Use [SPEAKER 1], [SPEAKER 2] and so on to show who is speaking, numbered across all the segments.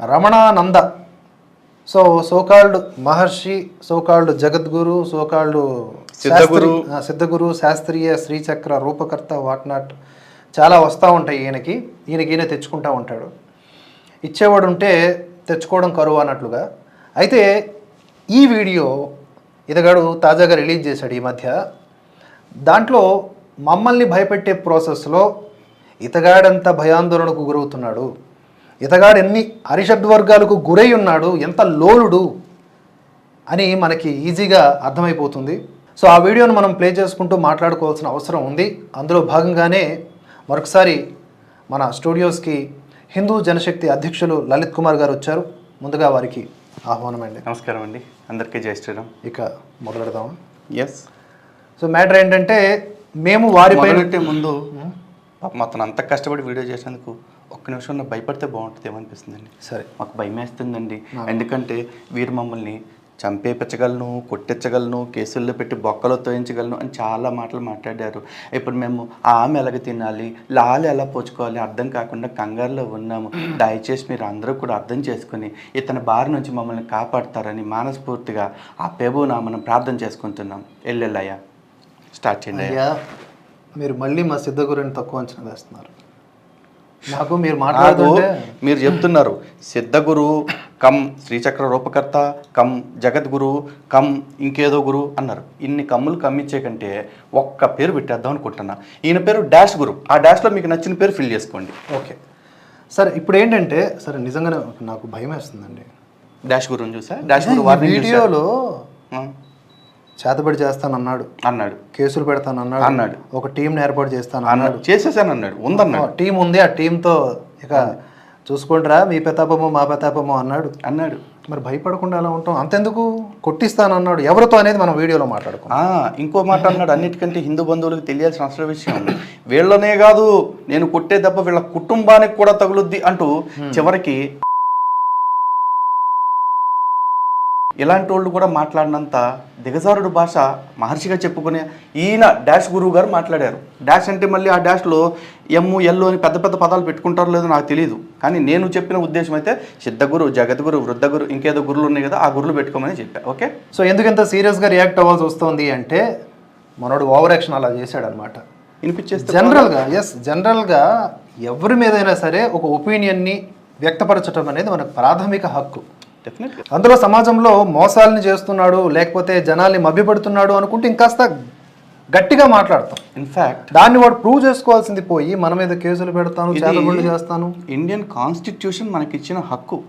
[SPEAKER 1] Ramanananda. So so called మహర్షి, so called జగద్గురు, so called Siddhaguru, శాస్త్రీయ శ్రీచక్ర రూపకర్త, whatnot చాలా వస్తూ ఉంటాయి ఈయన తెచ్చుకుంటూ ఉంటాడు. ఇచ్చేవాడు ఉంటే తెచ్చుకోవడం కరువు అన్నట్లుగా. అయితే ఈ వీడియో ఇతగాడు తాజాగా రిలీజ్ చేశాడు ఈ మధ్య. దాంట్లో మమ్మల్ని భయపెట్టే ప్రాసెస్లో ఇతగాడంత భయాందోళనకు గురవుతున్నాడు, ఇతగాడు ఎన్ని అరిషడ్వర్గాలకు గురై ఉన్నాడు, ఎంత లోలుడు అని మనకి ఈజీగా అర్థమైపోతుంది. సో ఆ వీడియోను మనం ప్లే చేసుకుంటూ మాట్లాడుకోవాల్సిన అవసరం ఉంది. అందులో భాగంగానే మరొకసారి మన స్టూడియోస్కి హిందూ జనశక్తి అధ్యక్షులు లలిత్ కుమార్ గారు వచ్చారు. ముందుగా వారికి ఆహ్వానం అండి.
[SPEAKER 2] నమస్కారం అండి, అందరికీ జై శ్రీరామ్.
[SPEAKER 1] ఇక మొదలెడదామా?
[SPEAKER 2] ఎస్.
[SPEAKER 1] సో మ్యాటర్ ఏంటంటే, మేము వారిపై
[SPEAKER 2] ముందు అతను అంత కష్టపడి వీడియో చేసేందుకు ఒక్క నిమిషం నాకు భయపడితే బాగుంటుంది ఏమనిపిస్తుందండి.
[SPEAKER 1] సరే,
[SPEAKER 2] మాకు భయం వేస్తుందండి. ఎందుకంటే వీరు మమ్మల్ని చంపేపించగలను, కొట్టించగలను, కేసుల్లో పెట్టి బొక్కలో తోయించగలను అని చాలా మాటలు మాట్లాడారు. ఇప్పుడు మేము ఆమె ఎలాగ తినాలి, లాలు ఎలా పోచుకోవాలి అర్థం కాకుండా కంగారులో ఉన్నాము. దయచేసి మీరు అందరూ కూడా అర్థం చేసుకుని ఇతని బారి నుంచి మమ్మల్ని కాపాడుతారని మనస్ఫూర్తిగా ఆ ప్రభువుని మనం ప్రార్థన చేసుకుంటున్నాం. ఎల్లెల్లయ్యా స్టార్ట్ చేయండి.
[SPEAKER 1] అయ్యా, మీరు మళ్ళీ మా సిద్ధగురుని తక్కువ అంచనా వేస్తున్నారు. నాకు మీరు మాట్లాడుతుంటే
[SPEAKER 2] మీరు చెప్తున్నారు సిద్ధగురు కమ్ శ్రీచక్ర రూపకర్త కమ్ జగద్గురు కమ్ ఇంకేదో గురు అన్నారు. ఇన్ని కమ్ములు కమ్మించే కంటే ఒక్క పేరు పెట్టేద్దాం అనుకుంటున్నా. ఈయన పేరు డాష్ గురు. ఆ డాష్లో మీకు నచ్చిన పేరు ఫిల్ చేసుకోండి.
[SPEAKER 1] ఓకే. సరే, ఇప్పుడు ఏంటంటే, సరే నిజంగానే నాకు భయం వేస్తుందండి.
[SPEAKER 2] డాష్ గురుని చూసా? డాష్ గురు
[SPEAKER 1] వీడియోలో చేతబడి చేస్తానన్నాడు, కేసులు పెడతానన్నాడు, ఒక టీంని ఏర్పాటు చేస్తాను అన్నాడు,
[SPEAKER 2] చేసేసాను అన్నాడు, ఉందన్నాడు,
[SPEAKER 1] టీం ఉంది, ఆ టీంతో ఇక చూసుకుంటారా మీ పెతాపమో మా పెతాపమో అన్నాడు. మరి భయపడకుండా అలా ఉంటాం, అంతెందుకు కొట్టిస్తానన్నాడు. ఎవరితో అనేది మనం వీడియోలో మాట్లాడుకున్నాం.
[SPEAKER 2] ఇంకో మాట అన్నాడు, అన్నిటికంటే హిందూ బంధువులకు తెలియాల్సిన అసలు విషయం, వీళ్ళనే కాదు నేను కొట్టే దెబ్బ వీళ్ళ కుటుంబానికి కూడా తగులుద్ది అంటూ చివరికి ఇలాంటి వాళ్ళు కూడా మాట్లాడినంత దిగజారుడు భాష మహర్షిగా చెప్పుకునే ఈయన డాష్ గురువు గారు మాట్లాడారు. డాష్ అంటే మళ్ళీ ఆ డాష్లో ఎమ్ము ఎల్లు అని పెద్ద పెద్ద పదాలు పెట్టుకుంటారో లేదో నాకు తెలియదు, కానీ నేను చెప్పిన ఉద్దేశం అయితే సిద్ధగురు, జగద్గురు, వృద్ధగురు, ఇంకేదో గురువులు ఉన్నాయి కదా, ఆ గురువులు పెట్టుకోమని చెప్పా. ఓకే.
[SPEAKER 1] సో ఎందుకు ఇంత సీరియస్గా రియాక్ట్ అవ్వాల్సి వస్తుంది అంటే, మనోడు ఓవర్ యాక్షన్ అలా చేశాడనమాట.
[SPEAKER 2] వినిపించేస్తే
[SPEAKER 1] జనరల్గా ఎవరి మీదైనా సరే ఒక ఒపీనియన్ని వ్యక్తపరచడం అనేది మనకు ప్రాథమిక హక్కు. అందులో సమాజంలో మోసాలని చేస్తున్నాడు, లేకపోతే జనాల్ని మభ్యపెడుతున్నాడు అనుకుంటే ఇంకాస్త గట్టిగా మాట్లాడతాం.
[SPEAKER 2] ఇన్ఫాక్ట్
[SPEAKER 1] దాన్ని వాడు ప్రూవ్ చేసుకోవాల్సింది పోయి మన మీద కేసులు పెడతాను, చేతబడులు చేస్తాను.
[SPEAKER 2] ఇండియన్ కాన్స్టిట్యూషన్ మనకిచ్చిన హక్కు.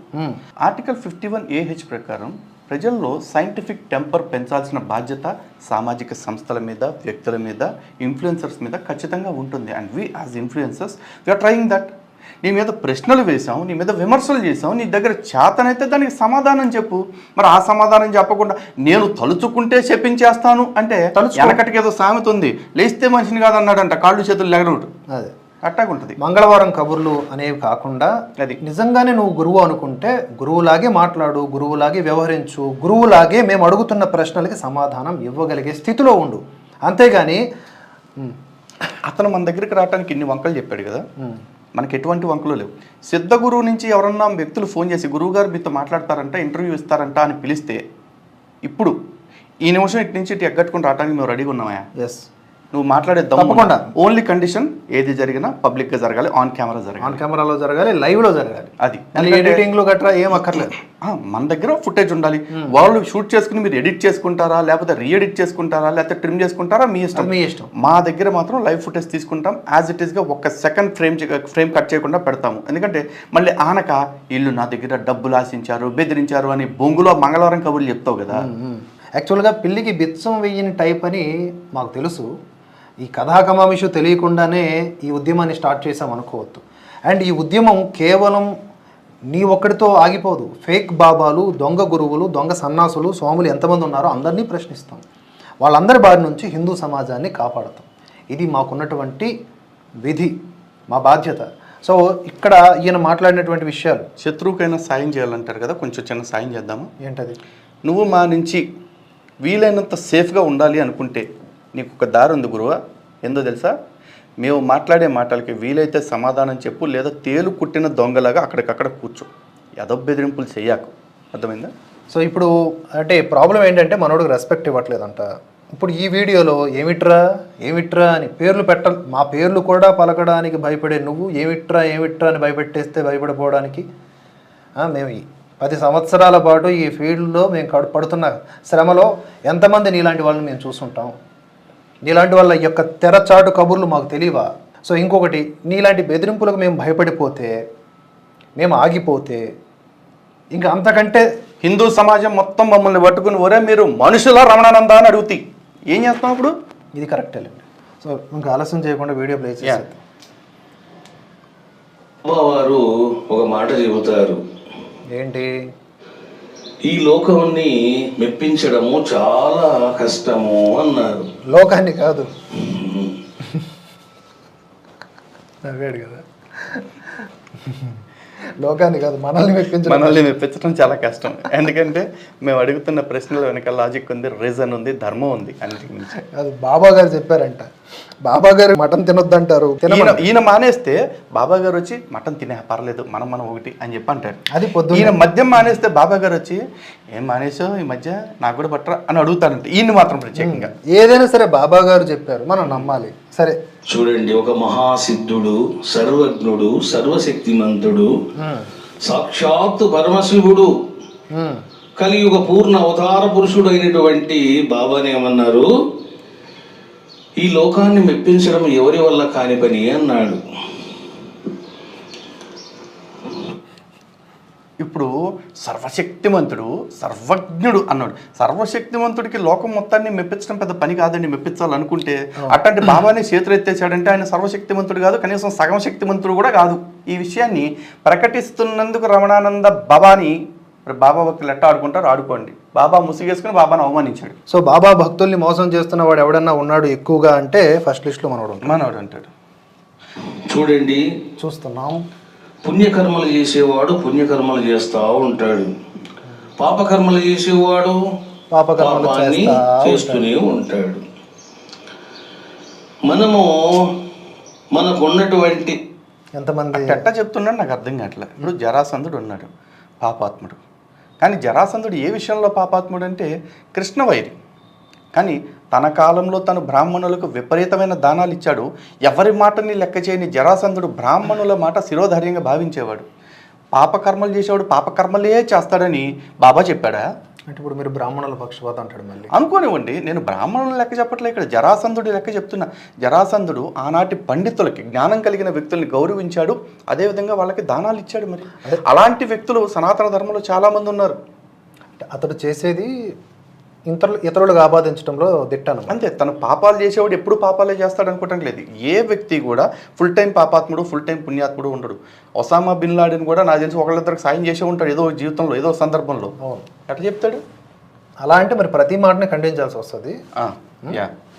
[SPEAKER 2] ఆర్టికల్ 51AH ప్రకారం ప్రజల్లో సైంటిఫిక్ టెంపర్ పెంచాల్సిన బాధ్యత సామాజిక సంస్థల మీద, వ్యక్తుల మీద, ఇన్ఫ్లుయెన్సర్స్ మీద ఖచ్చితంగా ఉంటుంది. And we as influencers we are trying that. నీ మీద ప్రశ్నలు వేసాం, నీ మీద విమర్శలు చేసాం, నీ దగ్గర చేతనైతే దానికి సమాధానం చెప్పు. మరి ఆ సమాధానం చెప్పకుండా నేను తలుచుకుంటే చెప్పించేస్తాను అంటే వెనకటికి ఏదో సామెత ఉంది, లేస్తే మనిషిని కాదన్నాడంట, కాళ్ళు చేతులు లెగనట్టు.
[SPEAKER 1] అదే
[SPEAKER 2] అట్టాగుంటుంది.
[SPEAKER 1] మంగళవారం కబుర్లు అనేవి కాకుండా అది నిజంగానే నువ్వు గురువు అనుకుంటే గురువులాగే మాట్లాడు, గురువులాగే వ్యవహరించు, గురువులాగే మేము అడుగుతున్న ప్రశ్నలకి సమాధానం ఇవ్వగలిగే స్థితిలో ఉండు. అంతేగాని
[SPEAKER 2] అతను మన దగ్గరికి రావడానికి ఇన్ని వంకలు చెప్పాడు కదా, మనకి ఎటువంటి వంకలు లేవు. సిద్ధగురువు నుంచి ఎవరన్నా వ్యక్తులు ఫోన్ చేసి గురువు గారు మీతో మాట్లాడతారంట, ఇంటర్వ్యూ ఇస్తారంట అని పిలిస్తే ఇప్పుడు ఈ నిమిషం ఇటు నుంచి ఇటు ఎగ్గట్టుకుని రావడానికి మేము రెడీగా ఉన్నామా?
[SPEAKER 1] ఎస్.
[SPEAKER 2] నువ్వు మాట్లాడే తప్పకుండా. ఓన్లీ కండిషన్ ఏది జరిగినా పబ్లిక్గా జరగాలి, ఆన్ కెమెరా జరగాలి,
[SPEAKER 1] ఆన్ కెమెరాలో జరగాలి, లైవ్లో జరగాలి.
[SPEAKER 2] అది
[SPEAKER 1] ఎడిటింగ్లో గట్రా ఏం అక్కర్లేదు.
[SPEAKER 2] మన దగ్గర ఫుటేజ్ ఉండాలి. వాళ్ళు షూట్ చేసుకుని మీరు ఎడిట్ చేసుకుంటారా, లేకపోతే రీఎడిట్ చేసుకుంటారా, లేకపోతే ట్రిమ్ చేసుకుంటారా, మీ ఇష్టం. మా దగ్గర మాత్రం లైవ్ ఫుటేజ్ తీసుకుంటాం. యాజ్ ఇట్ ఈస్గా ఒక్క సెకండ్ ఫ్రేమ్ కట్ చేయకుండా పెడతాము. ఎందుకంటే మళ్ళీ ఆనక వీళ్ళు నా దగ్గర డబ్బులు ఆశించారు, బెదిరించారు అని బొంగులో మంగళవారం కబుర్లు చెప్తావు కదా.
[SPEAKER 1] యాక్చువల్గా పిల్లికి బిచ్చం వెయ్యని టైప్ అని మాకు తెలుసు. ఈ కథాకమామిషు తెలియకుండానే ఈ ఉద్యమాన్ని స్టార్ట్ చేసాం అనుకోవద్దు. అండ్ ఈ ఉద్యమం కేవలం నీ ఒక్కడితో ఆగిపోదు. ఫేక్ బాబాలు, దొంగ గురువులు, దొంగ సన్నాసులు, స్వాములు ఎంతమంది ఉన్నారో అందరినీ ప్రశ్నిస్తాం. వాళ్ళందరి బారి నుంచి హిందూ సమాజాన్ని కాపాడతాం. ఇది మాకున్నటువంటి విధి, మా బాధ్యత. సో ఇక్కడ ఈయన మాట్లాడినటువంటి విషయాలు,
[SPEAKER 2] శత్రువుకైనా సాయం చేయాలంటారు కదా, కొంచెం చిన్న సాయం చేద్దాము.
[SPEAKER 1] ఏంటది?
[SPEAKER 2] నువ్వు మా నుంచి వీలైనంత సేఫ్గా ఉండాలి అనుకుంటే నీకు ఒక దారి ఉంది గురువా. ఏందో తెలుసా? మేము మాట్లాడే మాటలకి వీలైతే సమాధానం చెప్పు, లేదా తేలు కుట్టిన దొంగలాగా అక్కడికక్కడ కూర్చో. ఏదో బెదిరింపులు చెయ్యకు, అర్థమైందా?
[SPEAKER 1] సో ఇప్పుడు అంటే ప్రాబ్లం ఏంటంటే మనోడికి రెస్పెక్ట్ ఇవ్వట్లేదంట. ఇప్పుడు ఈ వీడియోలో ఏమిట్రా అని పేర్లు మా పేర్లు కూడా పలకడానికి భయపడే నువ్వు ఏమిట్రా అని భయపెట్టేస్తే భయపడిపోవడానికి మేము 10 సంవత్సరాల పాటు ఈ ఫీల్డ్లో మేము పడుతున్న శ్రమలో ఎంతమంది నీలాంటి వాళ్ళని మేము చూస్తుంటాం? నీలాంటి వాళ్ళ యొక్క తెరచాటు కబుర్లు మాకు తెలియవా? సో ఇంకొకటి, నీలాంటి బెదిరింపులకు మేము భయపడిపోతే, మేము ఆగిపోతే ఇంకా అంతకంటే
[SPEAKER 2] హిందూ సమాజం మొత్తం మమ్మల్ని పట్టుకుని ఒరే మీరు మనుషుల రమణానంద అని అడుగుతాయి. ఏం చేస్తాం ఇప్పుడు?
[SPEAKER 1] ఇది కరెక్ట్ అండి. సో ఇంకా ఆలస్యం చేయకుండా వీడియో ప్లే చేసి
[SPEAKER 3] వారు ఒక మాట చెబుతారు,
[SPEAKER 1] ఏంటి?
[SPEAKER 3] ఈ లోకాన్ని మెప్పించడము చాలా కష్టము అన్నారు.
[SPEAKER 1] లోకాన్ని కాదు, నవ్వాడు కదా, లోకాన్ని కాదు, మనల్ని
[SPEAKER 2] మెప్పించడం చాలా కష్టం. ఎందుకంటే మేము అడుగుతున్న ప్రశ్నల వెనక లాజిక్ ఉంది, రీజన్ ఉంది, ధర్మం ఉంది. అన్నిటికి మించి
[SPEAKER 1] అది బాబా గారు చెప్పారంట. బాబా గారు మటన్ తినొద్దంటారు.
[SPEAKER 2] ఈయన మానేస్తే బాబా గారు వచ్చి మటన్ తినే పర్లేదు మనం ఒకటి అని చెప్పి అంటాడు.
[SPEAKER 1] అది పొద్దున్న
[SPEAKER 2] ఈయన మద్యం మానేస్తే బాబా గారు వచ్చి ఏం మానేసావు ఈ మధ్య నాకు కూడా పట్టరా అని అడుగుతారంట. ఈయన మాత్రం ప్రత్యేకంగా
[SPEAKER 1] ఏదైనా సరే బాబా గారు చెప్పారు, మనం నమ్మాలి. సరే
[SPEAKER 3] చూడండి, ఒక మహాసిద్ధుడు, సర్వజ్ఞుడు, సర్వశక్తిమంతుడు, సాక్షాత్తు పరమశివుడు, కలియుగ పూర్ణ అవతార పురుషుడు అయినటువంటి బాబాని ఏమన్నారు, ఈ లోకాన్ని మెప్పించడం ఎవరి వల్ల కాని పని అన్నాడు.
[SPEAKER 2] ఇప్పుడు సర్వశక్తిమంతుడు, సర్వజ్ఞుడు అన్నాడు. సర్వశక్తిమంతుడికి లోకం మొత్తాన్ని మెప్పించడం పెద్ద పని కాదండి. మెప్పించాలనుకుంటే అట్లాంటి బాబాని చేతులు ఎత్తేసాడంటే ఆయన సర్వశక్తిమంతుడు కాదు, కనీసం సగం శక్తిమంతుడు కూడా కాదు. ఈ విషయాన్ని ప్రకటిస్తున్నందుకు రమణానంద బాబాని బాబా భక్తులు ఎట్లా ఆడుకుంటారు ఆడుకోండి. బాబా ముసిగేసుకుని బాబాను అవమానించాడు.
[SPEAKER 1] సో బాబా భక్తుల్ని మోసం చేస్తున్న వాడు ఎవడన్నా ఉన్నాడు ఎక్కువగా అంటే ఫస్ట్ లిస్ట్లో మనోడు
[SPEAKER 2] అంటాడు.
[SPEAKER 3] చూడండి,
[SPEAKER 1] చూస్తున్నాం,
[SPEAKER 3] పుణ్యకర్మలు చేసేవాడు పుణ్యకర్మలు చేస్తూ ఉంటాడు, పాపకర్మలు చేసేవాడు పాపాన్ని చేస్తూనే ఉంటాడు. మనము మనకున్నటువంటి
[SPEAKER 2] ఎంతమంది ఎట్లా చెప్తున్నాడు నాకు అర్థం కావట్లేదు. ఇప్పుడు జరాసంధుడు ఉన్నాడు, పాపాత్ముడు. కానీ జరాసంధుడు ఏ విషయంలో పాపాత్ముడు అంటే కృష్ణవైరి. కానీ తన కాలంలో తను బ్రాహ్మణులకు విపరీతమైన దానాలు ఇచ్చాడు. ఎవరి మాటని లెక్క చేయని జరాసంధుడు బ్రాహ్మణుల మాట శిరోధార్యంగా భావించేవాడు. పాపకర్మలు చేసేవాడు పాపకర్మలే చేస్తాడని బాబా చెప్పాడా?
[SPEAKER 1] అంటే ఇప్పుడు మీరు బ్రాహ్మణుల పక్షపాతం అంటాడు. మళ్ళీ
[SPEAKER 2] అనుకోనివ్వండి, నేను బ్రాహ్మణుల లెక్క చెప్పట్లే, ఇక్కడ జరాసంధుడి లెక్క చెప్తున్నా. జరాసంధుడు ఆనాటి పండితులకి, జ్ఞానం కలిగిన వ్యక్తుల్ని గౌరవించాడు, అదేవిధంగా వాళ్ళకి దానాలు ఇచ్చాడు. మరి అలాంటి వ్యక్తులు సనాతన ధర్మంలో చాలామంది ఉన్నారు.
[SPEAKER 1] అతడు చేసేది ఇతరులకు ఆపాదించడంలో దిట్టాను.
[SPEAKER 2] అంతే, తను పాపాలు చేసేవాడు ఎప్పుడు పాపాలే చేస్తాడు అనుకోవటం లేదు. ఏ వ్యక్తి కూడా ఫుల్ టైం పాపాత్ముడు, ఫుల్ టైం పుణ్యాత్ముడు ఉండడు. ఒసామా బిన్ లాడెన్ కూడా నాకు తెలిసి ఒకళ్ళిద్దరికి సాయం చేసే ఉంటాడు ఏదో జీవితంలో, ఏదో సందర్భంలో. ఎట్లా చెప్తాడు?
[SPEAKER 1] అలా అంటే మరి ప్రతి మాటని ఖండించాల్సి వస్తుంది.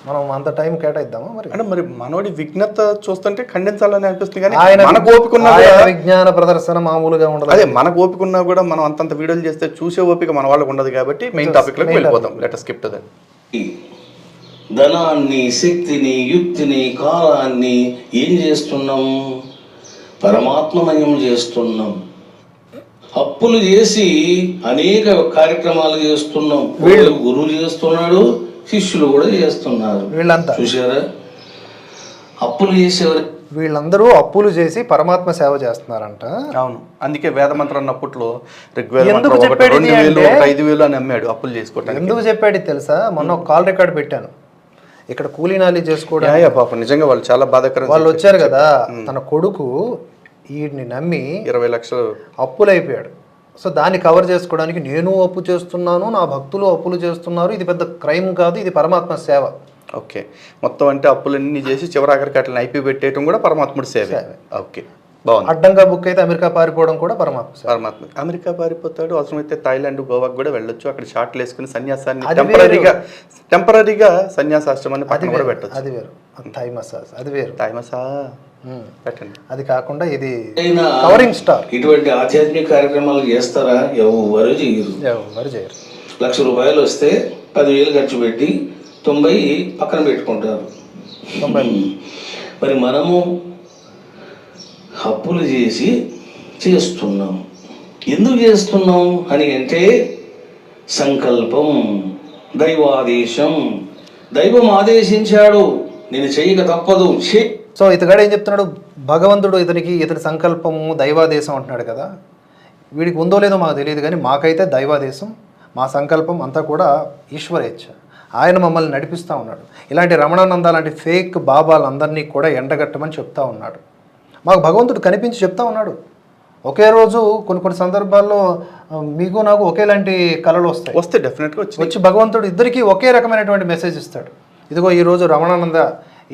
[SPEAKER 1] మనం అంత టైం కేటాయిద్దామా? మరి
[SPEAKER 2] అంటే మరి మనోడి విఘ్నత చూస్తుంటే ఖండించాలని అనిపిస్తుంది. కానీ
[SPEAKER 1] ఆయన
[SPEAKER 2] మనకు ఓపిక
[SPEAKER 1] విజ్ఞాన ప్రదర్శన మామూలుగా ఉండదు.
[SPEAKER 2] అదే మనకు ఓపిక ఉన్నా కూడా మనం అంతంత వీడియోలు చేస్తే చూసే ఓపిక మన వాళ్ళకు ఉండదు. కాబట్టి మెయిన్ టాపిక్ లోకి వెళ్ళిపోతాం. Let us skip to that.
[SPEAKER 3] ధనాన్ని, శక్తిని, యుక్తిని, కాలాన్ని ఏం చేస్తున్నాం? పరమాత్మమయం చేస్తున్నాం. అప్పులు చేసి అనేక కార్యక్రమాలు చేస్తున్నాం. గురువు చేస్తున్నాడు, శిష్యులు కూడా చేస్తున్నారు.
[SPEAKER 1] వీళ్ళంతా
[SPEAKER 3] చూసారా? అప్పులు చేసేవారు
[SPEAKER 1] వీళ్ళందరూ అప్పులు చేసి పరమాత్మ సేవ చేస్తున్నారంట.
[SPEAKER 2] అవును, అందుకే వేద మంత్రం అన్నప్పట్లో ఋగ్వేద 5,000 అని అమ్మాడు అప్పులు చేసుకోవటం.
[SPEAKER 1] ఎందుకు చెప్పాడు తెలుసా? మొన్న ఒక కాల్ రికార్డ్ పెట్టాను ఇక్కడ కూలీనాలి చేసుకోవడం.
[SPEAKER 2] పాపం నిజంగా వాళ్ళు చాలా బాధాకరం.
[SPEAKER 1] వాళ్ళు వచ్చారు కదా, తన కొడుకు వీడిని నమ్మి
[SPEAKER 2] 20 లక్షలు
[SPEAKER 1] అప్పులైపోయాడు. సో దాన్ని కవర్ చేసుకోవడానికి నేను అప్పు చేస్తున్నాను, నా భక్తులు అప్పులు చేస్తున్నారు, ఇది పెద్ద క్రైమ్ కాదు, ఇది పరమాత్మ సేవ.
[SPEAKER 2] ఓకే, మొత్తం అంటే అప్పులన్నీ చేసి చివరాఖరికి అట్లా ఐపీ పెట్టేయటం కూడా పరమాత్ముడి సేవ. ఓకే, బాగుంది.
[SPEAKER 1] అడ్డంగా బుక్ అయితే అమెరికా పారిపోవడం కూడా పరమాత్మ.
[SPEAKER 2] అమెరికా పారిపోతాడు, అవసరమైతే థాయిలాండ్, గోవాకు కూడా వెళ్ళొచ్చు. అక్కడ షార్ట్లు వేసుకుని సన్యాసాన్ని టెంపరీగా సన్యాసాశ్రమాన్ని పక్కన కూడా పెట్టచ్చు.
[SPEAKER 1] అది వేరు. థాయ్ మసాజ్ అది వేరు.
[SPEAKER 2] థాయ్ మసాజ్ పెట్టండి.
[SPEAKER 1] అది కాకుండా ఇది కవరింగ్ స్టార్.
[SPEAKER 3] ఇటువంటి ఆధ్యాత్మిక కార్యక్రమాలు చేస్తారా? ఎవరు చేయరు. ₹1,00,000 వస్తే 10,000 ఖర్చు పెట్టి 90 పక్కన పెట్టుకుంటారు. మరి మనము అప్పులు చేసి చేస్తున్నాం. ఎందుకు చేస్తున్నాం అని అంటే సంకల్పం, దైవాదేశం. దైవం ఆదేశించాడు, నేను చేయక తప్పదు.
[SPEAKER 1] సో ఇతగాడు ఏం చెప్తున్నాడు, భగవంతుడు ఇతని సంకల్పము దైవాదేశం అంటున్నాడు కదా. వీడికి ఉందో లేదో మాకు తెలియదు, కానీ మాకైతే దైవాదేశం, మా సంకల్పం అంతా కూడా ఈశ్వరేచ్ఛ. ఆయన మమ్మల్ని నడిపిస్తూ ఉన్నాడు. ఇలాంటి రమణానంద లాంటి ఫేక్ బాబాలందరినీ కూడా ఎండగట్టమని చెప్తా ఉన్నాడు. మాకు భగవంతుడు కనిపించి చెప్తా ఉన్నాడు. ఒకే రోజు కొన్ని సందర్భాల్లో మీకు నాకు ఒకేలాంటి కళలు
[SPEAKER 2] వస్తే డెఫినెట్గా వచ్చి
[SPEAKER 1] భగవంతుడు ఇద్దరికీ ఒకే రకమైనటువంటి మెసేజ్ ఇస్తాడు. ఇదిగో ఈరోజు రమణానంద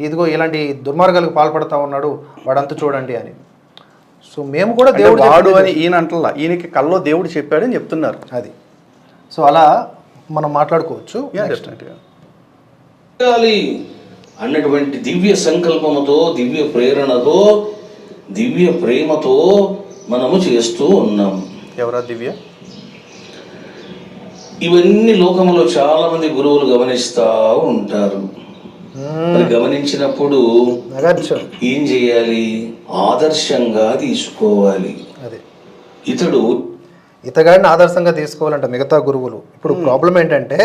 [SPEAKER 1] ఇదిగో ఇలాంటి దుర్మార్గాలకు పాల్పడతా ఉన్నాడు, వాడంతా చూడండి అని. సో మేము కూడా దేవుడు
[SPEAKER 2] వాడు అని ఈయన అంటలా, ఈయనకి కల్లో దేవుడు చెప్పాడని చెప్తున్నారు.
[SPEAKER 1] అది సో అలా మనం మాట్లాడుకోవచ్చు
[SPEAKER 3] అన్నటువంటి దివ్య సంకల్పముతో, దివ్య ప్రేరణతో, దివ్య ప్రేమతో మనము చేస్తూ ఉన్నాం.
[SPEAKER 2] ఎవరా దివ్య?
[SPEAKER 3] ఇవన్నీ లోకంలో చాలా మంది గురువులు గమనిస్తూ ఉంటారు. గమనించినప్పుడు ఏం చేయాలి? ఆదర్శంగా తీసుకోవాలి.
[SPEAKER 1] ఇతగాడిని ఆదర్శంగా తీసుకోవాలంట మిగతా గురువులు. ఇప్పుడు ప్రాబ్లం ఏంటంటే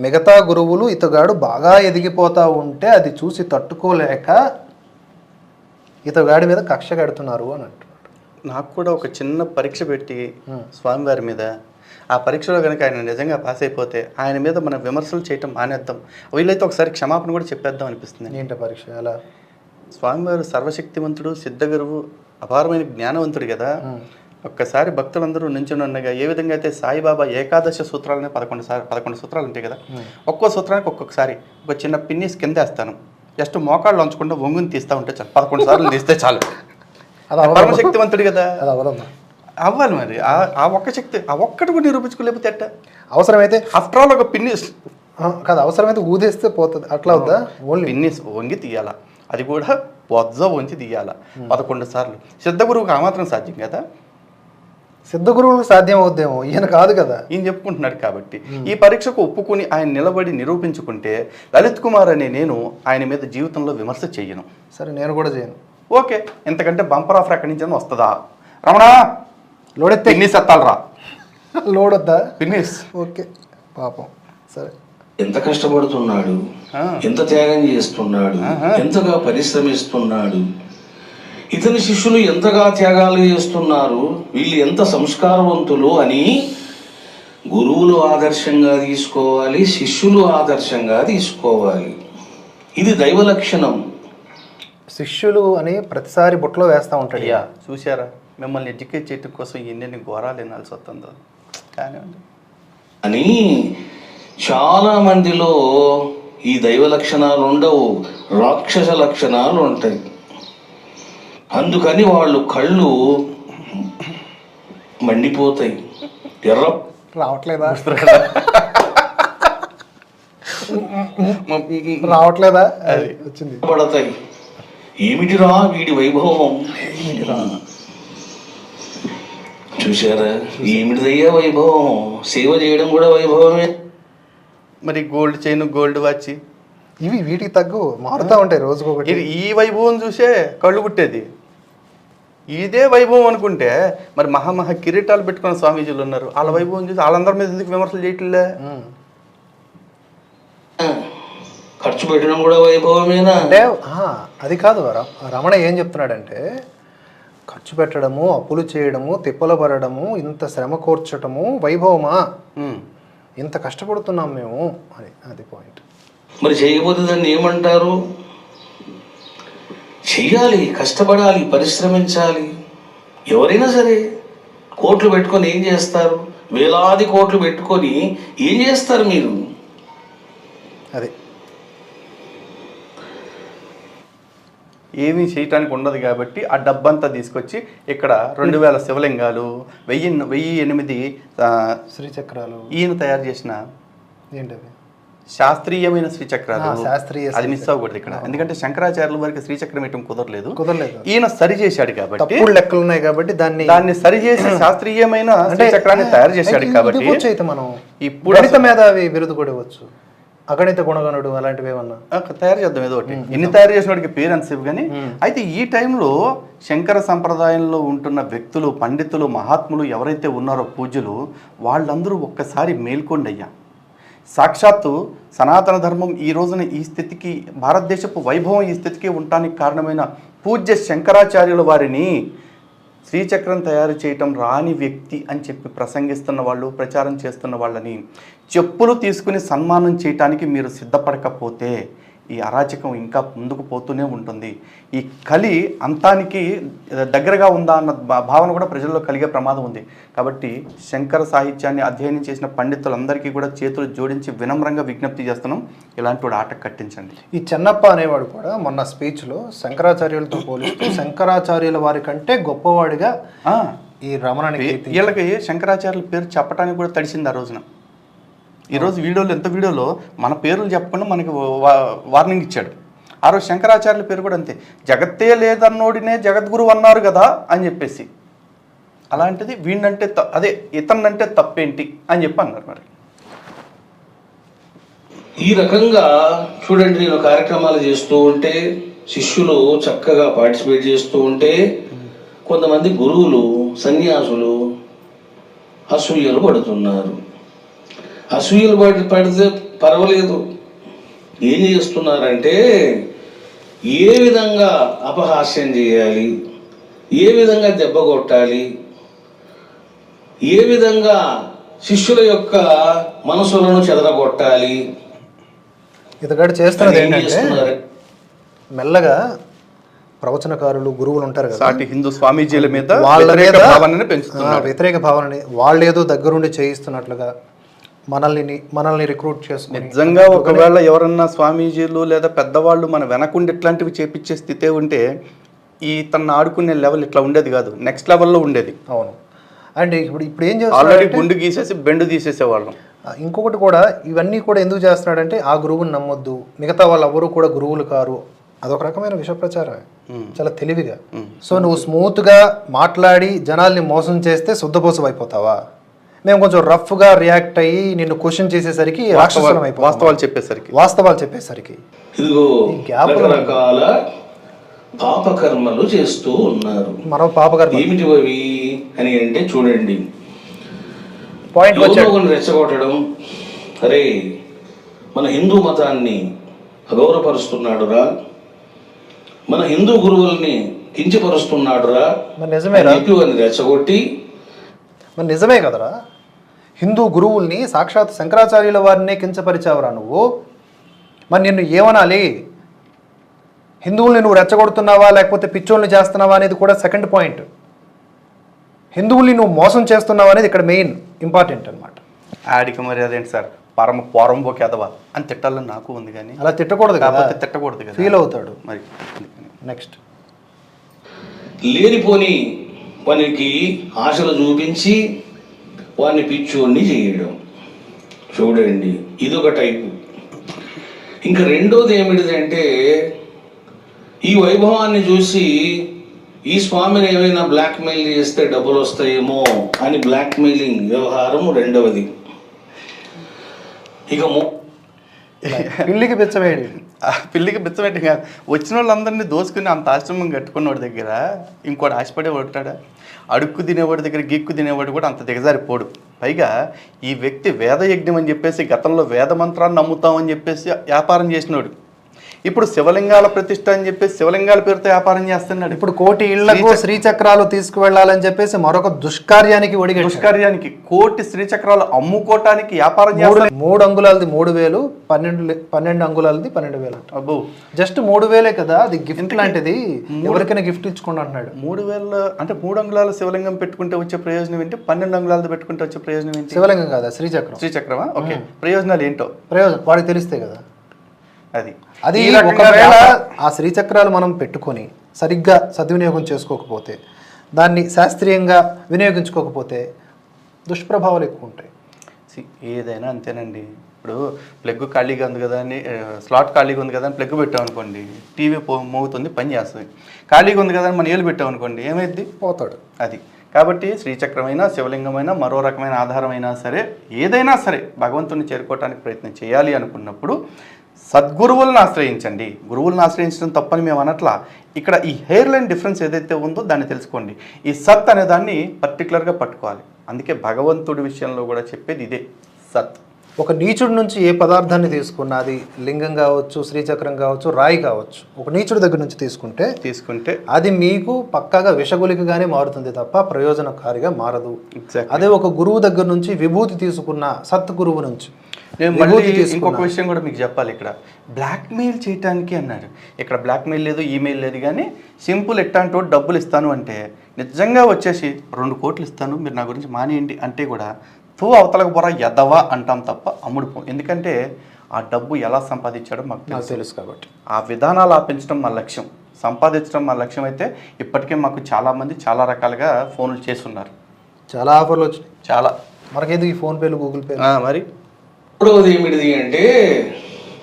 [SPEAKER 1] మిగతా గురువులు ఇతగాడు బాగా ఎదిగిపోతా ఉంటే అది చూసి తట్టుకోలేక ఇతగాడి మీద కక్ష కడుతున్నారు అని అంటున్నాడు.
[SPEAKER 2] నాకు కూడా ఒక చిన్న పరీక్ష పెట్టి స్వామివారి మీద, ఆ పరీక్షలో కనుక ఆయన నిజంగా పాస్ అయిపోతే ఆయన మీద మనం విమర్శలు చేయటం మానేద్దాం, వీళ్ళైతే ఒకసారి క్షమాపణ కూడా చెప్పేద్దాం అనిపిస్తుంది.
[SPEAKER 1] ఏంటి పరీక్ష? అలా
[SPEAKER 2] స్వామివారు సర్వశక్తివంతుడు, సిద్ధగురువు, అపారమైన జ్ఞానవంతుడు కదా. ఒక్కసారి భక్తులందరూ నించుని ఉండగా ఏ విధంగా అయితే సాయిబాబా ఏకాదశ సూత్రాలని 11 సూత్రాలు ఉంటాయి కదా, ఒక్కో సూత్రానికి ఒక్కొక్కసారి ఒక చిన్న పిన్నిస్ కింద వేస్తాను, జస్ట్ మోకాళ్ళు ఉంచకుండా వంగుని తీస్తూ ఉంటే చాలు, 11 సార్లు తీస్తే చాలు. పరమశక్తివంతుడు కదా, అవ్వాలి మరి. ఆ ఒక్క శక్తి, ఆ ఒక్కటి కూడా నిరూపించుకోలేకపోతే ఎట్ట?
[SPEAKER 1] అవసరమైతే
[SPEAKER 2] ఆఫ్టర్ ఆల్ ఒక పిన్నిస్
[SPEAKER 1] కాదు, అవసరమైతే ఊదేస్తే పోతుంది. అట్లా వద్దా? ఓన్లీ
[SPEAKER 2] పిన్నిస్ వంగి తీయాల, అది కూడా వజ్జ వంచి తీయాల 11 సార్లు. సిద్ధగురువుకి ఆ మాత్రం సాధ్యం కదా?
[SPEAKER 1] సిద్ధగురువులకు సాధ్యం అవుద్దేమో, ఈయన కాదు కదా.
[SPEAKER 2] ఈయన చెప్పుకుంటున్నాడు కాబట్టి ఈ పరీక్షకు ఒప్పుకుని ఆయన నిలబడి నిరూపించుకుంటే లలిత్ కుమార్ అనే నేను ఆయన మీద జీవితంలో విమర్శ చెయ్యను.
[SPEAKER 1] సరే, నేను కూడా చేయను.
[SPEAKER 2] ఓకే, ఎంతకంటే బంపర్ ఆఫర్ ఎక్కడి నుంచి వస్తుందా? రమణ
[SPEAKER 1] లోడెత్తే
[SPEAKER 2] పిన్నిస్ ఎత్తాలరా.
[SPEAKER 1] లోడ్ వద్దా?
[SPEAKER 2] పిన్నిస్.
[SPEAKER 1] ఓకే, పాపం. సరే,
[SPEAKER 3] ఎంత కష్టపడుతున్నాడు, ఎంత త్యాగం చేస్తున్నాడు, ఎంతగా పరిశ్రమిస్తున్నాడు, ఇతని శిష్యులు ఎంతగా త్యాగాలు చేస్తున్నారు, వీళ్ళు ఎంత సంస్కారవంతులు అని గురువులు ఆదర్శంగా తీసుకోవాలి, శిష్యులు ఆదర్శంగా తీసుకోవాలి. ఇది దైవ లక్షణం.
[SPEAKER 1] శిష్యులు అని ప్రతిసారి బుట్టలో వేస్తూ ఉంటాడు.
[SPEAKER 2] చూసారా, మిమ్మల్ని ఎడ్యుకేట్ చేయడం కోసం ఎన్నెన్ని ఘోరాలు వినాల్సి వస్తుందో కానివ్వండి
[SPEAKER 3] అని. చాలా మందిలో ఈ దైవ లక్షణాలు ఉండవు, రాక్షస లక్షణాలు ఉంటాయి. అందుకని వాళ్ళు కళ్ళు మండిపోతాయి.
[SPEAKER 1] రావట్లేదా? రావట్లేదా? వచ్చింది.
[SPEAKER 3] పడతాయి. ఏమిటిరా వీడి వైభవం, చూసారా? ఏమిటిదయ్యా వైభవం? సేవ చేయడం కూడా వైభవమే.
[SPEAKER 2] మరి గోల్డ్ చైన్, గోల్డ్ వాచ్,
[SPEAKER 1] ఇవి వీటికి తగ్గు మారుతూ ఉంటాయి రోజుకొకటి.
[SPEAKER 2] ఇది ఈ వైభవం చూసే కళ్ళు పుట్టేది. ఇదే వైభవం అనుకుంటే మరి మహా కిరీటాలు పెట్టుకున్న స్వామీజీలు ఉన్నారు, వాళ్ళ వైభవం చూసి వాళ్ళందరి మీద ఎందుకు విమర్శలు చేయట్లే?
[SPEAKER 3] ఖర్చు పెట్టడం కూడా వైభవమేనా?
[SPEAKER 1] అంటే అది కాదు. రమణ ఏం చెప్తున్నాడంటే ఖర్చు పెట్టడము, అప్పులు చేయడము, తిప్పలు పడడము, ఇంత శ్రమ కోర్చటము వైభవమా? ఇంత కష్టపడుతున్నాం మేము అని, అది పాయింట్.
[SPEAKER 3] మరి చేయకపోతే దాన్ని ఏమంటారు? చెయ్యాలి, కష్టపడాలి, పరిశ్రమించాలి. ఎవరైనా సరే కోట్లు పెట్టుకొని ఏం చేస్తారు? వేలాది కోట్లు పెట్టుకొని ఏం చేస్తారు మీరు?
[SPEAKER 1] అది
[SPEAKER 2] ఏమీ చేయటానికి ఉండదు కాబట్టి ఆ డబ్బంతా తీసుకొచ్చి ఇక్కడ 2000 శివలింగాలు, 1008
[SPEAKER 1] శ్రీచక్రాలు
[SPEAKER 2] ఈయన తయారు చేసిన
[SPEAKER 1] ఏంటవి
[SPEAKER 2] శాస్త్రీయమైన శ్రీచక్రాలు. అది మిస్ అవ్వకూడదు ఇక్కడ, ఎందుకంటే శంకరాచార్యుల వారికి శ్రీచక్రం వేయటం కుదరలేదు.
[SPEAKER 1] ఈయన
[SPEAKER 2] సరి చేశాడు కాబట్టి,
[SPEAKER 1] లెక్కలు ఉన్నాయి కాబట్టి
[SPEAKER 2] దాన్ని సరి చేసి శాస్త్రీయమైన శ్రీచక్రాన్ని తయారు చేశాడు కాబట్టి
[SPEAKER 1] మనం ఇప్పుడు మేధావి బిరుదు కూడా ఇవ్వచ్చు. అగణిత గుణగణుడు అలాంటివి ఏమన్నా
[SPEAKER 2] తయారు చేద్దాం ఏదో ఒకటి. ఇన్ని తయారు చేసిన వాడికి పేరు అంతసేపు. కానీ అయితే ఈ టైంలో శంకర సంప్రదాయంలో ఉంటున్న వ్యక్తులు, పండితులు, మహాత్ములు ఎవరైతే ఉన్నారో పూజ్యులు, వాళ్ళందరూ ఒక్కసారి మేల్కొండి అయ్యా. సాక్షాత్తు సనాతన ధర్మం ఈ రోజున ఈ స్థితికి, భారతదేశపు వైభవం ఈ స్థితికి ఉండటానికి కారణమైన పూజ్య శంకరాచార్యుల వారిని శ్రీచక్రం తయారు చేయటం రాని వ్యక్తి అని చెప్పి ప్రసంగిస్తున్న వాళ్ళు, ప్రచారం చేస్తున్న వాళ్ళని చెప్పులు తీసుకుని సన్మానం చేయటానికి మీరు సిద్ధపడకపోతే ఈ అరాచకం ఇంకా ముందుకు పోతూనే ఉంటుంది. ఈ కలి అంతానికి దగ్గరగా ఉందా అన్న భావన కూడా ప్రజల్లో కలిగే ప్రమాదం ఉంది. కాబట్టి శంకర సాహిత్యాన్ని అధ్యయనం చేసిన పండితులందరికీ కూడా చేతులు జోడించి వినమ్రంగా విజ్ఞప్తి చేస్తున్నాం, ఇలాంటి వాడు ఆట కట్టించండి.
[SPEAKER 1] ఈ చెన్నప్ప అనేవాడు కూడా మొన్న స్పీచ్లో శంకరాచార్యులతో పోలిస్తూ శంకరాచార్యుల వారి కంటే గొప్పవాడిగా ఈ రమణానికి,
[SPEAKER 2] వీళ్ళకి శంకరాచార్యుల పేరు చెప్పడానికి కూడా తడిసింది ఆ రోజున. ఈరోజు వీడియోలో ఎంత వీడియోలో మన పేర్లు చెప్పకుండా మనకి వార్నింగ్ ఇచ్చాడు. ఆ రోజు శంకరాచార్యుల పేరు కూడా అంతే, జగత్తే లేదన్నోడినే జగద్గురు అన్నారు కదా అని చెప్పేసి. అలాంటిది వీడినంటే అదే ఇతన్నంటే తప్పేంటి అని చెప్పి అన్నారు. మరి
[SPEAKER 3] ఈ రకంగా చూడండి, నేను కార్యక్రమాలు చేస్తూ ఉంటే శిష్యులు చక్కగా పార్టిసిపేట్ చేస్తూ ఉంటే కొంతమంది గురువులు, సన్యాసులు అసూయలు పడుతున్నారు. అసూయలు పడితే పర్వాలేదు, ఏం చేస్తున్నారంటే ఏ విధంగా అపహాస్యం చేయాలి, ఏ విధంగా దెబ్బ కొట్టాలి, ఏ విధంగా శిష్యుల యొక్క మనసులను చెదరగొట్టాలి.
[SPEAKER 1] ఇతగాడు చేస్తున్నది ఏంటంటే మెల్లగా ప్రవచనకారులు, గురువులు ఉంటారు కదా,
[SPEAKER 2] సాటి హిందూ స్వామీజీల మీద
[SPEAKER 1] వాళ్ళ మీద
[SPEAKER 2] వ్యతిరేక
[SPEAKER 1] భావనని వాళ్ళేదో దగ్గరుండి చేయిస్తున్నట్లుగా మనల్ని రిక్రూట్ చేసుకుని,
[SPEAKER 2] నిజంగా ఒకవేళ ఎవరన్నా స్వామీజీలు లేదా పెద్దవాళ్ళు మన వెనకుండి ఇట్లాంటివి చేపించే స్థితే ఉంటే ఈ తన ఆడుకునే లెవెల్ ఇట్లా ఉండేది కాదు, నెక్స్ట్ లెవెల్లో ఉండేది.
[SPEAKER 1] అవును. అండ్ ఇప్పుడు ఏం
[SPEAKER 2] ఆల్రెడీ గుండు గీసేసి బెండు తీసేసేవాళ్ళం.
[SPEAKER 1] ఇంకొకటి కూడా, ఇవన్నీ కూడా ఎందుకు చేస్తున్నాడంటే ఆ గురువుని నమ్మొద్దు, మిగతా వాళ్ళు ఎవరు కూడా గురువులు కారు, అదొక రకమైన విష ప్రచారం, చాలా తెలివిగా. సో నువ్వు స్మూత్గా మాట్లాడి జనాల్ని మోసం చేస్తే శుద్ధపోసం అయిపోతావా? మేము కొంచెం రఫ్గా రియాక్ట్ అయ్యి నిన్ను క్వశ్చన్ చేసేసరికి
[SPEAKER 2] వాస్తవాలు
[SPEAKER 3] చెప్పేసరికి ఇదిగో రకరకాల పాపకర్మలు చేస్తూ ఉన్నారు.
[SPEAKER 1] మనం పాపకర్మ
[SPEAKER 3] ఏమిటి అవి అని అంటే చూడండి, రెచ్చగొట్టడం. అరే మన హిందూ మతాన్ని అగౌరవపరుస్తున్నాడురా, మన హిందూ గురువుల్ని కించపరుస్తున్నాడురా అని రెచ్చగొట్టి,
[SPEAKER 1] మరి నిజమే కదరా, హిందూ గురువుల్ని సాక్షాత్ శంకరాచార్యుల వారినే కించపరిచావురా నువ్వు. మరి నిన్ను ఏమనాలి? హిందువుల్ని నువ్వు రెచ్చగొడుతున్నావా లేకపోతే పిచ్చోళ్ళని చేస్తున్నావా అనేది కూడా సెకండ్ పాయింట్. హిందువుల్ని నువ్వు మోసం చేస్తున్నావా అనేది ఇక్కడ మెయిన్ ఇంపార్టెంట్ అనమాట.
[SPEAKER 2] ఆడికి మరి అదేంటి సార్, పోరంబోకేదవా అని తిట్టాలని నాకు ఉంది, కానీ
[SPEAKER 1] అలా తిట్టకూడదు కదా,
[SPEAKER 2] తిట్టకూడదు కదా,
[SPEAKER 1] ఫీల్ అవుతాడు.
[SPEAKER 2] మరి
[SPEAKER 1] నెక్స్ట్,
[SPEAKER 3] లేనిపోని వానికి ఆశలు చూపించి వాడిని పిచ్చోడిని చేయడం. చూడండి, ఇదొక టైపు. ఇంకా రెండోది ఏమిటిదంటే, ఈ వైభవాన్ని చూసి ఈ స్వామిని ఏమైనా బ్లాక్మెయిల్ చేస్తే డబ్బులు వస్తాయేమో అని బ్లాక్మెయిలింగ్ వ్యవహారం రెండవది. ఇక
[SPEAKER 1] పిల్లికి బిచ్చమేయండి,
[SPEAKER 2] పిల్లికి బిచ్చమేంటి కాదు, వచ్చిన వాళ్ళందరినీ దోసుకుని అంత ఆశ్రమం కట్టుకున్నవాడి దగ్గర ఇంకోటి ఆశపడేవాడు ఉంటాడా? అడుక్కు తినేవాడి దగ్గర గిక్కు తినేవాడు కూడా అంత దిగజారిపోడు. పైగా ఈ వ్యక్తి వేదయజ్ఞం అని చెప్పేసి, గతంలో వేద మంత్రాన్ని నమ్ముతామని చెప్పేసి వ్యాపారం చేసినోడు, ఇప్పుడు శివలింగాల ప్రతిష్ట అని చెప్పేసి శివలింగాల పేరుతో వ్యాపారం చేస్తున్నాడు.
[SPEAKER 1] ఇప్పుడు కోటి ఇళ్లకు శ్రీచక్రాలు తీసుకువెళ్లాలని చెప్పేసి మరొక దుష్కార్యానికి
[SPEAKER 2] కోటి శ్రీచక్రాలు అమ్ముకోవటానికి వ్యాపారం చేస్తాడు.
[SPEAKER 1] 3 అంగుళాలది 3,000, 12 అంగుళాలది 12,000.
[SPEAKER 2] అబ్బో,
[SPEAKER 1] జస్ట్ 3,000 కదా, అది గిఫ్ట్ లాంటిది, ఎవరికైనా గిఫ్ట్ ఇచ్చుకోండి అంటున్నాడు.
[SPEAKER 2] 3,000 అంటే 3 అంగుళాల శివలింగం పెట్టుకుంటే వచ్చే ప్రయోజనం ఏంటి? 12 అంగుళాలది పెట్టుకుంటే వచ్చే ప్రయోజనం ఏంటి?
[SPEAKER 1] శివలింగం కదా, శ్రీచక్రమా?
[SPEAKER 2] ఓకే, ప్రయోజనాలు ఏంటో
[SPEAKER 1] వాడికి తెలిస్తే కదా.
[SPEAKER 2] అది
[SPEAKER 1] ఒకవేళ ఆ శ్రీచక్రాలు మనం పెట్టుకొని సరిగ్గా సద్వినియోగం చేసుకోకపోతే, దాన్ని శాస్త్రీయంగా వినియోగించుకోకపోతే దుష్ప్రభావాలు ఎక్కువ ఉంటాయి.
[SPEAKER 2] ఏదైనా అంతేనండి. ఇప్పుడు ప్లగ్ ఖాళీగా ఉంది కదా అని, స్లాట్ ఖాళీగా ఉంది కదా అని ప్లగ్ పెట్టామనుకోండి, టీవీ మోగుతుంది, పని చేస్తుంది. ఖాళీగా ఉంది కదా అని మన ఏళ్ళు పెట్టామనుకోండి, ఏమైద్ది?
[SPEAKER 1] పోతాడు.
[SPEAKER 2] అది కాబట్టి శ్రీచక్రమైన, శివలింగమైన, మరో రకమైన ఆధారమైనా సరే, ఏదైనా సరే భగవంతుని చేరుకోవటానికి ప్రయత్నం చేయాలి అనుకున్నప్పుడు సద్గురువులను ఆశ్రయించండి. గురువులను ఆశ్రయించడం తప్పని మేము అనట్లా. ఇక్కడ ఈ హెయిర్ లైన్ డిఫరెన్స్ ఏదైతే ఉందో దాన్ని తెలుసుకోండి. ఈ సత్ అనే దాన్ని పర్టికులర్గా పట్టుకోవాలి. అందుకే భగవంతుడి విషయంలో కూడా చెప్పేది ఇదే, సత్.
[SPEAKER 1] ఒక నీచుడి నుంచి ఏ పదార్థాన్ని తీసుకున్నా, అది లింగం కావచ్చు, శ్రీచక్రం కావచ్చు, రాయి కావచ్చు, ఒక నీచుడి దగ్గర నుంచి తీసుకుంటే అది మీకు పక్కాగా విషగులికగానే మారుతుంది తప్ప ప్రయోజనకారిగా మారదు. అదే ఒక గురువు దగ్గర నుంచి విభూతి తీసుకున్న, సత్ గురువు నుంచి
[SPEAKER 2] నేను మళ్ళీ ఇంకొక విషయం కూడా మీకు చెప్పాలి. ఇక్కడ బ్లాక్మెయిల్ చేయటానికి అన్నాడు. ఇక్కడ బ్లాక్మెయిల్ లేదు, ఈమెయిల్ లేదు, కానీ సింపుల్ ఎట్టాంటి డబ్బులు ఇస్తాను అంటే నిజంగా వచ్చేసి 2 కోట్లు ఇస్తాను, మీరు నా గురించి మానేయండి అంటే కూడా అవతలకు పొర ఎదవా అంటాం తప్ప అమ్ముడుపో. ఎందుకంటే ఆ డబ్బు ఎలా సంపాదించాడో మాకు తెలుసు కాబట్టి ఆ విధానాలు ఆపించడం మా లక్ష్యం, సంపాదించడం మా లక్ష్యం. అయితే ఇప్పటికే మాకు చాలామంది చాలా రకాలుగా ఫోన్లు చేస్తున్నారు,
[SPEAKER 1] చాలా ఆఫర్లు వచ్చినాయి,
[SPEAKER 2] చాలా.
[SPEAKER 1] మనకేందుకు ఈ ఫోన్పేలు, గూగుల్ పే.
[SPEAKER 2] మరి
[SPEAKER 3] మూడవది ఏమిటిది అంటే,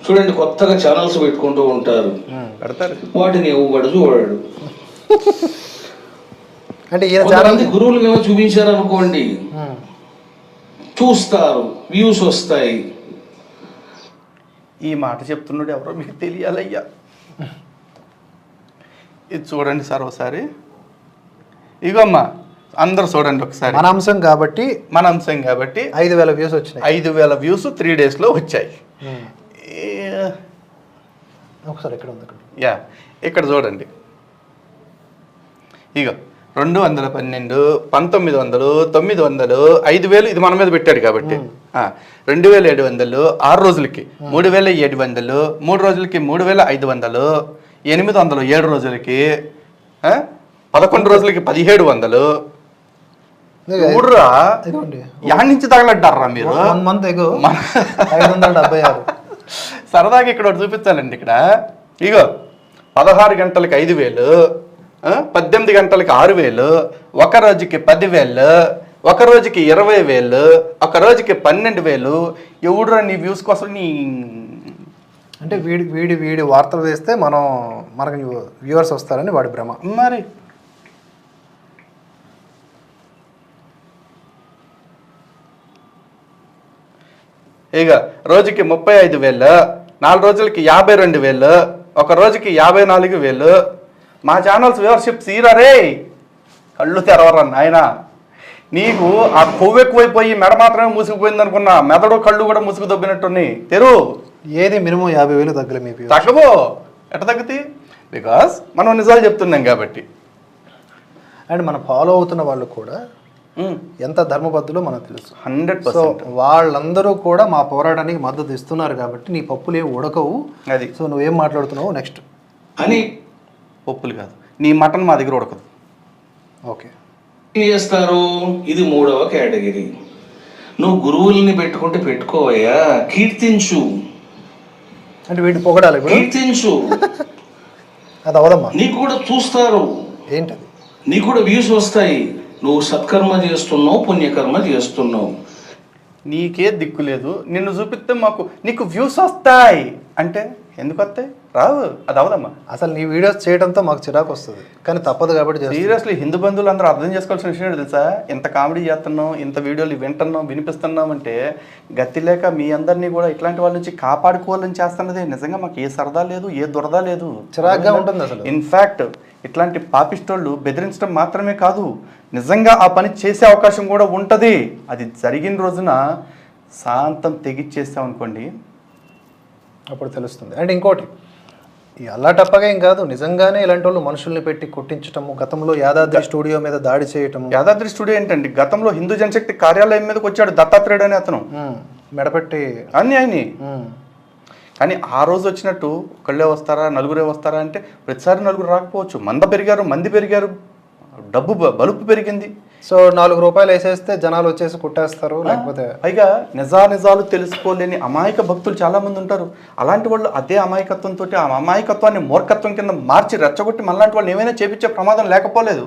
[SPEAKER 3] చూడండి, కొత్తగా ఛానల్స్ పెట్టుకుంటూ ఉంటారు,
[SPEAKER 2] పెడతారు,
[SPEAKER 3] వాటిని ఇవ్వబడు చూడడు.
[SPEAKER 1] అంటే
[SPEAKER 3] గురువులు ఏమో చూపించారనుకోండి, చూస్తారు, వ్యూస్ వస్తాయి.
[SPEAKER 2] ఈ మాట చెప్తున్నాడు ఎవరో మీకు తెలియాలయ్యా. ఇది చూడండి సార్ ఒకసారి, ఇగోమ్మా అందరు చూడండి ఒకసారి.
[SPEAKER 1] మన అంశం కాబట్టి 5,000 వ్యూస్ వచ్చినాయి.
[SPEAKER 2] 5,000 వ్యూస్ 3 daysలో వచ్చాయి.
[SPEAKER 1] ఒకసారి ఎక్కడ ఉంది?
[SPEAKER 2] యా, ఇక్కడ చూడండి. ఇగో 212, 1900, 900, 5,000 ఇది మన మీద పెట్టాడు కాబట్టి 2,700 6 రోజులకి, 3,700 3 రోజులకి, 3,500 800 7 రోజులకి, 11 రోజులకి 1,700. చూడరా, యాడ్ నుంచి తగలడ్డారా మీరు?
[SPEAKER 1] 1 month ago 576.
[SPEAKER 2] సరదాగా ఇక్కడ ఒకటి చూపించాలండి. ఇక్కడ ఇగో 16 గంటలకి 5,000, 18 గంటలకి 6,000, ఒక రోజుకి 10,000, ఒక రోజుకి 20,000, ఒక రోజుకి 12,000. ఎవడురా నీ వ్యూస్ కోసం? నీ
[SPEAKER 1] అంటే వీడి వార్తలు వేస్తే మనకు వ్యూవర్స్ వస్తారని వాడి భ్రమ.
[SPEAKER 2] మరి ఇక రోజుకి 35,000, 4 రోజులకి 52,000, ఒక రోజుకి 54,000. మా ఛానల్స్ వ్యూవర్షిప్ సీరారే, కళ్ళు తెరవరా నాయన. నీకు ఆ కొవ్వు ఎక్కువైపోయి మెడ మాత్రమే మూసుకుపోయింది అనుకున్నా, మెదడు కళ్ళు కూడా మూసుకు దొబ్బినట్టున్నాయి. తెరు
[SPEAKER 1] ఏది మినిమం 50,000 తగ్గలే మీ
[SPEAKER 2] తగ్గబో. ఎట్ట తగ్గుతాయి? బికాస్ మనం నిజాలు చెప్తున్నాం కాబట్టి.
[SPEAKER 1] అండ్ మనం ఫాలో అవుతున్న వాళ్ళు కూడా ఎంత ధర్మబద్ధులో మనకు తెలుసు.
[SPEAKER 2] 100%.
[SPEAKER 1] వాళ్ళందరూ కూడా మా పోరాటానికి మద్దతు ఇస్తున్నారు కాబట్టి నీ పప్పులు ఏం ఉడకవు.
[SPEAKER 2] అది
[SPEAKER 1] సో నువ్వేం మాట్లాడుతున్నావు నెక్స్ట్
[SPEAKER 3] అని.
[SPEAKER 2] పప్పులు కాదు, నీ మటన్ మా దగ్గర ఉడకదు.
[SPEAKER 1] ఓకే,
[SPEAKER 3] ఏం చేస్తారు? ఇది 3వ కేటగిరీ. నువ్వు గురువుల్ని పెట్టుకుంటే పెట్టుకోవయ్యా, కీర్తించు.
[SPEAKER 1] అంటే వీటిని పొగడాలి,
[SPEAKER 3] కీర్తించు.
[SPEAKER 1] అది అవదమ్మా,
[SPEAKER 3] నీకు కూడా చూస్తారు,
[SPEAKER 1] ఏంటది,
[SPEAKER 3] నీకు కూడా వ్యూస్ వస్తాయి. నువ్వు సత్కర్మ చేస్తున్నావు, పుణ్యకర్మ చేస్తున్నావు.
[SPEAKER 2] నీకే దిక్కు లేదు, నిన్ను చూపిస్తే నీకు వ్యూస్ వస్తాయి అంటే ఎందుకు వస్తాయి? రావు. అది అవదమ్మా.
[SPEAKER 1] అసలు నీ వీడియోస్ చేయడంతో మాకు చిరాకు వస్తుంది, కానీ తప్పదు కాబట్టి.
[SPEAKER 2] సీరియస్లీ హిందూ బంధువులు అందరూ అర్థం చేసుకోవాల్సిన విషయం తెలుసా? ఇంత కామెడీ చేస్తున్నాం, ఇంత వీడియోలు వింటున్నాం, వినిపిస్తున్నాం అంటే గతి లేక మీ అందరినీ కూడా ఇట్లాంటి వాళ్ళ నుంచి కాపాడుకోవాలని చేస్తున్నదే. నిజంగా మాకు ఏ సరదా లేదు, ఏ దురద లేదు,
[SPEAKER 1] చిరాగ్గా ఉంటుంది అసలు.
[SPEAKER 2] ఇన్ఫ్యాక్ట్ ఇట్లాంటి పాపిస్టోళ్ళు బెదిరించడం మాత్రమే కాదు, నిజంగా ఆ పని చేసే అవకాశం కూడా ఉంటుంది. అది జరిగిన రోజున శాంతం తెగిచ్చేస్తాం అనుకోండి,
[SPEAKER 1] అప్పుడు తెలుస్తుంది. అండ్ ఇంకోటి, ఈ అల్లాటప్పగా ఏం కాదు, నిజంగానే ఇలాంటి వాళ్ళు మనుషుల్ని పెట్టి కొట్టించటము. గతంలో యాదాద్రి స్టూడియో మీద దాడి చేయటము.
[SPEAKER 2] యాదాద్రి స్టూడియో ఏంటండి, గతంలో హిందూ జనశక్తి కార్యాలయం మీదకి వచ్చాడు దత్తాత్రేయుడు అనే అతను,
[SPEAKER 1] మెడపెట్టి
[SPEAKER 2] అన్ని ఆయన్ని. కానీ ఆ రోజు వచ్చినట్టు ఒకళ్ళే వస్తారా, నలుగురే వస్తారా అంటే ప్రతిసారి నలుగురు రాకపోవచ్చు. మంది పెరిగారు, డబ్బు బలుపు పెరిగింది.
[SPEAKER 1] సో 4 రూపాయలు వేసేస్తే జనాలు వచ్చేసి కుట్టేస్తారు. లేకపోతే
[SPEAKER 2] పైగా నిజాలు తెలుసుకోలేని అమాయక భక్తులు చాలా మంది ఉంటారు. అలాంటి వాళ్ళు అదే అమాయకత్వంతో ఆ అమాయకత్వాన్ని మూర్ఖత్వం కింద మార్చి రెచ్చగొట్టి మనలాంటి వాళ్ళు ఏమైనా చేపించే ప్రమాదం లేకపోలేదు.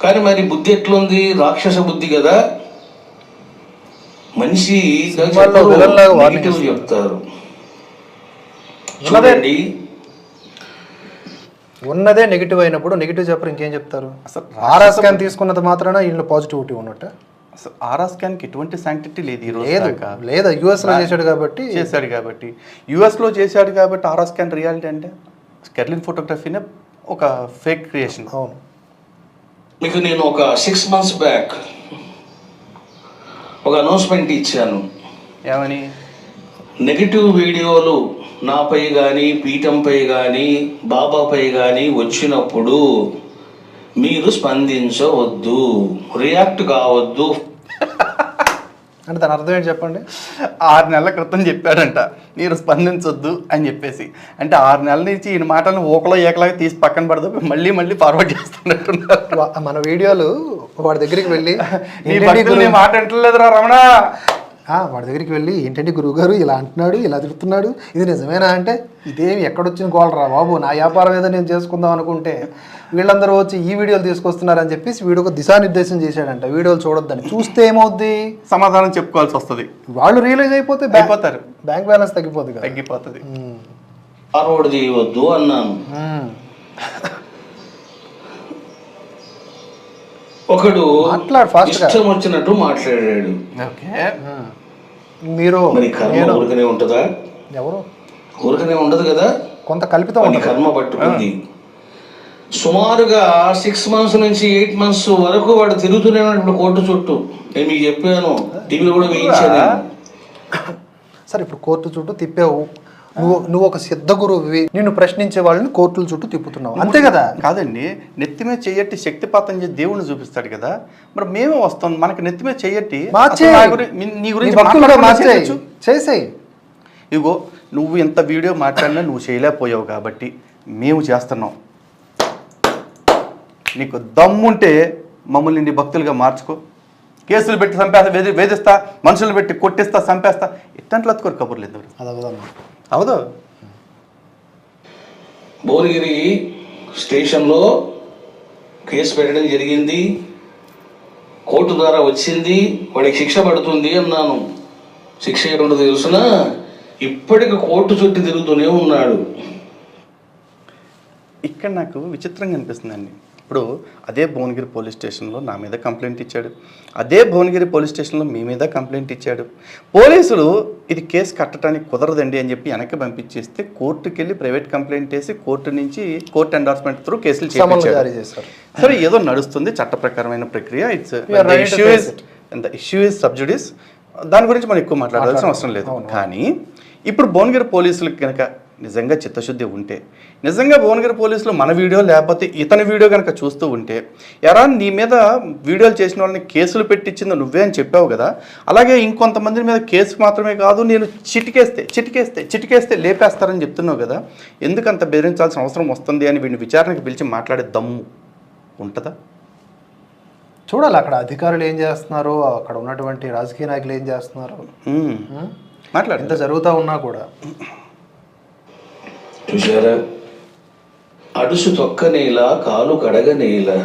[SPEAKER 3] కానీ మరి బుద్ధి ఎట్లుంది? రాక్షస బుద్ధి కదా. మనిషి చెప్తారు చూడండి,
[SPEAKER 1] ఉన్నదే నెగిటివ్ అయినప్పుడు నెగిటివ్ చెప్పరు ఇంకేం చెప్తారు?
[SPEAKER 2] అసలు
[SPEAKER 1] ఆర్ఆర్ స్కాన్ తీసుకున్నది మాత్రాన వీళ్ళు పాజిటివిటీ ఉన్నట్ట?
[SPEAKER 2] అసలు ఆర్ఆర్ స్కాన్కి ఎటువంటి శాంక్టిటీ లేదు ఈ రోజు దాకా.
[SPEAKER 1] లేదా యుఎస్లో చేశాడు కాబట్టి
[SPEAKER 2] యుఎస్లో చేశాడు కాబట్టి ఆర్ఆర్ స్కాన్ రియాలిటీ అంటే స్కెర్లిన్ ఫోటోగ్రఫీనే ఒక ఫేక్ క్రియేషన్.
[SPEAKER 1] అవును.
[SPEAKER 3] మీకు నేను ఒక 6 months బ్యాక్ ఒక అనౌన్స్మెంట్ ఇచ్చాను.
[SPEAKER 2] ఏమని?
[SPEAKER 3] నెగిటివ్ వీడియోలు నాపై కానీ పీఠంపై కానీ బాబాపై కానీ వచ్చినప్పుడు మీరు స్పందించవద్దు, రియాక్ట్ కావద్దు.
[SPEAKER 1] అంటే దాని అర్థం ఏంటి చెప్పండి?
[SPEAKER 2] 6 నెలల క్రితం చెప్పాడంట మీరు స్పందించొద్దు అని చెప్పేసి. అంటే 6 నెలల నుంచి ఈయన మాటలను ఊకలో ఏకలాగా తీసి పక్కన పడదు మళ్ళీ ఫార్వర్డ్ చేస్తున్నట్టున్నారు.
[SPEAKER 1] మన వీడియోలు వాడి దగ్గరికి వెళ్ళి
[SPEAKER 2] నీ మాట అంటలేదురా రమణ,
[SPEAKER 1] వాడి దగ్గరికి వెళ్ళి ఏంటంటే గురువుగారు ఇలా అంటున్నాడు, ఇలా తిరుగుతున్నాడు, ఇది నిజమేనా అంటే ఇదేమి ఎక్కడొచ్చిన గోలరా బాబు, నా వ్యాపారం ఏదో నేను చేసుకుందాం అనుకుంటే వీళ్ళందరూ వచ్చి ఈ వీడియోలు తీసుకొస్తున్నారని చెప్పేసి వీడియోకి దిశానిర్దేశం చేశాడంట. వీడియోలు చూడొద్దని. చూస్తే ఏమవుద్ది?
[SPEAKER 2] సమాధానం చెప్పుకోవాల్సి వస్తుంది.
[SPEAKER 1] వాళ్ళు రియలైజ్ అయిపోతే
[SPEAKER 2] అయిపోతారు,
[SPEAKER 1] బ్యాంక్ బ్యాలెన్స్ తగ్గిపోతుంది.
[SPEAKER 3] ఫార్వర్డ్ చేయవద్దు అన్నాను. ఒకడు ఇష్టం వచ్చినట్టు మాట్లాడాడు.
[SPEAKER 1] మీరు
[SPEAKER 3] మరి కర్మ ఊరికనే ఉంటుందా?
[SPEAKER 1] ఎవరు
[SPEAKER 3] ఊరికనే ఉండదు కదా,
[SPEAKER 1] కొంత కల్పితం
[SPEAKER 3] కర్మ పట్టుకుంది. సుమారుగా 6 months నుంచి 8 months వరకు వాడు తిరుగుతూనే ఉన్నాడు కోర్టు చుట్టూ. నేను మీకు చెప్పాను, టీవీలో కూడా వేయించాను.
[SPEAKER 1] సరే, ఇప్పుడు కోర్టు చుట్టూ తిప్పావు, నువ్వు ఒక సిద్ధ గురువువి, నిన్ను ప్రశ్నించే వాళ్ళని కోర్టుల చుట్టూ తిప్పుతున్నావు, అంతే కదా?
[SPEAKER 2] కాదండి, నెత్తిమే చెయ్యట్టి శక్తిపాతం చేసి దేవుడిని చూపిస్తాడు కదా, మరి మేమే వస్తాం. మనకి నెత్తిమే చెయ్యట్టి నీ గురించి
[SPEAKER 1] చేసేయి.
[SPEAKER 2] ఇగో నువ్వు ఇంత వీడియో మాట్లాడినా నువ్వు చేయలేకపోయావు కాబట్టి మేము చేస్తున్నాం. నీకు దమ్ముంటే మమ్మల్ని నీ భక్తులుగా మార్చుకో. కేసులు పెట్టి చంపేస్తా, వేధిస్తా, మనుషులు పెట్టి కొట్టిస్తా, చంపేస్తా, ఇట్టంట్లో అతుకోరు కబుర్లు ఎందుకు అవదు.
[SPEAKER 3] భువనగిరి స్టేషన్లో కేసు పెట్టడం జరిగింది, కోర్టు ద్వారా వచ్చింది, వాడికి శిక్ష పడుతుంది అన్నాను. శిక్ష ఏమిటో తెలుసునా? ఇప్పటికి కోర్టు చుట్టూ తిరుగుతూనే ఉన్నాడు.
[SPEAKER 2] ఇక్కడ నాకు విచిత్రంగా అనిపిస్తుందండి. ఇప్పుడు అదే భువనగిరి పోలీస్ స్టేషన్లో నా మీద కంప్లైంట్ ఇచ్చాడు, అదే భువనగిరి పోలీస్ స్టేషన్లో మీ మీద కంప్లైంట్ ఇచ్చాడు. పోలీసులు ఇది కేసు కట్టడానికి కుదరదండి అని చెప్పి వెనక్కి పంపించేస్తే కోర్టుకి వెళ్ళి ప్రైవేట్ కంప్లైంట్ వేసి కోర్టు ఎండార్స్మెంట్ త్రూ కేసులు చేశారు. సరే, ఏదో నడుస్తుంది, చట్ట ప్రకారమైన ప్రక్రియ. Issue is sub judice. దాని గురించి మనం ఎక్కువ మాట్లాడాల్సిన అవసరం లేదు. కానీ ఇప్పుడు భువనగిరి పోలీసులకు కనుక నిజంగా చిత్తశుద్ధి ఉంటే, నిజంగా భువనగిరి పోలీసులు మన వీడియో లేకపోతే ఇతని వీడియో కనుక చూస్తూ ఉంటే, ఎరా నీ మీద వీడియోలు చేసిన వాళ్ళని కేసులు పెట్టించింది నువ్వే అని చెప్పావు కదా, అలాగే ఇంకొంతమంది మీద కేసు మాత్రమే కాదు నేను చిటికేస్తే లేపేస్తారని చెప్తున్నావు కదా, ఎందుకు అంత బెదిరించాల్సిన అవసరం వస్తుంది అని వీడిని విచారణకు పిలిచి మాట్లాడే దమ్ము ఉంటుందా?
[SPEAKER 1] చూడాలి అక్కడ అధికారులు ఏం చేస్తున్నారు, అక్కడ ఉన్నటువంటి రాజకీయ నాయకులు ఏం చేస్తున్నారు.
[SPEAKER 2] మాట్లాడు,
[SPEAKER 1] ఎంత జరుగుతూ ఉన్నా కూడా.
[SPEAKER 3] చూసారా, అడుసు తొక్కనేలా కాలు కడగనేలా.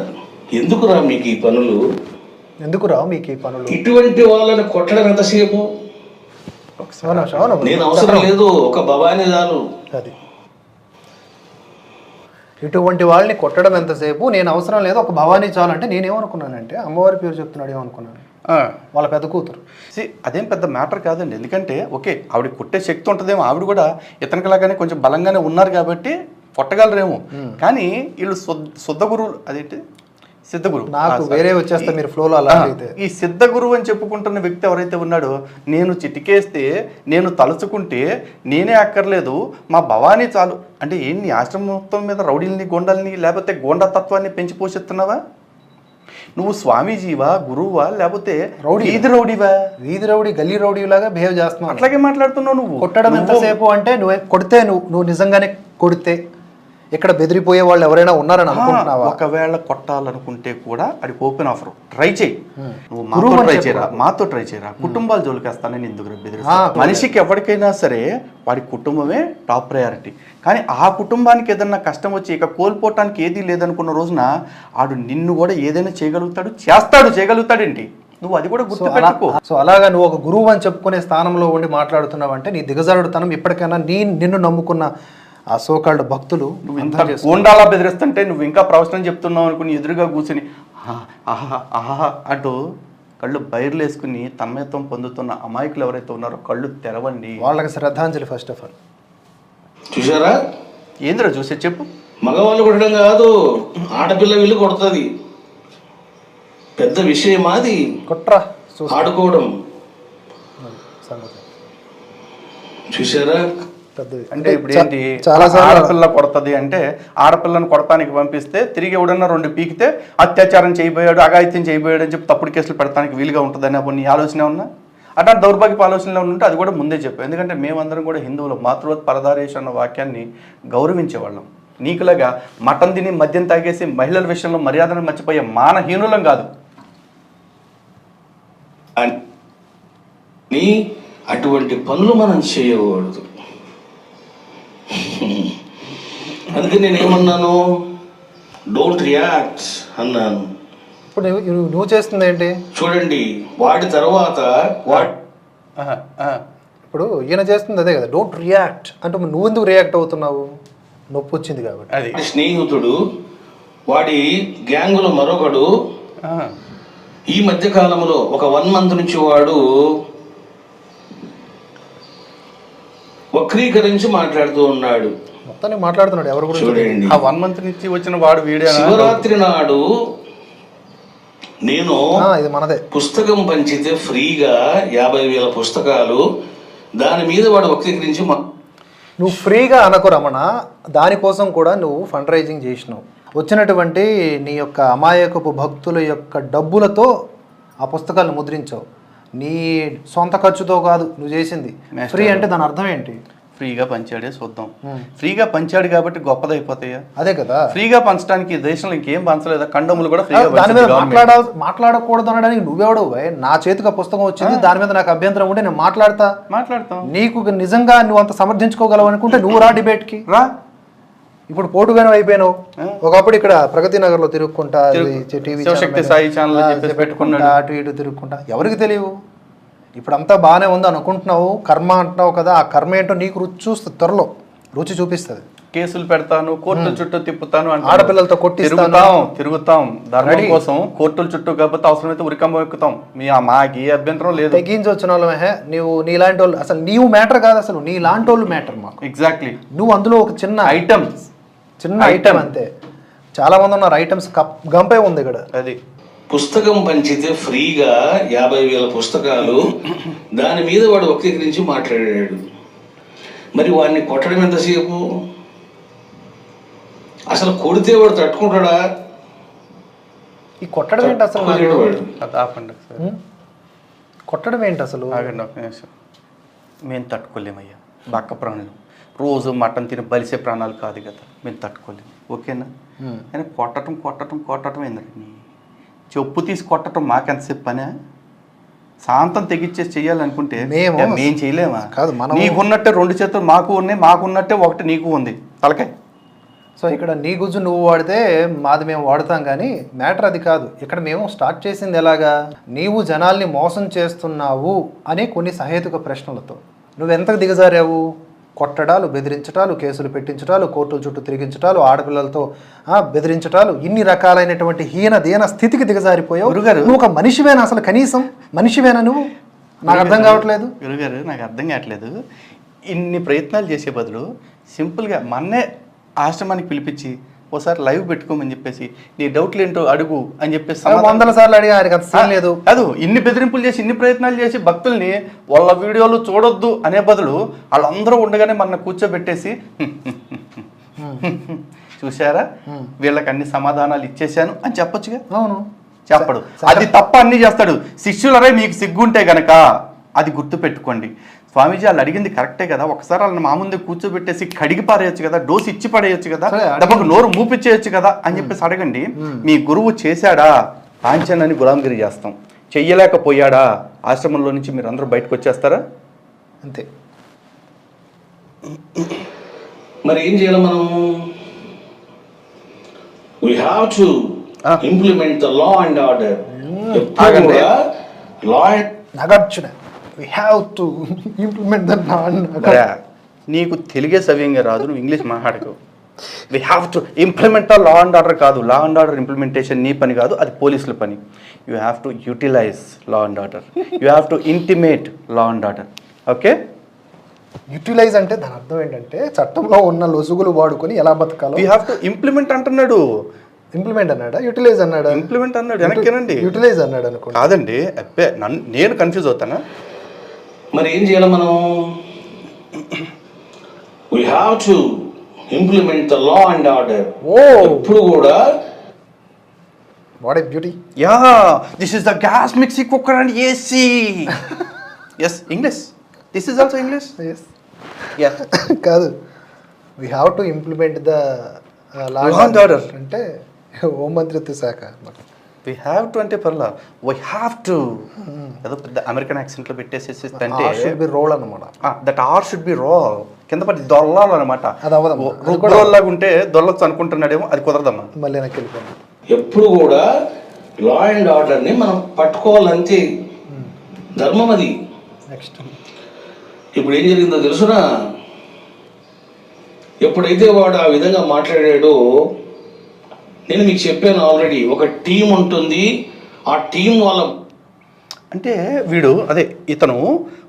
[SPEAKER 3] ఎందుకురా మీకు ఈ పనులు? ఇటువంటి వాళ్ళని కొట్టడం ఎంతసేపు? నేను అవసరం లేదు, ఒక భవానీ చాలు.
[SPEAKER 1] అది ఇటువంటి వాళ్ళని కొట్టడం ఎంతసేపు, నేను అవసరం లేదు, ఒక భవానీ చాలు అంటే నేనేమనుకున్నానంటే అమ్మవారి పేరు చెప్తున్నాడు ఏమనుకున్నాను, వాళ్ళ పెద్ద కూతురు.
[SPEAKER 2] అదేం పెద్ద మ్యాటర్ కాదండి. ఎందుకంటే ఓకే, ఆవిడ కొట్టే శక్తి ఉంటుందేమో, ఆవిడ కూడా ఇతనికిలాగానే కొంచెం బలంగానే ఉన్నారు కాబట్టి కొట్టగలరేమో. కానీ వీళ్ళు శుద్ధ గురువులు, అదేంటి సిద్ధ గురువు,
[SPEAKER 1] నాకు వేరే వచ్చేస్తా మీరు ఫ్లోలో అలా అయితే.
[SPEAKER 2] ఈ సిద్ధ గురువు అని చెప్పుకుంటున్న వ్యక్తి ఎవరైతే ఉన్నాడో, నేను చిటికేస్తే, నేను తలుచుకుంటే నేనే అక్కర్లేదు, మా భవానీ చాలు అంటే ఏంటి? ఆశ్రమం మొత్తం మీద రౌడీల్ని, గోండాల్ని, లేకపోతే గోండాతత్వాన్ని పెంచి పోషిస్తున్నావా? నువ్వు స్వామీజీవా, గురువా, లేకపోతే వీధి రౌడీ గల్లీ రౌడీ లాగా బిహేవ్ చేస్తున్నావు, అట్లాగే మాట్లాడుతున్నావు. నువ్వు
[SPEAKER 1] కొట్టడం ఎంతసేపు అంటే నువ్వు నిజంగానే కొడితే ఇక్కడ బెదిరిపోయే వాళ్ళు ఎవరైనా ఉన్నారని అనుకుంటున్నావా?
[SPEAKER 2] ఒకవేళ కొట్టాలనుకుంటే కూడా అది ఓపెన్ ఆఫర్, ట్రై చేయి. నువ్వు మాతో ట్రై చేయరా, కుటుంబాలు జోలికేస్తానని ఎందుకు బెదిరిస్తా? మనిషికి ఎవరికైనా సరే వాడి కుటుంబమే టాప్ ప్రయారిటీ. కానీ ఆ కుటుంబానికి ఏదన్నా కష్టం వచ్చి ఇక కోల్పోవటానికి ఏదీ లేదనుకున్న రోజున ఆడు నిన్ను కూడా ఏదైనా చేయగలుగుతాడేంటి? నువ్వు అది కూడా గుర్తుపెట్టుకో.
[SPEAKER 1] సో అలాగా నువ్వు ఒక గురువు అని చెప్పుకునే స్థానంలో ఉండి మాట్లాడుతున్నావు అంటే నీ దిగజారుడుతనం ఇప్పటికైనా నిన్ను నమ్ముకున్న ఆ సోకాల్డ్ భక్తులు
[SPEAKER 2] నువ్వు ఇంత గోండాలా బెదిరిస్తుంటే నువ్వు ఇంకా ప్రవచనం చెప్తున్నావు అనుకుని ఎదురుగా కూర్చుని ఆహా ఆహా అంటూ కళ్ళు బైర్లు వేసుకుని తన్మయత్వం పొందుతున్న అమాయకులు ఎవరైతే ఉన్నారో కళ్ళు తెరవండి.
[SPEAKER 1] వాళ్ళకి శ్రద్ధాంజలి ఫస్ట్ ఆఫ్ ఆల్.
[SPEAKER 3] చూసారా
[SPEAKER 2] ఏంద్రా చూసే చెప్పు.
[SPEAKER 3] మగవాళ్ళు కొట్టడం కాదు, ఆడపిల్ల వీళ్ళు కొడుతుంది. పెద్ద విషయం అది.
[SPEAKER 1] కొట్రా
[SPEAKER 3] ఆడుకోవడం చూసారా.
[SPEAKER 2] అంటే ఇప్పుడు ఏంటి, ఆడపిల్ల కొడుతుంది అంటే ఆడపిల్లను కొడతానికి పంపిస్తే తిరిగి ఎవడన్నా 2 పీకితే అత్యాచారం చేయబోయాడు, అఘాయిత్యం చేయబోయాడు అని చెప్పి తప్పుడు కేసులు పెడతానికి వీలుగా ఉంటుందని అప్పుడు నీ ఆలోచన ఉన్నా అట్లాంటి దౌర్భాగ్యపు ఆలోచనలో ఉంటే అది కూడా ముందే చెప్పాం. ఎందుకంటే మేమందరం కూడా హిందువులు మాతృవత్ పరదారేష్ అన్న వాక్యాన్ని గౌరవించేవాళ్ళం. నీకులాగా మటన్ తిని మద్యం తాగేసి మహిళల విషయంలో మర్యాదను మర్చిపోయే మానహీనులం కాదు.
[SPEAKER 3] అటువంటి పనులు మనం చేయకూడదు. అందుకే నేనేమన్నాను, డోంట్ రియాక్ట్ అన్నాను.
[SPEAKER 1] ఇప్పుడు నువ్వు చేస్తుంది ఏంటి
[SPEAKER 3] చూడండి. వాడి తర్వాత
[SPEAKER 1] ఇప్పుడు ఈయన చేస్తుంది అదే కదా, డోంట్ రియాక్ట్ అంటే నువ్వు ఎందుకు రియాక్ట్ అవుతున్నావు? నొప్పి వచ్చింది కాబట్టి.
[SPEAKER 3] అది స్నేహితుడు, వాడి గ్యాంగులో మరొకడు ఈ మధ్య కాలంలో ఒక 1 month నుంచి వాడు వక్రీకరించి మాట్లాడుతూ ఉన్నాడు.
[SPEAKER 1] మొత్తాన్ని మాట్లాడుతున్నాడు. ఎవరు కూడా
[SPEAKER 3] చూడండి.
[SPEAKER 2] ఆ 1 month నుంచి వచ్చిన వాడు వీడియో
[SPEAKER 3] శివరాత్రి నాడు నేను
[SPEAKER 1] ఇది మనదే
[SPEAKER 3] పుస్తకం పంచితే ఫ్రీగా 50,000 పుస్తకాలు, దాని మీద వాడు వక్రీకరించి
[SPEAKER 1] నువ్వు ఫ్రీగా అనకు రమణ, దానికోసం కూడా నువ్వు ఫండ్ రైజింగ్ చేసినావు. వచ్చినటువంటి నీ యొక్క అమాయకపు భక్తుల యొక్క డబ్బులతో ఆ పుస్తకాలను ముద్రించావు. నీ సొంత ఖర్చుతో కాదు నువ్వు చేసింది. ఫ్రీ అంటే దాని అర్థం ఏంటి?
[SPEAKER 2] ఫ్రీగా పంచాడే చూద్దాం. ఫ్రీగా పంచాడు కాబట్టి గొప్పదైపోతాయా?
[SPEAKER 1] అదే కదా.
[SPEAKER 2] ఫ్రీగా పంచడానికి దేశంలో ఇంకేం పంచలేదా? కండములు కూడా
[SPEAKER 1] దాని మీద మాట్లాడకూడదు అనడానికి నువ్వెవడు? నా చేతికి పుస్తకం వచ్చింది, దాని మీద నాకు అభ్యంతరం ఉంటే నేను మాట్లాడతాం. నీకు నిజంగా నువ్వు అంత సమర్థించుకోగలవు అనుకుంటే నువ్వు రా, డిబేట్కి రా. ఇప్పుడు పోటుగానే అయిపోయినావు. ఒకప్పుడు ఇక్కడ ప్రగతి నగర్ లో తిరుగుకుంటా టీవీ పెట్టుకుంటా అటు ఇటు తిరుగుకుంటా ఎవరికి తెలియవు. ఇప్పుడు అంతా బాగానే ఉంది అనుకుంటున్నావు, కర్మ అంటున్నావు కదా. ఆ కర్మ ఏంటో నీకు రుచి చూస్తుంది, త్వరలో రుచి చూపిస్తుంది.
[SPEAKER 2] కేసులు పెడతాను, కోర్టుల చుట్టూ తిప్పుతాను,
[SPEAKER 1] ఆడపిల్లలతో
[SPEAKER 2] తిరుగుతాం ధర్మం కోసం కోర్టుల చుట్టూ కాకపోతే అవసరమైతే ఉరికంబం ఎక్కుతాం. మాకు ఏ అభ్యంతరం లేదు.
[SPEAKER 1] తెగించి వచ్చిన వాళ్ళమే నువ్వు. నీలాంటి వాళ్ళు అసలు నీవు మ్యాటర్ కాదు, అసలు నీలాంటి వాళ్ళు మ్యాటర్ మాకు.
[SPEAKER 2] ఎగ్జాక్ట్లీ.
[SPEAKER 1] నువ్వు అందులో ఒక చిన్న ఐటమ్ అంతే. చాలా మంది ఉన్నారు ఐటమ్స్ గంపే ఉంది ఇక్కడ.
[SPEAKER 2] అది
[SPEAKER 3] పుస్తకం పంచితే ఫ్రీగా 50,000 పుస్తకాలు, దాని మీద వాడు వక్రీకరించి మాట్లాడాడు. మరి వాడిని కొట్టడం ఎంతసేపు? అసలు కొడితే వాడు తట్టుకుంటాడా?
[SPEAKER 1] ఈ కొట్టడం ఏంటి అసలు? కొట్టడం ఏంటి అసలు?
[SPEAKER 2] మేము తట్టుకోలేమయ్యా. బక్క ప్రాణులు రోజు మటన్ తిని బలిసే ప్రాణాలు కాదు కదా, మేము తట్టుకోలేము. ఓకేనా? కానీ కొట్టడం ఏంటండి? చెప్పు తీసి కొట్టడం మాకెంతసేపు పనే? శాంతం తెగిచ్చేసి చెయ్యాలనుకుంటే మేము చేయలేమా?
[SPEAKER 1] కాదు,
[SPEAKER 2] నీకున్నట్టే 2 చేతులు మాకు ఉన్నాయి, మాకున్నట్టే 1 నీకు ఉంది తలకాయ.
[SPEAKER 1] సో ఇక్కడ నీ గుజ్జు నువ్వు వాడితే మాది మేము వాడుతాం, కానీ మ్యాటర్ అది కాదు. ఇక్కడ మేము స్టార్ట్ చేసింది ఎలాగా, నీవు జనాల్ని మోసం చేస్తున్నావు అనే కొన్ని సహేతుక ప్రశ్నలతో. నువ్వెంతకు దిగజారావు? కొట్టడాలు, బెదిరించటాలు, కేసులు పెట్టించటాలు, కోర్టుల చుట్టూ తిరిగించటాలు, ఆడపిల్లలతో బెదిరించటాలు, ఇన్ని రకాలైనటువంటి దీన స్థితికి దిగజారిపోయావు. నువ్వు ఒక మనిషివేనా? అసలు కనీసం మనిషివేనా నువ్వు? నాకు అర్థం కావట్లేదు
[SPEAKER 2] గురుగారు, నాకు అర్థం కావట్లేదు. ఇన్ని ప్రయత్నాలు చేసే బదులు సింపుల్గా మొన్నే ఆశ్రమానికి పిలిపించి ఓసారి లైవ్ పెట్టుకోమని చెప్పేసి నీ డౌట్లు ఏంటో అడుగు అని చెప్పేసి
[SPEAKER 1] 100 సార్లు అడిగారు.
[SPEAKER 2] కాదు, ఇన్ని బెదిరింపులు చేసి ఇన్ని ప్రయత్నాలు చేసి భక్తుల్ని వాళ్ళ వీడియోలు చూడొద్దు అనే బదులు వాళ్ళందరూ ఉండగానే మన కూర్చోబెట్టేసి చూసారా వీళ్ళకి అన్ని సమాధానాలు ఇచ్చేసాను అని చెప్పొచ్చుగా.
[SPEAKER 1] అవును,
[SPEAKER 2] చెప్పడు. అది తప్ప అన్ని చేస్తాడు. శిష్యులరే మీకు సిగ్గుంటే గనక అది గుర్తు పెట్టుకోండి. స్వామీజీ వాళ్ళు అడిగింది కరెక్టే కదా, ఒకసారి వాళ్ళని మా ముందే కూర్చోబెట్టేసి కడిగి పారేయచ్చు కదా, డోసు ఇచ్చి పడేయచ్చు కదా, దెబ్బకు నోరు మూపిచ్చేయచ్చు కదా అని చెప్పేసి అడగండి. మీ గురువు చేశాడా కాంచనని గులాంగిరి చేస్తాం, చెయ్యలేకపోయాడా ఆశ్రమంలో నుంచి మీరు అందరూ బయటకు వచ్చేస్తారా?
[SPEAKER 1] అంతే.
[SPEAKER 3] మరి ఏం చేయాలి మనం? we have to implement the law and order. law and
[SPEAKER 1] Nagarjuna we have to implement the law and order.
[SPEAKER 2] నీకు తెలుగే సవ్యంగా రాదు, నువ్వు ఇంగ్లీష్ మాట్లాడకు. We have to implement law and order కాదు, లా అండ్ ఆర్డర్ ఇంప్లిమెంటేషన్ నీ పని కాదు, అది పోలీసుల పని. You have to utilize law and order, you have to intimate law and order. Okay,
[SPEAKER 1] utilize అంటే దాని అర్థం ఏంటంటే చట్టంలో ఉన్న లొసుగులు వాడుకొని ఎలా బతకాలో.
[SPEAKER 2] వీ హ్యావ్ టు ఇంప్లిమెంట్ అంటున్నాడు.
[SPEAKER 1] ఇంప్లిమెంట్ అన్నాడా, యూటిలైజ్ అన్నాడా?
[SPEAKER 2] ఇంప్లిమెంట్ అన్నాడు, వెనక్కేనండి.
[SPEAKER 1] యూటిలైజ్ అన్నాడు అనుకో.
[SPEAKER 2] కాదండి, అబ్బే నేను కన్ఫ్యూజ్ అవుతానా?
[SPEAKER 3] మరి ఏం చేయాలి మనం? We have to implement the law and order. ఇప్పుడు కూడా
[SPEAKER 1] what a beauty.
[SPEAKER 2] Yeah, this is the gas mixie cooker and AC. Yes, English. This is also English. Yeah,
[SPEAKER 1] కాదు, we have to implement the law and order అంటే హోంమంత్రిత్వ శాఖ.
[SPEAKER 2] We have to అంటే పర్లా, we have to ఏదో పెద్ద American యాక్సెంట్లో పెట్టేసేసి అంటే
[SPEAKER 1] షుడ్ బి రోల్ అన్నమాట.
[SPEAKER 2] That are should be roll, కింద పడి దొల్లాలు అనమాట.
[SPEAKER 1] అది అవ్వదమ్మా,
[SPEAKER 2] రోల్లాగా ఉంటే దొల్లొచ్చు అనుకుంటున్నాడేమో, అది కుదరదమ్మా.
[SPEAKER 1] మళ్ళీ వెనక్కి వెళ్ళిపోయింది.
[SPEAKER 3] ఎప్పుడు కూడా లా అండ్ ఆర్డర్ని మనం పట్టుకోవాలంతే, ధర్మం అది.
[SPEAKER 1] నెక్స్ట్
[SPEAKER 3] ఇప్పుడు ఏం జరిగిందో తెలుసునా? ఎప్పుడైతే వాడు ఆ విధంగా మాట్లాడాడో, నేను మీకు చెప్పాను ఆల్రెడీ, ఒక టీం ఉంటుంది, ఆ టీం వాళ్ళ
[SPEAKER 2] అంటే వీడు అదే ఇతను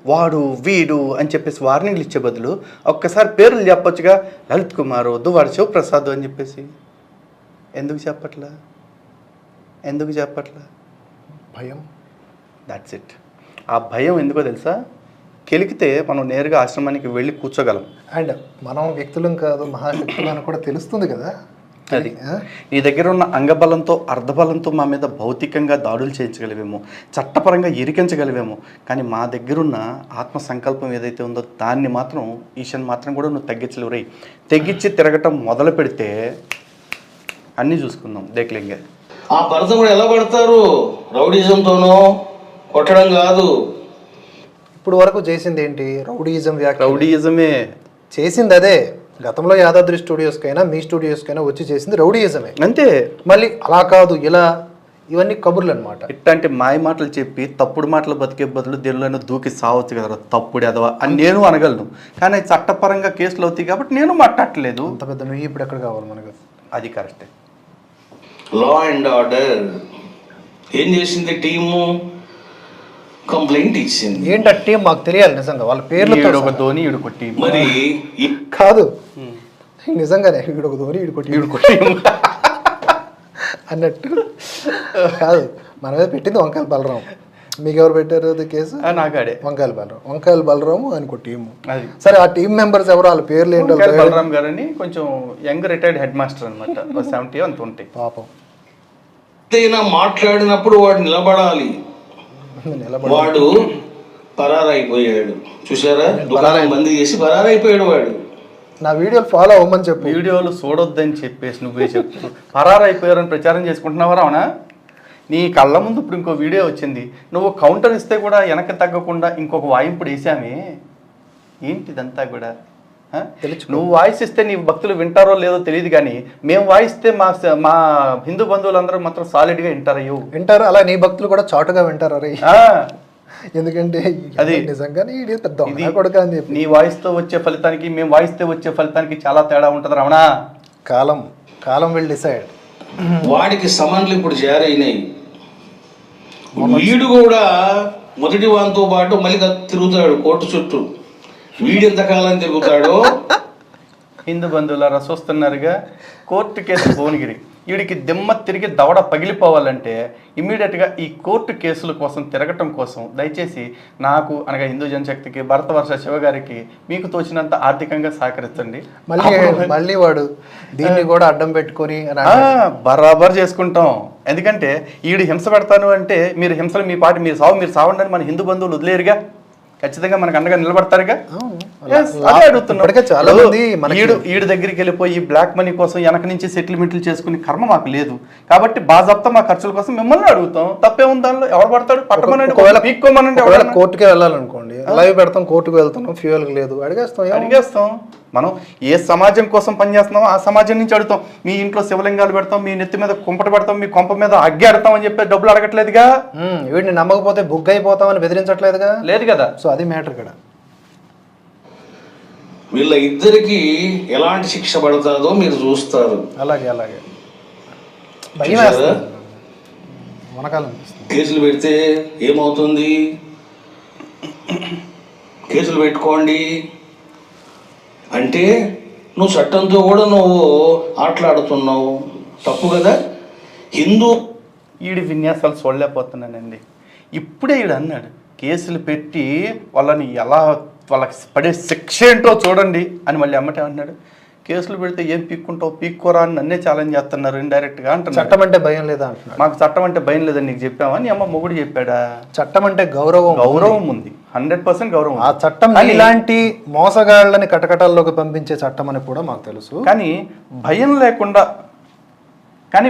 [SPEAKER 2] వాడు వీడు అని చెప్పేసి వార్నింగ్లు ఇచ్చే బదులు ఒక్కసారి పేర్లు చెప్పొచ్చుగా, లలిత్ కుమార్ దువ్వాడ శివప్రసాద్ అని చెప్పేసి. ఎందుకు చెప్పట్లా?
[SPEAKER 1] భయం.
[SPEAKER 2] That's it. ఆ భయం ఎందుకో తెలుసా? కెలికితే మనం నేరుగా ఆశ్రమానికి వెళ్ళి కూర్చోగలం.
[SPEAKER 1] అండ్ మనం వ్యక్తులం కాదు, మహాశక్తులు అని కూడా తెలుస్తుంది కదా.
[SPEAKER 2] అది నీ దగ్గర ఉన్న అంగబలంతో అర్ధబలంతో మా మీద భౌతికంగా దాడులు చేయించగలివేమో, చట్టపరంగా ఇరికించగలివేమో, కానీ మా దగ్గరున్న ఆత్మ సంకల్పం ఏదైతే ఉందో దాన్ని మాత్రం ఈషన్ మాత్రం కూడా నువ్వు తగ్గించలేవు. రై తెగించి తిరగటం మొదలు పెడితే అన్నీ చూసుకుందాం, దేక్లింగే.
[SPEAKER 3] ఆ భర్త కూడా ఎలా పడతారు? రౌడీజంతోనో, కొట్టడం కాదు.
[SPEAKER 1] ఇప్పుడు వరకు చేసింది ఏంటి? రౌడీయిజం.
[SPEAKER 2] రౌడీయిజమే
[SPEAKER 1] చేసింది అదే. గతంలో యాదాద్రి స్టూడియోస్కైనా మీ స్టూడియోస్కైనా వచ్చి చేసింది రౌడీయిజమే
[SPEAKER 2] అంతే.
[SPEAKER 1] మళ్ళీ అలా కాదు ఇలా, ఇవన్నీ కబుర్లు అనమాట.
[SPEAKER 2] ఇట్లాంటి మాయ మాటలు చెప్పి తప్పుడు మాటలు బతికే బదులు దేనిలోనూ దూకి సావచ్చు కదా, తప్పుడు ఎదవా అని నేను అనగలను. కానీ చట్టపరంగా కేసులు అవుతాయి కాబట్టి నేను మాట్లాడట్లేదు.
[SPEAKER 1] అంత పెద్ద నువ్వు ఇప్పుడు ఎక్కడ కావాలి మనకు?
[SPEAKER 2] అది కరెక్టే.
[SPEAKER 3] లా అండ్ ఆర్డర్ ఏం చేసింది? టీము కంప్లైంట్ ఇచ్చింది.
[SPEAKER 1] ఏంటి ఆ టీం మాకు తెలియాలి నిజంగా, వాళ్ళ పేర్లు.
[SPEAKER 2] ఒక ధోని ఈడు కొట్టి
[SPEAKER 3] మరి
[SPEAKER 1] కాదు, నిజంగానే ఈడు ఒక ధోని ఈడు కొట్టి అన్నట్టు కాదు. మనమే పెట్టింది వంకాయల బలరాం. మీకు ఎవరు పెట్టారు అది కేసు?
[SPEAKER 2] నాకాడే
[SPEAKER 1] వంకాయల బలరాము అని ఒక టీము. సరే, ఆ టీం మెంబర్స్ ఎవరు, వాళ్ళ పేర్లు ఏంటో?
[SPEAKER 2] బలరాం గారని కొంచెం యంగ్ రిటైర్డ్ హెడ్ మాస్టర్ అనమాట, 70 అంత ఉంటాయి.
[SPEAKER 1] పాపం.
[SPEAKER 3] ఏదైనా మాట్లాడినప్పుడు వాడు నిలబడాలి. వాడు పరారైపోయాడు, చూసారా? దుకాణం బందీ చేసి పరారైపోయాడు వాడు.
[SPEAKER 1] నా వీడియోలు ఫాలో అవ్వమని చెప్పు.
[SPEAKER 2] వీడియోలు చూడొద్దని చెప్పేసి నువ్వే చెప్పు. పరారైపోయారని ప్రచారం చేసుకుంటున్నావా? రావనా? నీ కళ్ళ ముందు ఇప్పుడు ఇంకో వీడియో వచ్చింది, నువ్వు కౌంటర్ ఇస్తే కూడా వెనక్కి తగ్గకుండా ఇంకొక వాయింపుడు వేసామే. ఏంటిదంతా కూడా? నువ్వు వాయిస్ ఇస్తే నీ భక్తులు వింటారో లేదో తెలియదు, కానీ మేము వాయిస్తే మా హిందూ బంధువులందరూ మాత్రం సాలిడ్గా వింటారయ్యో.
[SPEAKER 1] వింటారు. అలా నీ భక్తులు కూడా చాటుగా వింటారు. అరే, ఎందుకంటే అది నిజంగానే
[SPEAKER 2] నీ వాయిస్తో వచ్చే ఫలితానికి మేము వాయిస్తే వచ్చే ఫలితానికి చాలా తేడా ఉంటుంది రమణ.
[SPEAKER 1] కాలం విల్ డిసైడ్.
[SPEAKER 3] వాడికి సమన్లు ఇప్పుడు జారైనాయి. వీడు కూడా మొదటి వానితో పాటు మళ్ళీ తిరుగుతాడు కోర్టు చుట్టూ. వీడెంతకాలం తిరుగుతాడో.
[SPEAKER 2] హిందూ బంధువులారా చూస్తున్నారుగా, కోర్టు కేసు భువనగిరి. వీడికి దిమ్మ తిరిగి దవడ పగిలిపోవాలంటే ఇమ్మీడియట్గా ఈ కోర్టు కేసుల కోసం తిరగటం కోసం దయచేసి నాకు అనగా హిందూ జనశక్తికి, భరతవర్ష శివగారికి మీకు తోచినంత ఆర్థికంగా సహకరించండి.
[SPEAKER 1] మళ్ళీ వాడు దీన్ని కూడా అడ్డం పెట్టుకొని
[SPEAKER 2] బరాబర్ చేసుకుంటాం. ఎందుకంటే వీడు హింస పెడతాను అంటే మీరు హింసలు మీ పాటి మీరు సావండి అని మన హిందూ బంధువులు వదిలేరుగా, ఖచ్చితంగా మనకు అండగా నిలబడతారుగా. అదే అడుగుతున్నాడు. ఈడు దగ్గరికి వెళ్ళిపోయి బ్లాక్ మనీ కోసం వెనక నుంచి సెటిల్మెంట్లు చేసుకుని కర్మ మాకు లేదు కాబట్టి బాజాప్తా మా ఖర్చుల కోసం మిమ్మల్ని అడుగుతాం. తప్పే ఉంది దానిలో. ఎవరు పడతాడు? పట్టమనండి,
[SPEAKER 1] కోర్టుకే వెళ్ళాలనుకోండి, లైవ్ పెడతాం, కోర్టుకు వెళ్తున్నాం, ఫ్యూయల్ లేదు, అడిగేస్తాం.
[SPEAKER 2] మనం ఏ సమాజం కోసం పనిచేస్తున్నామో ఆ సమాజం నుంచి అడుగుతాం. మీ ఇంట్లో శివలింగాలు పెడతాం, మీ నెత్తి మీద కుంపట పెడతాం, మీ కొంప మీద అగ్గి అడతాం అని చెప్పి డబ్బులు అడగట్లేదుగా.
[SPEAKER 1] వీడిని నమ్మకపోతే బుగ్ అయిపోతామని బెదిరించట్లేదుగా.
[SPEAKER 2] లేదు కదా.
[SPEAKER 1] సో అది మ్యాటర్ ఇక్కడ.
[SPEAKER 3] వీళ్ళ ఇద్దరికి ఎలాంటి శిక్ష పడుతుందో మీరు చూస్తారు.
[SPEAKER 1] అలాగే అలాగే భయం
[SPEAKER 3] చూసారా?
[SPEAKER 1] వేస్తుంది, వనకాలనిపిస్తుంది.
[SPEAKER 3] కేసులు పెడితే ఏమవుతుంది? కేసులు పెట్టుకోండి అంటే నువ్వు చట్టంతో కూడా నువ్వు ఆటలాడుతున్నావు, తప్పు కదా. హిందూ
[SPEAKER 2] ఈడి విన్యాసాలు చూడలేకపోతున్నానండి. ఇప్పుడే ఈడు అన్నాడు కేసులు పెట్టి వాళ్ళని వాళ్ళకి పడే శిక్ష ఏంటో చూడండి అని. మళ్ళీ అమ్మటే అన్నాడు కేసులు పెడితే ఏం పీక్కుంటావు, పీక్కోరా అని నన్నే ఛాలెంజ్ చేస్తున్నారు ఇండైరెక్ట్గా అంటున్నారు.
[SPEAKER 1] చట్టం అంటే భయం లేదా అంటున్నాడు.
[SPEAKER 2] మాకు చట్టం అంటే భయం లేదని నీకు చెప్పావా? నీ అమ్మ మొగుడు చెప్పాడా?
[SPEAKER 1] చట్టం అంటే గౌరవం
[SPEAKER 2] ఉంది, 100% గౌరవం.
[SPEAKER 1] ఆ చట్టం ఇలాంటి మోసగాళ్ళని కటకటాల్లోకి పంపించే చట్టం అని కూడా మాకు తెలుసు.
[SPEAKER 2] కానీ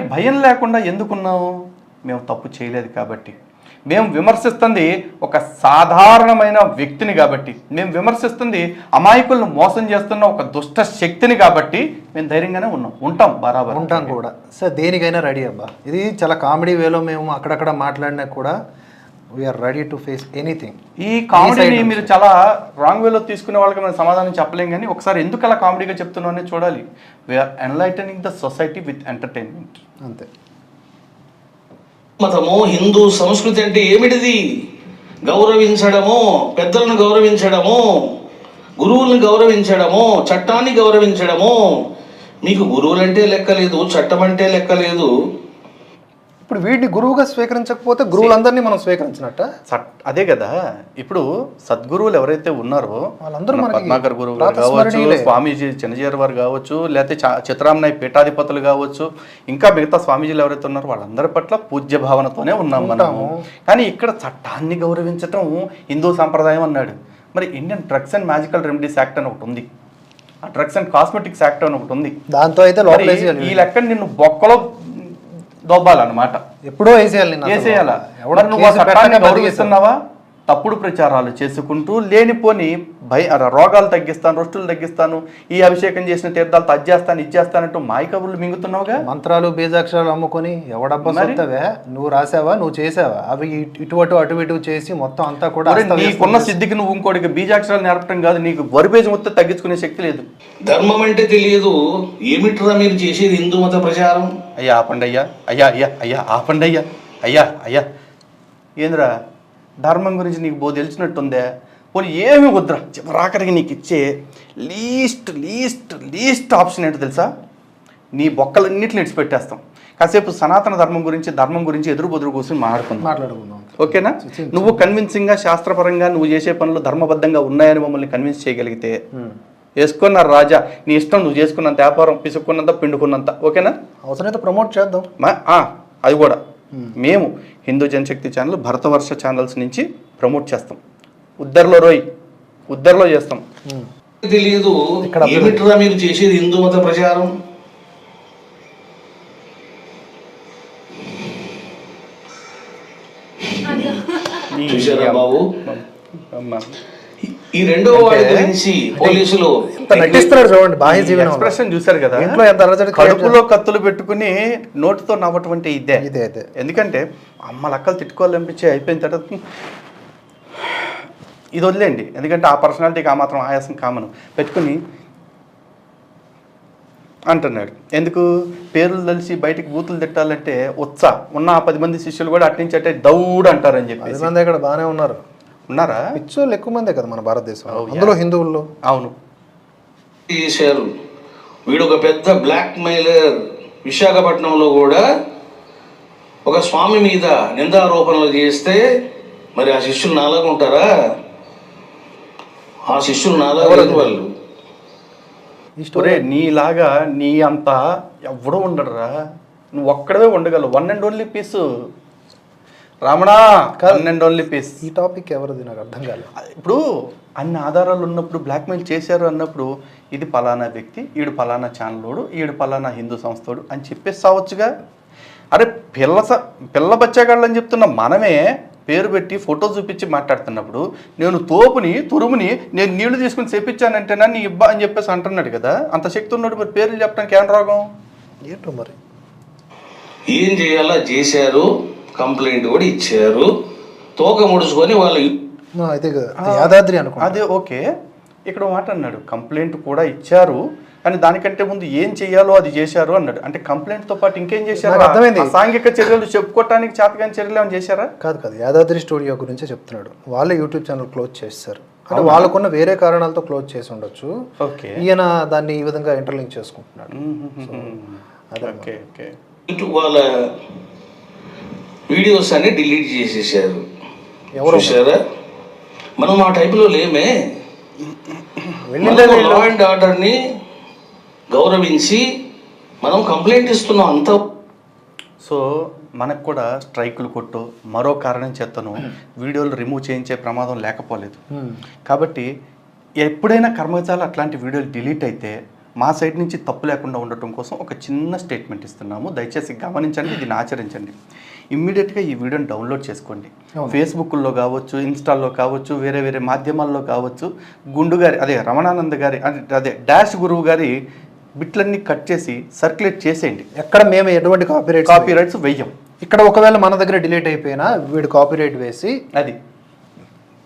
[SPEAKER 2] భయం లేకుండా ఎందుకున్నాము? మేము తప్పు చేయలేదు కాబట్టి. మేము విమర్శిస్తుంది ఒక సాధారణమైన వ్యక్తిని కాబట్టి, మేము విమర్శిస్తుంది అమాయకులను మోసం చేస్తున్న ఒక దుష్ట శక్తిని కాబట్టి మేము ధైర్యంగానే ఉంటాం బరాబర్
[SPEAKER 1] ఉంటాం కూడా. సార్ దేనికైనా రెడీ అబ్బా. ఇది చాలా కామెడీ వేలో మేము అక్కడక్కడ మాట్లాడినా కూడా we are ready to face anything.
[SPEAKER 2] ఈ కామెడీని మీరు చాలా రాంగ్ వేలో తీసుకునే వాళ్ళకి మనం సమాధానం చెప్పలేం, కానీ ఒకసారి ఎందుకు అలా కామెడీగా చెప్తున్నాం అనేది చూడాలి. We are enlightening the society with entertainment,
[SPEAKER 1] అంతే.
[SPEAKER 3] మతము, హిందూ సంస్కృతి అంటే ఏమిటిది? గౌరవించడము, పెద్దలను గౌరవించడము, గురువులను గౌరవించడము, చట్టాన్ని గౌరవించడము. మీకు గురువులంటే లెక్కలేదు, చట్టం అంటే లెక్కలేదు.
[SPEAKER 1] ఇప్పుడు వీడిని గురువుగా స్వీకరించకపోతే గురువులందరినీ మనం స్వీకరించినట్ట.
[SPEAKER 2] అదే కదా. ఇప్పుడు సద్గురువులు ఎవరైతే ఉన్నారో
[SPEAKER 1] వాళ్ళందరూ
[SPEAKER 2] పద్మాకర్ గురువు గారు కావచ్చు, స్వామీజీ చిన్నజీర వారు కావచ్చు, లేకపోతే చిత్రామనాయ పీఠాధిపతులు కావచ్చు, ఇంకా మిగతా స్వామీజీలు ఎవరైతే ఉన్నారో వాళ్ళందరి పట్ల పూజ్య భావనతోనే ఉన్నాం మనము. కానీ ఇక్కడ చట్టాన్ని గౌరవించటం హిందూ సాంప్రదాయం అన్నాడు. మరి Indian drugs and magical remedies act అని ఒకటి ఉంది, ఆ డ్రగ్స్ అండ్ కాస్మెటిక్స్ యాక్ట్ అని ఒకటి ఉంది.
[SPEAKER 1] దాంతో అయితే
[SPEAKER 2] ఈ లెక్క నిన్ను బొక్కలో దొబ్బాలన్నమాట,
[SPEAKER 1] ఎప్పుడో వేసేయాలా.
[SPEAKER 2] నువ్వు ఆ చట్టాన్ని గౌరవిస్తున్నావా? తప్పుడు ప్రచారాలు చేసుకుంటూ లేనిపోని రోగాలు తగ్గిస్తాను, రొస్టులు తగ్గిస్తాను, ఈ అభిషేకం చేసిన తీర్థాలతో అది ఇచ్చేస్తానంటూ మాయ కబుర్లు మింగుతున్నావుగా.
[SPEAKER 1] మంత్రాలు బీజాక్షరాలు అమ్ముకొని ఎవడబ్బా సొత్తవే, నువ్వు రాసావా, నువ్వు చేసావా? అవి ఇటు చేసి మొత్తం అంతా కూడా
[SPEAKER 2] నీకున్న సిద్ధికి నువ్వు ఇంకోటికి బీజాక్షరాలు నేర్పడం కాదు, నీకు వరిబేజ మొత్తం తగ్గించుకునే శక్తి లేదు.
[SPEAKER 3] ధర్మం అంటే తెలియదు, ఏమిట్రా మీరు చేసేది హిందూ మత ప్రచారం?
[SPEAKER 2] అయ్యా ఆపండి అయ్యా, ఆపండి అయ్యా. ఏంద్రా ధర్మం గురించి నీకు తెలిసినట్టుందే? పోనీ ఏమి వద్దురా, చివరాఖరికి నీకు ఇచ్చే లీస్ట్ ఆప్షన్ ఏంటో తెలుసా? నీ బొక్కలన్నింటిని విడిచిపెట్టేస్తాం, కాసేపు సనాతన ధర్మం గురించి ఎదురు బొదురు కూర్చొని మాట్లాడుకుందాం. ఓకేనా? నువ్వు కన్విన్సింగ్గా శాస్త్రపరంగా నువ్వు చేసే పనులు ధర్మబద్ధంగా ఉన్నాయని మమ్మల్ని కన్విన్స్ చేయగలిగితే వేసుకున్నారు రాజా, నీ ఇష్టం, నువ్వు చేసుకున్నంత వ్యాపారం, పిసుక్కున్నంత పిండుకున్నంత. ఓకేనా?
[SPEAKER 1] అవసరమైతే ప్రమోట్ చేద్దాం.
[SPEAKER 2] అది కూడా మేము హిందూ జనశక్తి ఛానల్, భరతవర్ష ఛానల్స్ నుంచి ప్రమోట్ చేస్తాం. ఉద్దర్లో చేస్తాం.
[SPEAKER 3] తెలియదు, ఏమిట్రా మీరు చేసేది హిందూ మత ప్రచారం? చూసారా బాబు, ఈ రెండో వాడి గురించి పోలీసులు
[SPEAKER 1] నటిస్తున్నాడు చూడండి. బాహ్య జీవనం
[SPEAKER 2] ఎక్స్ప్రెషన్ చూసారు కదా,
[SPEAKER 1] ఇంట్లో ఎంత అలజడి,
[SPEAKER 2] కడుపులో కత్తులు పెట్టుకుని నోటితో నవ్వటం ఇదే. ఎందుకంటే అమ్మ లక్కలు తిట్టుకోవాలనిపించి అయిపోయిన తర్వాత ఇది వదిలేండి, ఎందుకంటే ఆ పర్సనాలిటీకి ఆ మాత్రం ఆయాసం కామను పెట్టుకుని అంటున్నాడు. ఎందుకు పేర్లు తెలిసి బయటికి బూతులు తిట్టాలంటే ఉన్న ఆ 10 మంది శిష్యులు కూడా అట్నుంచి అంటే దౌడ్ అంటారని చెప్పి.
[SPEAKER 1] 10 మంది ఇక్కడ బాగానే ఉన్నారా? పిచ్చోళ్ళు ఎక్కువ మందే కదా మన భారతదేశం, అందులో హిందువుల్లో.
[SPEAKER 2] అవును,
[SPEAKER 3] చేశారు. వీడు ఒక పెద్ద బ్లాక్ మెయిలర్. విశాఖపట్నంలో కూడా ఒక స్వామి మీద నిందారోపణలు చేస్తే మరి ఆ శిష్యులు నాలాగా ఉంటారా? ఆ శిష్యులు నాలాగా వాళ్ళు.
[SPEAKER 2] నీలాగా నీ అంత ఎవడో ఉండడురా, నువ్వు ఒక్కడవే ఉండగలవు. 1 and only పీస్ రామణా, 1 and only పీస్.
[SPEAKER 1] ఈ టాపిక్ ఎవరిది నాకు అర్థం కాలేదు.
[SPEAKER 2] ఇప్పుడు అన్ని ఆధారాలు ఉన్నప్పుడు బ్లాక్మెయిల్ చేశారు అన్నప్పుడు ఇది పలానా వ్యక్తి, ఈడు పలానా ఛానలోడు, ఈడు పలానా హిందూ సంస్థోడు అని చెప్పేసి సావచ్చుగా. అరే పిల్ల బచ్చాగాళ్ళు అని చెప్తున్న మనమే పేరు పెట్టి ఫోటో చూపించి మాట్లాడుతున్నప్పుడు నేను తోపుని తురుముని నేను నీళ్లు తీసుకుని చేపించానంటేనా నీ ఇబ్బా అని చెప్పేసి అంటున్నాడు కదా. అంత శక్తి ఉన్నాడు, మరి పేర్లు చెప్పడానికి ఏం రోగం
[SPEAKER 1] ఏంటో? మరి
[SPEAKER 3] ఏం చేయాలా చేశారు, కంప్లైంట్ కూడా ఇచ్చారు, తోక ముడుచుకొని వాళ్ళు
[SPEAKER 1] యాదాద్రి అనుకో.
[SPEAKER 2] అదే ఓకే. ఇక్కడ మాట అన్నాడు, కంప్లైంట్ కూడా ఇచ్చారు కానీ దానికంటే ముందు ఏం చేయాలో అది చేశారు అన్నాడు. అంటే కంప్లైంట్తో పాటు ఇంకేం చేశారు?
[SPEAKER 1] నాకు అర్థమైంది.
[SPEAKER 2] సాంఘిక చర్యలు చెప్పుకోవటానికి చేతకాని చర్యలు ఏమైనా చేశారా?
[SPEAKER 1] కాదు యాదాద్రి స్టూడియో గురించే చెప్తున్నాడు. వాళ్ళే యూట్యూబ్ ఛానల్ క్లోజ్ చేస్తారు, అంటే వాళ్ళకున్న వేరే కారణాలతో క్లోజ్ చేసి ఉండొచ్చు.
[SPEAKER 2] ఓకే,
[SPEAKER 1] ఈయన దాన్ని ఈ విధంగా ఇంటర్లింక్ చేసుకుంటున్నాడు.
[SPEAKER 2] Okay okay.
[SPEAKER 3] వాళ్ళ వీడియోస్ అన్ని డిలీట్ చేసేసారు.
[SPEAKER 1] ఎవరు
[SPEAKER 3] చూసారా? మనం ఆ టైపులో లేమే. లా అండ్ ఆర్డర్ని గౌరవించి మనం కంప్లైంట్ ఇస్తున్నాం అంత.
[SPEAKER 2] సో మనకు కూడా స్ట్రైకులు కొట్టు మరో కారణం చేతను వీడియోలు రిమూవ్ చేయించే ప్రమాదం లేకపోలేదు. కాబట్టి ఎప్పుడైనా కర్మచారులు అట్లాంటి వీడియోలు డిలీట్ అయితే మా సైడ్ నుంచి తప్పు లేకుండా ఉండటం కోసం ఒక చిన్న స్టేట్మెంట్ ఇస్తున్నాము. దయచేసి గమనించండి, దీన్ని ఆచరించండి. ఇమ్మీడియట్గా ఈ వీడియోని డౌన్లోడ్ చేసుకోండి. ఫేస్బుక్లో కావచ్చు, ఇన్స్టాల్లో కావచ్చు, వేరే వేరే మాధ్యమాల్లో కావచ్చు. గుండు గారి రమణానంద గారి అదే డాష్ గురువు గారి బిట్లన్నీ కట్ చేసి సర్క్యులేట్ చేసేయండి.
[SPEAKER 1] ఎక్కడ మేము ఎటువంటి
[SPEAKER 2] కాపీరైట్స్ వెయ్యం.
[SPEAKER 1] ఇక్కడ ఒకవేళ మన దగ్గర డిలీట్ అయిపోయినా వీడు కాపీరైట్ వేసి
[SPEAKER 2] అది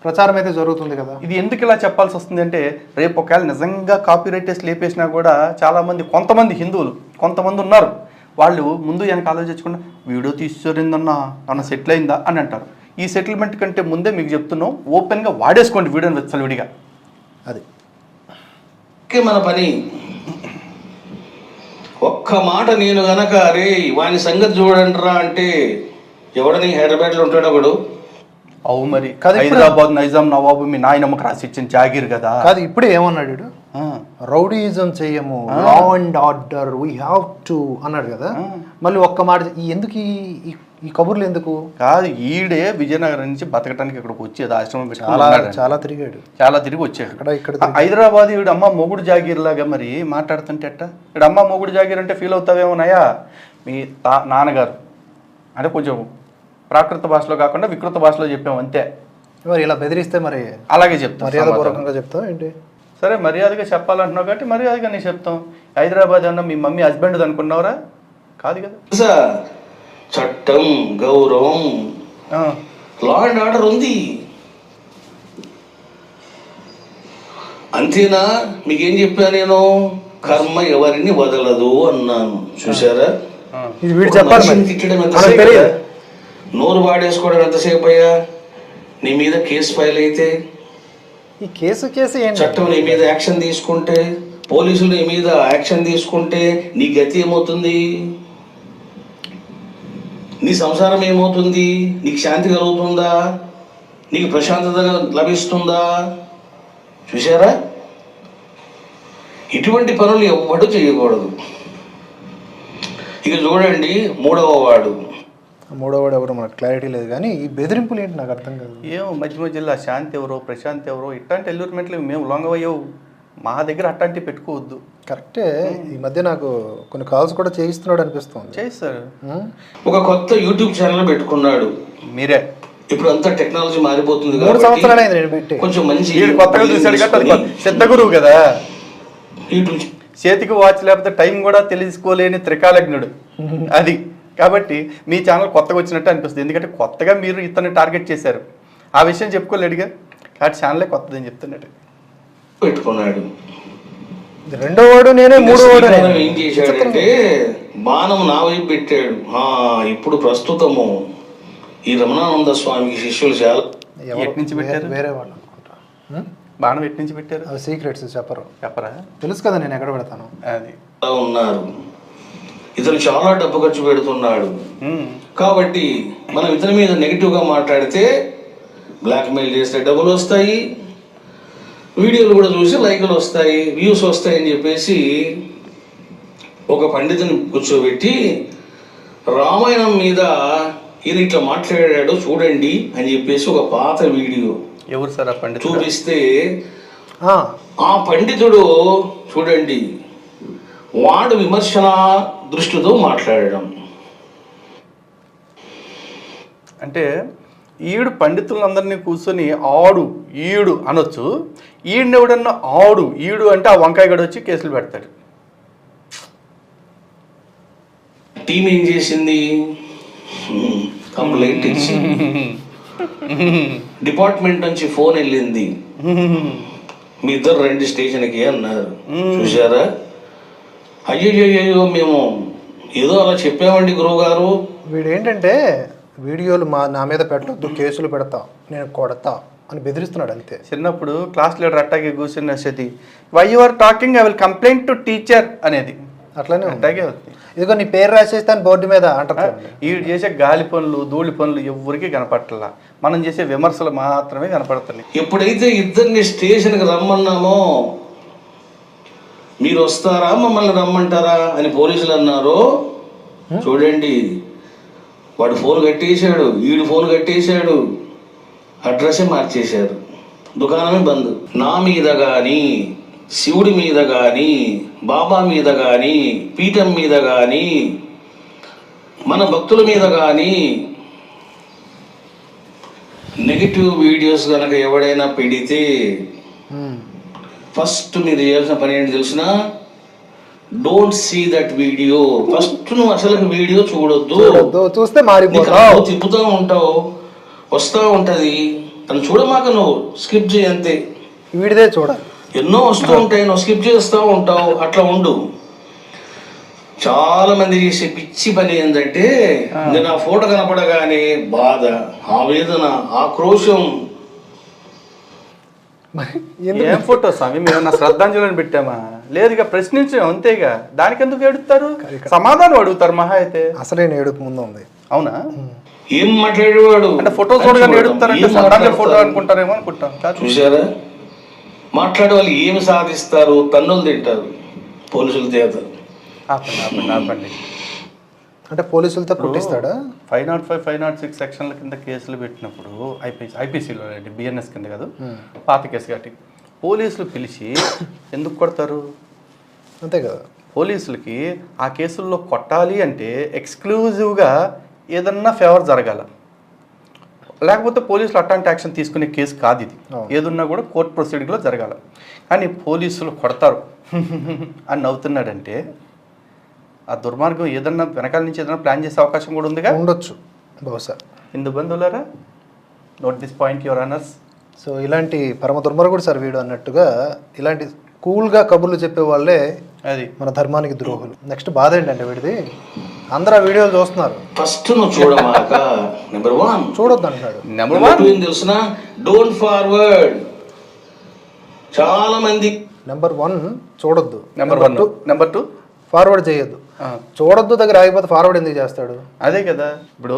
[SPEAKER 1] ప్రచారం అయితే జరుగుతుంది కదా.
[SPEAKER 2] ఇది ఎందుకు ఇలా చెప్పాల్సి వస్తుంది అంటే, రేపు ఒకవేళ నిజంగా కాపీరైటర్స్ లేపేసినా కూడా చాలామంది, కొంతమంది హిందువులు కొంతమంది ఉన్నారు, వాళ్ళు ముందు వెనక ఆలోచించకుండా వీడియో తీసుకోరిందన్నా అన్న సెటిల్ అయిందా అని అంటారు. ఈ సెటిల్మెంట్ కంటే ముందే మీకు చెప్తున్నాం, ఓపెన్గా వాడేసుకోండి వీడియోని విచ్చలవిడిగా.
[SPEAKER 1] అది
[SPEAKER 3] మన పని. ఒక్క మాట నేను గనక అరే వాని సంగతి చూడండి రా అంటే ఎవడని హైదరాబాద్లో ఉంటాడు ఒకడు.
[SPEAKER 2] అవు మరి హైదరాబాద్ నైజాం నవాబు మీ నాయనమ్మకు రాసి ఇచ్చిన జాగీర్ కదా.
[SPEAKER 1] కాదు ఇప్పుడు ఏమన్నాడు, రౌడీయిజం చెయ్యము, లా and order we have to అన్నాడు కదా. మళ్ళీ ఒక్క మాట ఎందుకు ఈ కబుర్లు ఎందుకు?
[SPEAKER 2] కాదు, ఈడే విజయనగరం నుంచి బతకడానికి ఇక్కడికి వచ్చేది, ఆశ్రమం
[SPEAKER 1] చాలా తిరిగాడు,
[SPEAKER 2] చాలా తిరిగి వచ్చాడు.
[SPEAKER 1] ఇక్కడ
[SPEAKER 2] హైదరాబాద్ ఈవిడ అమ్మ మొగుడు జాగీర్ లాగా మరి మాట్లాడుతుంటే అట్ట. ఇక్కడ అమ్మ మొగుడు జాగీర్ అంటే ఫీల్ అవుతావేమోనయ్యా. మీ నాన్నగారు అంటే కొంచెం ప్రాకృత భాషలో కాకుండా వికృత భాషలో చెప్పాము అంతే.
[SPEAKER 1] మరి ఇలా బెదిరిస్తే మరి
[SPEAKER 2] అలాగే చెప్తాం,
[SPEAKER 1] మర్యాదపూర్వకంగా చెప్తాం ఏంటి?
[SPEAKER 2] సరే మర్యాదగా చెప్పాలంటున్నావు కాబట్టి మర్యాదగా నేను చెప్తాం. హైదరాబాద్ అన్న మీ మమ్మీ హస్బెండ్ అనుకున్నావురా? కాదు కదా.
[SPEAKER 3] చట్టం, గౌరవం, లా అండ్ ఆర్డర్ ఉంది అంతేనా? మీకేం చెప్పా నేను? కర్మ ఎవరిని వదలదు అన్నాను. చూసారా?
[SPEAKER 1] ఇది వీడు చెప్పాలి.
[SPEAKER 3] తిట్టడం ఎంతసేపు, నోరు వాడేసుకోవడం ఎంతసేపు అయ్యా? నీ మీద కేసు ఫైల్ అయితే,
[SPEAKER 1] ఈ కేసు
[SPEAKER 3] చట్టం నీ మీద యాక్షన్ తీసుకుంటే, పోలీసులు నీ మీద యాక్షన్ తీసుకుంటే నీ గతి ఏమవుతుంది? నీ సంసారం ఏమవుతుంది? నీకు శాంతి కలుగుతుందా? నీకు ప్రశాంతత లభిస్తుందా? చూసారా? ఇటువంటి పనులు ఎవ్వడు చేయకూడదు. ఇక చూడండి, మూడవ వాడు
[SPEAKER 1] ఎవరు మనకు క్లారిటీ లేదు, కానీ ఈ బెదిరింపులు ఏంటి నాకు అర్థం కాదు.
[SPEAKER 2] ఏమో మధ్య మధ్యలో శాంతి ఎవరో ప్రశాంత్ ఎవరో ఇట్లాంటి ఎల్యూర్మెంట్లు మేము లొంగవయ్యవు, మా దగ్గర అట్లాంటివి పెట్టుకోవద్దు.
[SPEAKER 1] కరెక్టే. ఈ మధ్య నాకు కొన్ని కాల్స్ కూడా చేయిస్తున్నాడు అనిపిస్తుంది.
[SPEAKER 2] చేస్తారు.
[SPEAKER 3] ఒక కొత్త యూట్యూబ్ ఛానల్ పెట్టుకున్నాడు.
[SPEAKER 2] మీరే
[SPEAKER 3] ఇప్పుడు అంతా టెక్నాలజీ మారిపోతుంది,
[SPEAKER 1] 3 సంవత్సరాలు అయింది నేను పెట్టి.
[SPEAKER 3] కొంచెం మంచి
[SPEAKER 2] కొత్తగా చూసాడు కదా, సిద్ధ గురువు కదా, చేతికి వాచ్ లేకపోతే టైం కూడా తెలుసుకోలేని త్రికాలజ్ఞుడు అది. కాబట్టి మీ ఛానల్ కొత్తగా వచ్చినట్టు అనిపిస్తుంది, ఎందుకంటే కొత్తగా మీరు ఇతన్ని టార్గెట్ చేశారు. ఆ విషయం చెప్పుకోలేడుగా, కాబట్టి ఛానలే కొత్తదని చెప్తున్నాడు.
[SPEAKER 3] పెట్టుకున్నాడు.
[SPEAKER 1] రెండో వాడు నేనే, మూడో వాడు
[SPEAKER 3] ఏం చేశాడంటే బాణం నా వైపు పెట్టాడు. ఇప్పుడు ప్రస్తుతము ఈ రమణానంద స్వామికి శిష్యులు చాలా.
[SPEAKER 2] ఎటు నుంచి పెట్టారు?
[SPEAKER 1] వేరే వాళ్ళు అనుకుంటా.
[SPEAKER 2] బాణం ఎటు నుంచి పెట్టారు?
[SPEAKER 1] అవి సీక్రెట్స్ చెప్పరా? తెలుసు కదా నేను ఎక్కడ పెడతాను.
[SPEAKER 2] అది
[SPEAKER 3] ఉన్నారు. ఇతను చాలా డబ్బు ఖర్చు పెడుతున్నాడు, కాబట్టి మనం ఇతని మీద నెగిటివ్గా మాట్లాడితే బ్లాక్మెయిల్ చేస్తే డబ్బులు వస్తాయి, వీడియోలు కూడా చూసి లైకులు వస్తాయి, వ్యూస్ వస్తాయి అని చెప్పేసి ఒక పండితుని కూర్చోబెట్టి రామాయణం మీద ఈయన ఇట్లా మాట్లాడాడు చూడండి అని చెప్పేసి ఒక పాత వీడియో
[SPEAKER 2] ఎవరు సార్ ఆ పండితుడు
[SPEAKER 3] చూపిస్తే, ఆ పండితుడు చూడండి వాడు విమర్శన దృష్టితో మాట్లాడడం.
[SPEAKER 2] అంటే ఈడు పండితులందరినీ కూర్చొని ఆడు ఈడు అనొచ్చు, ఈడిని ఎవడన్నా ఆడు ఈడు అంటే ఆ వంకాయ గడ వచ్చి కేసులు పెడతాడు.
[SPEAKER 3] టీం ఏం చేసింది? కంప్లైంట్ ఇచ్చింది. డిపార్ట్మెంట్ నుంచి ఫోన్ వెళ్ళింది, మీ ఇద్దరు రండి స్టేషన్కి అన్నారు. చూసారా? అయ్యో మేము ఏదో అలా చెప్పామండి గురువు గారు.
[SPEAKER 1] వీడు ఏంటంటే వీడియోలు నా మీద పెట్టొద్దు, కేసులు పెడతా, నేను కొడతా అని బెదిరిస్తున్నాడు అంతే.
[SPEAKER 2] చిన్నప్పుడు క్లాస్ లీడర్ అట్టాగే కూర్చుని వచ్చేది, why you are talking, I will complaint to teacher అనేది.
[SPEAKER 1] అట్లానే
[SPEAKER 2] అట్టాగే అవుతుంది.
[SPEAKER 1] ఇదిగో నీ పేరు రాసేస్తాను బోర్డు మీద అంటారు.
[SPEAKER 2] వీడు చేసే గాలి పనులు ధూళి పనులు ఎవరికి కనపట్లా, మనం చేసే విమర్శలు మాత్రమే కనపడుతున్నాయి.
[SPEAKER 3] ఎప్పుడైతే ఇద్దరిని స్టేషన్కి రమ్మన్నామో, మీరు వస్తారా మమ్మల్ని రమ్మంటారా అని పోలీసులు అన్నారో, చూడండి వాడు ఫోన్ కట్టేశాడు, వీడు ఫోన్ కట్టేశాడు, అడ్రస్సే మార్చేశారు, దుకాణమే బంద్. నా మీద కానీ, శివుడి మీద కానీ, బాబా మీద కానీ, పీఠం మీద కానీ, మన భక్తుల మీద కానీ నెగిటివ్ వీడియోస్ కనుక ఎవడైనా పెడితే ఫస్ట్ మీరు చేయాల్సిన పని ఏంటి తెలిసిన, don't see that video. First నువ్వు అసలు వీడియో చూడొద్దు.
[SPEAKER 1] చూస్తే మారిపోతావు,
[SPEAKER 3] తిప్పుతూ ఉంటావు, వస్తూ ఉంటది, తను చూడమాక, నువ్వు స్కిప్ చేయి అంతే.
[SPEAKER 1] వీడిదే చూడాలి,
[SPEAKER 3] ఎన్నో వస్తూ ఉంటాయి, నువ్వు స్కిప్ చేస్తూ ఉంటావు, అట్లా ఉండు. చాలా మంది చేసే పిచ్చి పని ఏంటంటే, నేను ఆ ఫోటో కనపడగానే బాధ, ఆవేదన, ఆక్రోశం.
[SPEAKER 2] ఏం ఫోటో స్వామి, మేము శ్రద్ధాంజలిని పెట్టామా? లేదుగా, ప్రశ్నించాం అంతేగా, దానికి ఎందుకు ఏడుస్తారు? సమాధానం అడుగుతారు మహా అయితే.
[SPEAKER 1] అసలే ఏడుపు ముందు ఉంది.
[SPEAKER 2] అవునా?
[SPEAKER 3] ఏం మాట్లాడేవాడు
[SPEAKER 2] అంటే ఫోటో చూడగానే ఏడుస్తారంటే శ్రద్ధాంజలి ఫోటో అనుకుంటారేమో అనుకుంటాం.
[SPEAKER 3] చూసారా? మాట్లాడే వాళ్ళు ఏమి సాధిస్తారు? తన్నులు తింటారు పోలీసుల చేత.
[SPEAKER 2] ఆపండి.
[SPEAKER 1] అంటే పోలీసులతో పుట్టిస్తాడా?
[SPEAKER 2] 505, 506 సెక్షన్ల కింద కేసులు పెట్టినప్పుడు ఐపీసీలో బిఎన్ఎస్ కింద కాదు, పాత కేసు కాబట్టి పోలీసులు పిలిచి ఎందుకు కొడతారు?
[SPEAKER 1] అంతే కదా.
[SPEAKER 2] పోలీసులకి ఆ కేసుల్లో కొట్టాలి అంటే ఎక్స్క్లూజివ్గా ఏదన్నా ఫేవర్ జరగాల, లేకపోతే పోలీసులు అట్లాంటి యాక్షన్ తీసుకునే కేసు కాదు ఇది. ఏదున్నా కూడా కోర్టు ప్రొసీడింగ్లో జరగాల. కానీ పోలీసులు కొడతారు అని నవ్వుతున్నాడంటే ఆ దుర్మార్గం ఏదన్నా వెనకాల నుంచి ఏదైనా ప్లాన్ చేసే అవకాశం కూడా ఉందిగా,
[SPEAKER 1] ఉండొచ్చు బహుశా.
[SPEAKER 2] ఇందు బంధువులారా, note this point your honours.
[SPEAKER 1] So ఇలాంటి పరమ దుర్మార్గుడు సార్ వీడు అన్నట్టుగా, ఇలాంటి కూల్గా కబుర్లు చెప్పే వాళ్ళే
[SPEAKER 2] అది
[SPEAKER 1] మన ధర్మానికి ద్రోహులు. నెక్స్ట్ బాధ ఏంటంటే వీడిది, అందరూ ఆ వీడియోలు చూస్తున్నారు.
[SPEAKER 3] ఫస్ట్ నువ్వు చూడమాక, నెంబర్ 1
[SPEAKER 1] చూడొద్దు అంటున్నాడు.
[SPEAKER 3] నెంబర్ 2 ఏం తెలుసిన, డోంట్ ఫార్వర్డ్. చాలా మంది
[SPEAKER 1] నెంబర్ 1 చూడొద్దు,
[SPEAKER 2] నెంబర్ 2
[SPEAKER 1] ఫార్వర్డ్ చేయొద్దు. చూడొద్దు దగ్గర ఆగిపోతే ఫార్వర్డ్ ఎందుకు చేస్తాడు?
[SPEAKER 2] అదే కదా. ఇప్పుడు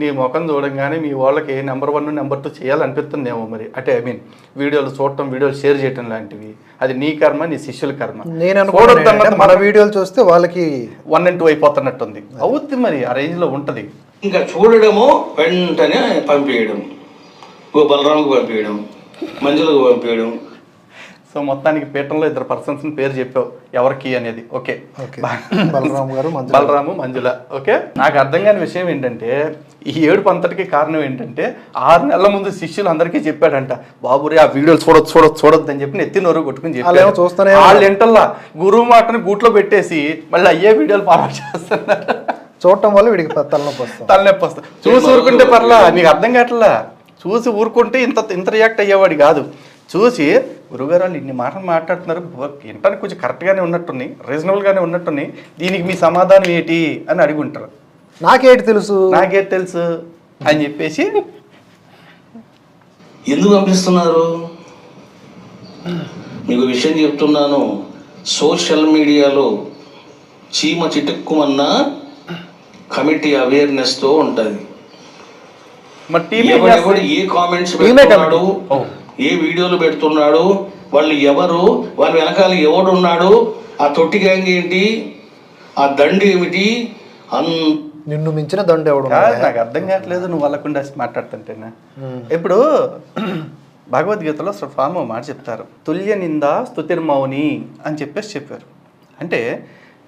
[SPEAKER 2] నీ ముఖం చూడంగానే మీ వాళ్ళకి నెంబర్ 1, నెంబర్ 2 చేయాలనిపిస్తుందేమో మరి. అంటే ఐ మీన్ వీడియోలు చూడటం, వీడియోలు షేర్ చేయటం లాంటివి, అది నీ కర్మ, నీ శిష్యుల కర్మ.
[SPEAKER 1] నేను మన వీడియోలు చూస్తే వాళ్ళకి
[SPEAKER 2] 1 and 2 అయిపోతున్నట్టుంది. అవుద్ది మరి, ఆ రేంజ్లో ఉంటుంది.
[SPEAKER 3] ఇంకా చూడడము, వెంటనే పంపించడం, బలరాంకు పంపించడం, మంజులకు పంపించడం.
[SPEAKER 2] సో మొత్తానికి పీఠంలో 2 పర్సన్స్ పేరు చెప్పావు, ఎవరికి అనేది. ఓకే, బలరాము, మంజుల. ఓకే, నాకు అర్థం కాని విషయం ఏంటంటే, ఈ ఏడుపు అంతటికి కారణం ఏంటంటే 6 నెలల ముందు శిష్యులు అందరికీ చెప్పాడంట, బాబురే ఆ వీడియోలు చూడొద్దు అని చెప్పి నెత్తి నోరు కొట్టుకుని చెప్పారు. వాళ్ళు ఎంటల్లా గురువు మాటను గూట్లో పెట్టేసి మళ్ళీ అయ్యే వీడియోలు ఫార్వర్డ్ చేస్తున్నారు.
[SPEAKER 1] చూడటం వల్ల వీడికి తలనొప్పి
[SPEAKER 2] వస్తుంది. చూసి ఊరుకుంటే పర్లా, నీకు అర్థం కావట్లా. చూసి ఊరుకుంటే ఇంత రియాక్ట్ అయ్యేవాడు కాదు. చూసి గురుగారు వాళ్ళు ఇన్ని మాటలు మాట్లాడుతున్నారు, వినటానికి కొంచెం కరెక్ట్గానే ఉన్నట్టున్నాయి, రీజనబుల్గానే ఉన్నట్టున్నాయి, దీనికి మీ సమాధానం ఏంటి అని అడిగి ఉంటారు. నాకేటి తెలుసు అని చెప్పేసి
[SPEAKER 3] ఎందుకు పంపిస్తున్నారు? మీకు విషయం చెప్తున్నాను, సోషల్ మీడియాలో చీమ చిటుక్కుమన్న కమిటీ అవేర్నెస్తో ఉంటుంది. ఎవడెవడు ఏ కామెంట్స్ పెడుతున్నాడు, ఏ వీడియోలు పెడుతున్నాడు, వాళ్ళు ఎవరు, వాళ్ళ వెనకాల ఎవడున్నాడు, ఆ తొట్టి గ్యాంగ్ ఏంటి, ఆ దండు ఏమిటి,
[SPEAKER 1] నిన్ను మించిన దండు ఎవడు?
[SPEAKER 2] నాకు అర్థం కావట్లేదు నువ్వు వాళ్ళకుండా మాట్లాడుతుంటేనా. ఇప్పుడు భగవద్గీతలో స్వామి మాట చెప్తారు, తుల్య నిందా స్తుతిర్మౌని అని చెప్పారు. అంటే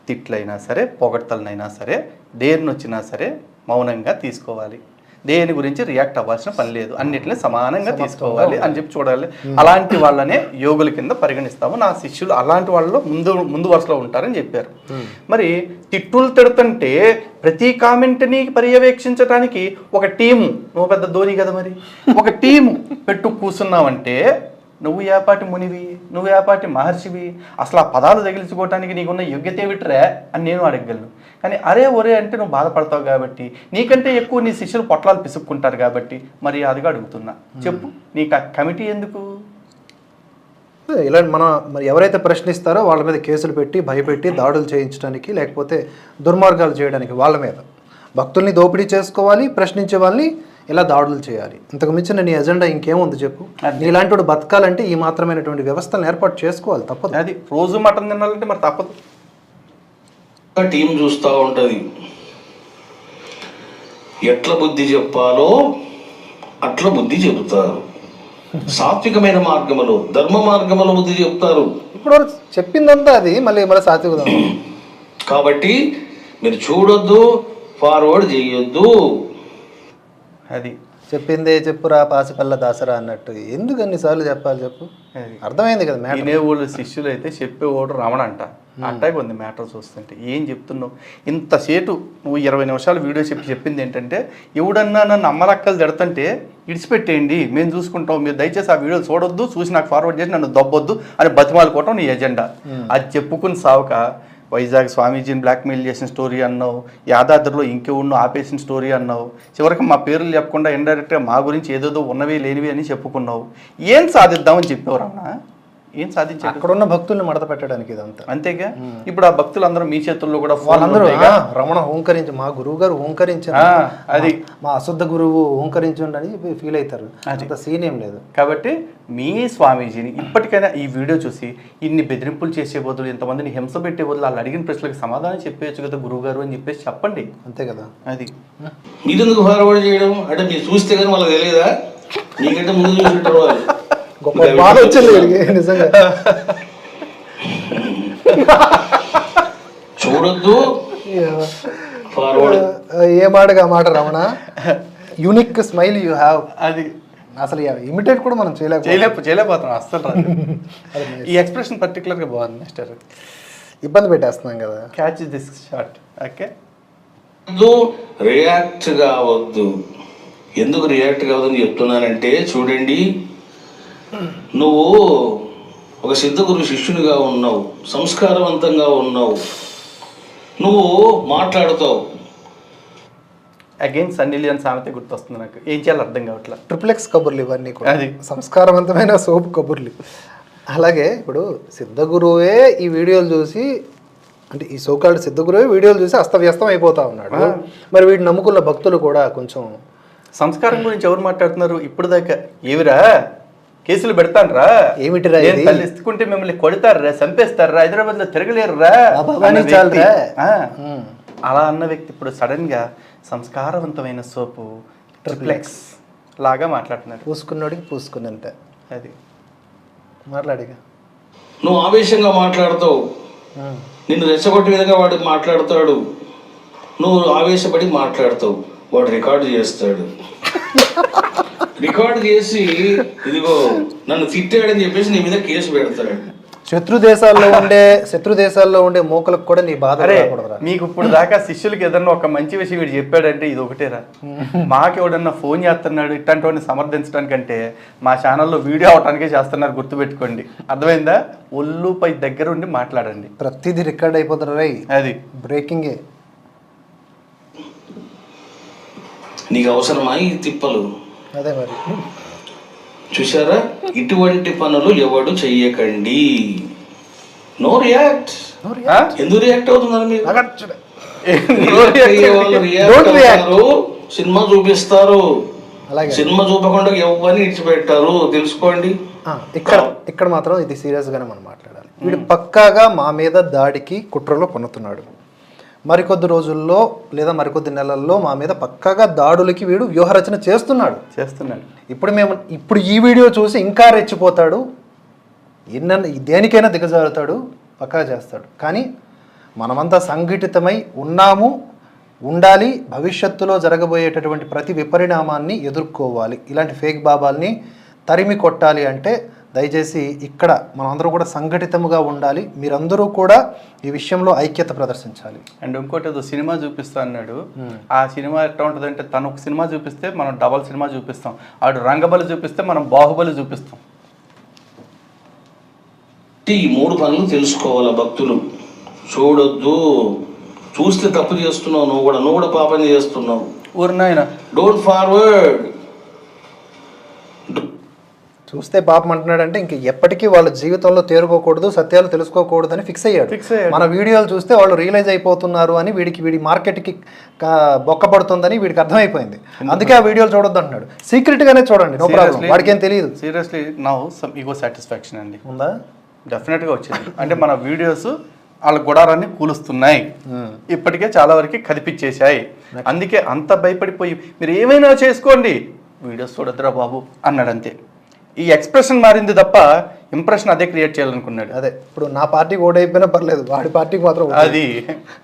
[SPEAKER 2] తిట్లైనా సరే, పొగడ్తలనైనా సరే, దేన్నొచ్చినా సరే మౌనంగా తీసుకోవాలి, దేని గురించి రియాక్ట్ అవ్వాల్సిన పని లేదు, అన్నిటిని సమానంగా తీసుకోవాలి అని చెప్పి చూడాలి. అలాంటి వాళ్ళనే యోగుల కింద పరిగణిస్తాము. నా శిష్యులు అలాంటి వాళ్ళలో ముందు వరుసలో ఉంటారని చెప్పారు. మరి తిట్టులు తిడుతుంటే ప్రతి కామెంట్ని పర్యవేక్షించడానికి ఒక టీము, నువ్వు పెద్ద ధోని కదా, మరి ఒక టీము పెట్టు కూర్చున్నావంటే నువ్వు ఏపాటి మునివి, నువ్వు ఏపాటి మహర్షివి, అసలు ఆ పదాలు తగిలించుకోవటానికి నీకున్న యోగ్యత ఏమిట్రా అని నేను అడగగలను. కానీ అరే ఒరే అంటే నువ్వు బాధపడతావు కాబట్టి, నీకంటే ఎక్కువ నీ శిష్యులు పొట్లాలు పిసుక్కుంటారు కాబట్టి మరి అదిగా అడుగుతున్నా, చెప్పు నీకు ఆ కమిటీ ఎందుకు?
[SPEAKER 1] ఇలా మరి ఎవరైతే ప్రశ్నిస్తారో వాళ్ళ మీద కేసులు పెట్టి భయపెట్టి దాడులు చేయించడానికి, లేకపోతే దుర్మార్గాలు చేయడానికి, వాళ్ళ మీద భక్తుల్ని దోపిడీ చేసుకోవాలి, ప్రశ్నించే వాళ్ళని ఇలా దాడులు చేయాలి. ఇంతకు మించిన నీ ఎజెండా ఇంకేముంది చెప్పు? నీలాంటి వాడు బతకాలంటే ఈ మాత్రమైనటువంటి వ్యవస్థలను ఏర్పాటు చేసుకోవాలి, తప్పదు.
[SPEAKER 2] అది రోజు మటన్ తినాలంటే మరి తప్పదు.
[SPEAKER 3] టీం చూస్తూ ఉంటుంది, ఎట్లా బుద్ధి చెప్పాలో అట్లా బుద్ధి చెబుతారు. సాత్వికమైన మార్గములో, ధర్మ మార్గములో బుద్ధి చెప్తారు.
[SPEAKER 1] ఇప్పుడు చెప్పిందంతా అది మళ్ళీ సాత్వికం.
[SPEAKER 3] కాబట్టి మీరు చూడొద్దు, ఫార్వర్డ్ చేయొద్దు.
[SPEAKER 2] అది
[SPEAKER 1] చెప్పిందే చెప్పురా పాసిపల్ల దాసరా అన్నట్టు ఎందుకు అన్నిసార్లు చెప్పాలి చెప్పు? అర్థమైంది కదా మ్యాటర్.
[SPEAKER 2] వినేవాళ్ళు శిష్యులు అయితే చెప్పేవాడు రమణ అంట. అట్టాగే ఉంది మ్యాటర్ చూస్తుంటే. ఏం చెప్తున్నావు ఇంతసేటు? నువ్వు 20 నిమిషాలు వీడియో చెప్పింది ఏంటంటే, ఎవడన్నా నన్ను అమ్మలక్కలు తిడుతుంటే ఇడిచిపెట్టేయండి, మేము చూసుకుంటాం, మీరు దయచేసి ఆ వీడియోలు చూడొద్దు, చూసి నాకు ఫార్వర్డ్ చేసి నన్ను దొబ్బొద్దు అని బతిమాలుకోవటం నీ ఎజెండా. అది చెప్పుకుని సావుక వైజాగ్ స్వామీజీని బ్లాక్మెయిల్ చేసిన స్టోరీ అన్నావు, యాదాద్రిలో ఇంకెవన్నో ఆపేసిన స్టోరీ అన్నావు, చివరికి మా పేర్లు చెప్పకుండా ఇండైరెక్ట్గా మా గురించి ఏదేదో ఉన్నవి లేనివి అని చెప్పుకున్నావు. ఏం సాధిద్దామని చెప్పావు రమణ? ఏం సాధించారు?
[SPEAKER 1] అక్కడ ఉన్న భక్తుల్ని మడత పెట్టడానికి ఇదంతా.
[SPEAKER 2] అంతేగా. ఇప్పుడు ఆ భక్తులందరూ మీ చేతుల్లో కూడా
[SPEAKER 1] వాళ్ళందరూ రమణ ఓంకరించి, మా గురువు గారు ఓంకరించారు,
[SPEAKER 2] అది
[SPEAKER 1] మా అశుద్ధ గురువు ఓంకరించండి అని ఫీల్ అవుతారు. అంత సీన్ ఏం లేదు.
[SPEAKER 2] కాబట్టి మీ స్వామీజీని ఇప్పటికైనా ఈ వీడియో చూసి ఇన్ని బెదిరింపులు చేసే బదులు, ఇంతమందిని హింస పెట్టే బదులు వాళ్ళు అడిగిన ప్రశ్నలకు సమాధానం చెప్పేయచ్చు కదా గురువు గారు అని చెప్పేసి చెప్పండి.
[SPEAKER 1] అంతే కదా.
[SPEAKER 2] అది
[SPEAKER 3] మీరెందుకు ఫార్వర్డ్ చేయడం అంటే, మీరు చూస్తే కానీ వాళ్ళకి తెలియదా? మీకంటే ముందు చూసుకుంటారు వాళ్ళు.
[SPEAKER 1] గొప్ప బాధ వచ్చింది నిజంగా.
[SPEAKER 3] చూడొద్దు, ఫార్వర్డ్.
[SPEAKER 1] ఏ మాటగా మాట Ramana. Unique smile you have.
[SPEAKER 2] అది
[SPEAKER 1] అసలు ఇమిటేట్ కూడా మనం
[SPEAKER 2] చేయలేకపోతున్నాం అస్సలు. ఈ ఎక్స్ప్రెషన్ పర్టికులర్గా బాగుంది మాస్టర్.
[SPEAKER 1] ఇబ్బంది పెట్టేస్తున్నాం కదా.
[SPEAKER 2] Catch this shot. Okay,
[SPEAKER 3] react కావద్దు. ఎందుకు రియాక్ట్ కావద్దని చెప్తున్నానంటే, చూడండి, నువ్వు ఒక సిద్ధగురు శిష్యునిగా ఉన్నావు, సంస్కారవంతంగా ఉన్నావు, నువ్వు మాట్లాడుతావు.
[SPEAKER 2] అగైన్ సన్నీ లియోన్ సామెత గుర్తొస్తుంది నాకు. ఏం చేయాలో అర్థం కావట్లేదు.
[SPEAKER 1] ట్రిప్లెక్స్ కబుర్లు ఇవన్నీ కూడా,
[SPEAKER 2] అది
[SPEAKER 1] సంస్కారవంతమైన సోపు కబుర్లు. అలాగే ఇప్పుడు సిద్ధగురువే ఈ వీడియోలు చూసి, అంటే ఈ సోకాల్డ్ సిద్ధగురువే వీడియోలు చూసి అస్తవ్యస్తం అయిపోతా ఉన్నాడు. మరి వీడిని నమ్ముకున్న భక్తులు కూడా కొంచెం
[SPEAKER 2] సంస్కారం గురించి ఎవరు మాట్లాడుతున్నారు ఇప్పుడు దాకా? ఏవిరా కేసులు పెడతానరా,
[SPEAKER 1] ఏమిటిరా
[SPEAKER 2] తల్లిస్తుంటే మిమ్మల్ని కొడతారా, చంపేస్తారా, హైదరాబాద్ లో తిరగలేరురా అలా అన్న వ్యక్తి ఇప్పుడు సడన్ గా సంస్కారవంతమైన సోపు ట్రిప్లెక్స్ లాగా మాట్లాడుతున్నారు.
[SPEAKER 1] పూసుకున్నోడికి పూసుకున్నంత.
[SPEAKER 2] అది
[SPEAKER 1] మాట్లాడిగా
[SPEAKER 3] నువ్వు ఆవేశంగా మాట్లాడతావు, నిన్ను రెచ్చగొట్టే విధంగా వాడు మాట్లాడతాడు, నువ్వు ఆవేశపడి మాట్లాడతావు, వాడు రికార్డు చేస్తాడు. రికార్డు చేసి ఇదిగో నన్ను తిట్టాడని చెప్పేసి నీ మీద కేసు పెడతాడు.
[SPEAKER 1] శత్రు దేశాల్లో ఉండే మోకలకు కూడా నీ బాధ.
[SPEAKER 2] మీకు ఇప్పుడు దాకా శిష్యులకి ఏదన్నా ఒక మంచి విషయం వీడు చెప్పాడంటే ఇది ఒకటేరా. మాకు ఎవడన్నా ఫోన్ చేస్తున్నాడు ఇట్లాంటి వాడిని సమర్థించడానికంటే మా ఛానల్లో వీడియో అవటానికే చేస్తున్నారు, గుర్తుపెట్టుకోండి. అర్థమైందా? ఒళ్ళుపై దగ్గర ఉండి మాట్లాడండి.
[SPEAKER 1] ప్రతిదీ రికార్డ్ అయిపోతారు. రై
[SPEAKER 2] అది
[SPEAKER 1] బ్రేకింగే.
[SPEAKER 3] నీకు అవసరమా ఈ తిప్పలు?
[SPEAKER 1] అదే మరి
[SPEAKER 3] చూసారా, ఇటువంటి పనులు ఎవడు చెయ్యకండి. No react. ఎందుకు రియాక్ట్ అవుతున్నారు మీరు? సినిమా చూపిస్తారు, సినిమా చూపకుండా ఎవరిని ఇడిచిపెట్టారు తెలుసుకోండి.
[SPEAKER 1] ఇక్కడ మాత్రం ఇది సీరియస్ గానే మనం మాట్లాడాలి. వీడు పక్కాగా మా మీద దాడికి కుట్రలో పన్నుతున్నాడు. మరికొద్ది రోజుల్లో లేదా మరికొద్ది నెలల్లో మా మీద పక్కాగా దాడులకి వీడు వ్యూహరచన చేస్తున్నాడు. ఇప్పుడు ఈ వీడియో చూసి ఇంకా రెచ్చిపోతాడు, దేనికైనా దిగజారుతాడు, పక్కా చేస్తాడు. కానీ మనమంతా సంఘటితమై ఉన్నాము, ఉండాలి. భవిష్యత్తులో జరగబోయేటటువంటి ప్రతి విపరిణామాన్ని ఎదుర్కోవాలి. ఇలాంటి ఫేక్ బాబాల్ని తరిమి కొట్టాలి అంటే దయచేసి ఇక్కడ మనమందరూ కూడా సంఘటితముగా ఉండాలి. మీరందరూ కూడా ఈ విషయంలో ఐక్యత ప్రదర్శించాలి.
[SPEAKER 2] అండ్ ఇంకోటి ఏదో సినిమా చూపిస్తా అన్నాడు. ఆ సినిమా ఎట్లా ఉంటుంది అంటే, తను ఒక సినిమా చూపిస్తే మనం డబల్ సినిమా చూపిస్తాం, ఆడు రంగబలి చూపిస్తే మనం బాహుబలి చూపిస్తాం.
[SPEAKER 3] ఈ 3 పనులు తెలుసుకోవాలా భక్తులు. చూడొద్దు, చూస్తే తప్పు చేస్తున్నావు, నువ్వు కూడా పాపం చేస్తున్నావు.
[SPEAKER 2] ఊరు నాయన
[SPEAKER 3] డోంట్ ఫార్వర్డ్.
[SPEAKER 1] చూస్తే పాపం అంటున్నాడంటే ఇంక ఎప్పటికీ వాళ్ళ జీవితంలో తేరుకోకూడదు, సత్యాలు తెలుసుకోకూడదు అని ఫిక్స్ అయ్యాడు. మన వీడియోలు చూస్తే వాళ్ళు రియలైజ్ అయిపోతున్నారు అని వీడి మార్కెట్కి బొక్క పడుతుందని వీడికి అర్థమైపోయింది. అందుకే ఆ వీడియోలు చూడొద్దు అంటున్నాడు. సీక్రెట్ గానే చూడండి, నో ప్రాబ్లం, వాడికి ఏం తెలియదు.
[SPEAKER 2] Seriously now some ego satisfaction అండి
[SPEAKER 1] ఉందా?
[SPEAKER 2] డెఫినెట్గా వచ్చింది. అంటే మన వీడియోస్ వాళ్ళ గుడారాన్ని కూలుస్తున్నాయి, ఇప్పటికే చాలా వరకు కదిపించేశాయి. అందుకే అంత భయపడిపోయి మీరు ఏమైనా చేసుకోండి, వీడియోస్ చూడద్దురా బాబు అన్నాడు అంతే. ఈ ఎక్స్ప్రెషన్ మారింది తప్ప ఇంప్రెషన్ అదే క్రియేట్ చేయాలనుకున్నాడు.
[SPEAKER 1] అదే ఇప్పుడు నా పార్టీకి ఓటు అయిపోయినా పర్లేదు, వాడి పార్టీకి మాత్రం
[SPEAKER 2] అది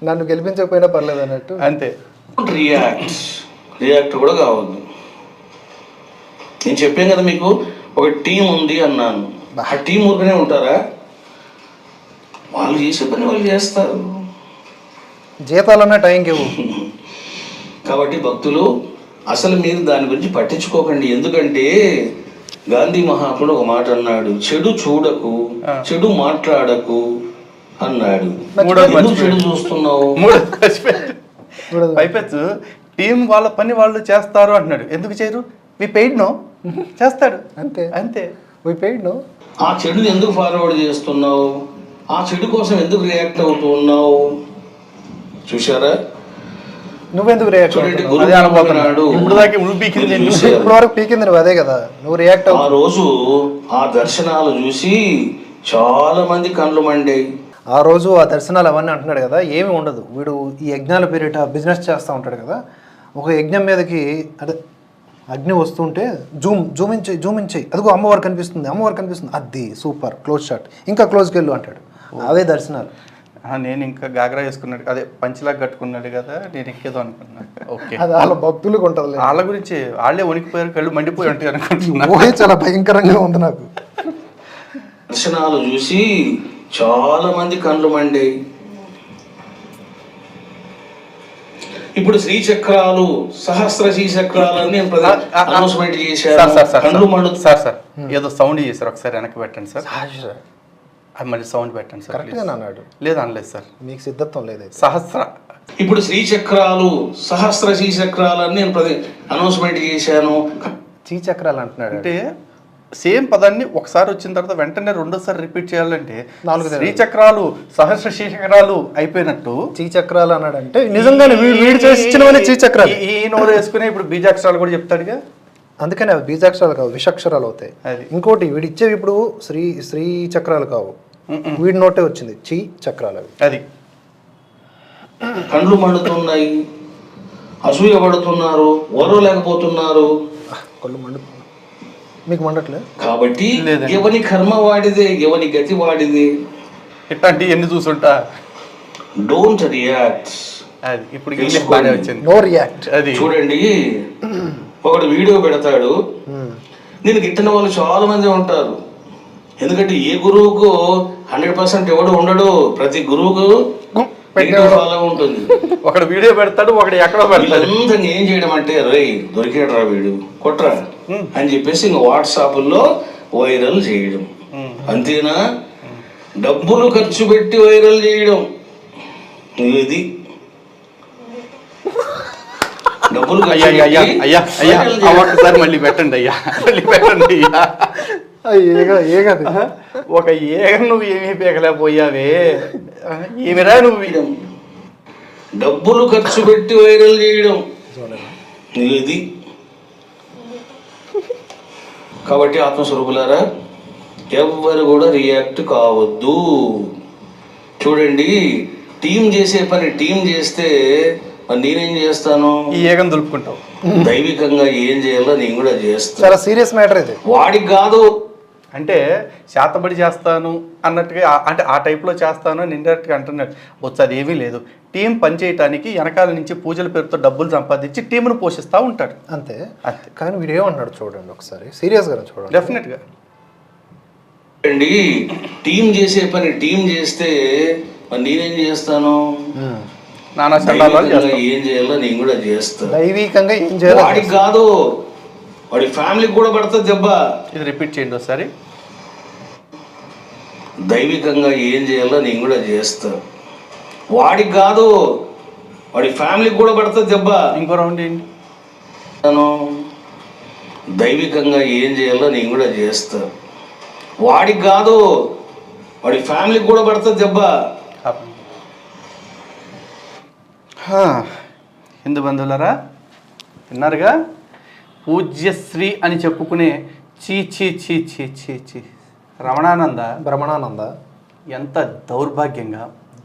[SPEAKER 1] నన్ను గెలిపించకపోయినా పర్లేదు అన్నట్టు
[SPEAKER 2] అంతే.
[SPEAKER 3] రియాక్ట్ కూడా కావద్దు. నేను చెప్పాను కదా మీకు, ఒక టీం ఉంది అన్నాను. ఆ టీం ఊరికనే ఉంటారా? వాళ్ళు చేసే పని వాళ్ళు చేస్తారు.
[SPEAKER 1] జీతాలన్నా టైంకి ఇవ్వు.
[SPEAKER 3] కాబట్టి భక్తులు అసలు మీరు దాని గురించి పట్టించుకోకండి. ఎందుకంటే గాంధీ మహాత్ముడు ఒక మాట అన్నాడు, చెడు చూడకు, చెడు మాట్లాడకు అన్నాడు. ఎందుకు చెడు చూస్తున్నావు?
[SPEAKER 2] పైపెచ్చు టీం వాళ్ళ పని వాళ్ళు చేస్తారు అంటున్నాడు. ఎందుకు చేయరు? వి పెయిడ్ నో, చేస్తాడు
[SPEAKER 1] అంతే
[SPEAKER 2] అంతే.
[SPEAKER 1] వి పెయిడ్ నో.
[SPEAKER 3] ఆ చెడుని ఎందుకు ఫార్వర్డ్ చేస్తున్నావు? ఆ చెడు కోసం ఎందుకు రియాక్ట్ అవుతూ ఉన్నావు? చూసారా?
[SPEAKER 1] నువ్వెందుకు రియాక్ట్
[SPEAKER 2] ఇప్పుడు
[SPEAKER 1] వరకు పీకింది నువ్వు, అదే కదా నువ్వు రియాక్ట్
[SPEAKER 3] ఆ రోజు ఆ దర్శనాలు చూసి చాలా మంది కళ్ళు మండాయి.
[SPEAKER 1] ఆ రోజు ఆ దర్శనాలు అవన్నీ అంటున్నాడు కదా, ఏమి ఉండదు. వీడు ఈ యజ్ఞాల పేరిట బిజినెస్ చేస్తూ ఉంటాడు కదా. ఒక యజ్ఞం మీదకి అదే అగ్ని వస్తుంటే జూమించేయి అదిగో అమ్మవారు కనిపిస్తుంది, అది సూపర్ క్లోజ్ షాట్, ఇంకా క్లోజ్కి వెళ్ళు అంటాడు. అవే దర్శనాలు.
[SPEAKER 2] నేను ఇంకా గాగ్రా వేసుకున్నాడు, అదే పంచిలాగా కట్టుకున్నాడు కదా, నేను ఎక్కేదో అనుకున్నా. ఓకే,
[SPEAKER 1] అది వాళ్ళ భక్తులకు ఉంటుంది.
[SPEAKER 2] వాళ్ళ గురించి వాళ్ళే వణికిపోయారు, కళ్ళు మండిపోయి ఉంటాయి అనుకుంటున్నా.
[SPEAKER 1] చాలా భయంకరంగా ఉంది నాకు.
[SPEAKER 3] దర్శనాలు చూసి చాలా మంది కళ్ళు మండాయి. ఇప్పుడు శ్రీచక్రాలు, సహస్ర శ్రీచక్రాలని నేను అనౌన్స్మెంట్ చేశాను.
[SPEAKER 2] సార్ ఏదో సౌండ్ చేశారు, ఒకసారి వెనక్కి పెట్టండి సార్. మళ్ళీ సౌండ్ పెట్టండి సార్.
[SPEAKER 1] అన్నాడు.
[SPEAKER 2] లేదు అనలేదు సార్,
[SPEAKER 1] మీకు సిద్ధత్వం లేదు.
[SPEAKER 2] సహస్ర
[SPEAKER 3] ఇప్పుడు శ్రీచక్రాలు, సహస్ర శ్రీచక్రాలని నేను అనౌన్స్మెంట్ చేశాను.
[SPEAKER 1] శ్రీచక్రాలు అంటున్నాడు
[SPEAKER 2] అంటే సేమ్ పదాన్ని ఒకసారి వచ్చిన తర్వాత వెంటనే రెండోసారి రిపీట్ చేయాలంటే 4 శ్రీచక్రాలు, సహస్ర శ్రీచక్రాలు అయిపోయినట్టు
[SPEAKER 1] శ్రీచక్రాలు అన్నాడంటే నిజంగానే వీడు చేసినవన్నీ శ్రీచక్రాలు.
[SPEAKER 2] ఈ నోరు వేసుకుని ఇప్పుడు బీజాక్షరాలు కూడా చెప్తాడుగా.
[SPEAKER 1] అందుకని అవి బీజాక్షరాలు కావు, విషాక్షరాలు అవుతాయి. ఇంకోటి వీడిచ్చేవి ఇప్పుడు శ్రీ చక్రాలు కావు, వీడి నోటే వచ్చింది చీ చక్రాలు. అవి
[SPEAKER 2] అది
[SPEAKER 3] కళ్ళు మండుతున్నాయి, అసూయ పడుతున్నారు, ఓర్వలేకపోతున్నారు.
[SPEAKER 1] కళ్ళు మండు మీకు మండట్లేదు
[SPEAKER 3] కాబట్టి ఎవని కర్మ వాడిదే, ఎవని గతి వాడిదే.
[SPEAKER 2] ఇట్లాంటివి ఎన్ని చూసుంటా.
[SPEAKER 3] Don't react.
[SPEAKER 2] అది ఇప్పుడు ఇంగ్లీష్ బాగానే వచ్చింది,
[SPEAKER 1] నో రియాక్ట్.
[SPEAKER 3] అది చూడండి, ఒకడు వీడియో పెడతాడు, నేను గిట్టిన వాళ్ళు చాలా మంది ఉంటారు. ఎందుకంటే ఏ గురువుకు 100% ఎవడు ఉండడు, ప్రతి గురువుకు ఫాలో ఉంటుంది.
[SPEAKER 2] ఒకడు వీడియో పెడతాడు, ఒకడు ఎక్కడో పెడతాడు.
[SPEAKER 3] ఏం చేయడం అంటే రే దొరికాడు రా వీడు కొట్రా అని చెప్పేసి ఇంకా వాట్సాప్లో వైరల్ చేయడం. అంతేనా? డబ్బులు ఖర్చు పెట్టి వైరల్ చేయడం. ఇది డబ్బులు
[SPEAKER 2] ఒకసారి మళ్ళీ పెట్టండి అయ్యా, మళ్ళీ పెట్టండి అయ్యా. ఒక ఏగ నువ్వు ఏమీ పీకలేకపోయావే, ఏమిరా నువ్వు.
[SPEAKER 3] డబ్బులు ఖర్చు పెట్టి వైరల్ చేయడం ఇది. కాబట్టి ఆత్మస్వరూపులారా, ఎవ్వరు కూడా రియాక్ట్ కావద్దు. చూడండి, టీం చేసే పని టీం చేస్తే మరి నేనేం చేస్తాను?
[SPEAKER 2] ఈ ఏగం దులుపుకుంటావు.
[SPEAKER 3] దైవికంగా ఏం చేయాలో నేను కూడా చేస్తాను.
[SPEAKER 1] చాలా సీరియస్ మ్యాటర్ ఇది.
[SPEAKER 3] వాడికి కాదు
[SPEAKER 2] అంటే శాతబడి చేస్తాను అన్నట్టుగా, అంటే ఆ టైప్లో చేస్తాను అని ఇండైరెక్ట్గా అంటున్నాడు. బొచ్చు అది ఏమీ లేదు. టీం పనిచేయటానికి వెనకాల నుంచి పూజల పేరుతో డబ్బులు సంపాదించి టీంను పోషిస్తూ ఉంటాడు
[SPEAKER 1] అంతే. అంతే. కానీ వీడు ఏమన్నాడు చూడండి ఒకసారి, సీరియస్గా చూడండి.
[SPEAKER 2] డెఫినెట్గా
[SPEAKER 3] అండి, టీం చేసే పని టీం చేస్తే మరి నేనేం చేస్తాను? ఏం చేయాలో నేను కూడా చేస్తాను.
[SPEAKER 1] దైవికంగా ఏం చేయాలి?
[SPEAKER 3] వాడికి కాదు, వాడి ఫ్యామిలీకి కూడా పడుతుంది దెబ్బ.
[SPEAKER 2] ఇది రిపీట్ చేయండి ఒకసారి.
[SPEAKER 3] దైవికంగా ఏం చేయాలో నేను కూడా చేస్తా. వాడికి కాదు, వాడి ఫ్యామిలీకి కూడా పడుతుంది దెబ్బ.
[SPEAKER 2] ఇంకో రౌండ్ ఏంటి?
[SPEAKER 3] నేను దైవికంగా ఏం చేయాలో నేను కూడా చేస్తా. వాడికి కాదు, వాడి ఫ్యామిలీకి కూడా పడుతుంది దెబ్బ.
[SPEAKER 2] హిందూ బంధువులరా, విన్నారుగా? పూజ్యశ్రీ అని చెప్పుకునే చీ చీ చీ చీ చీ చీ రమణానంద ఎంత దౌర్భాగ్యంగా,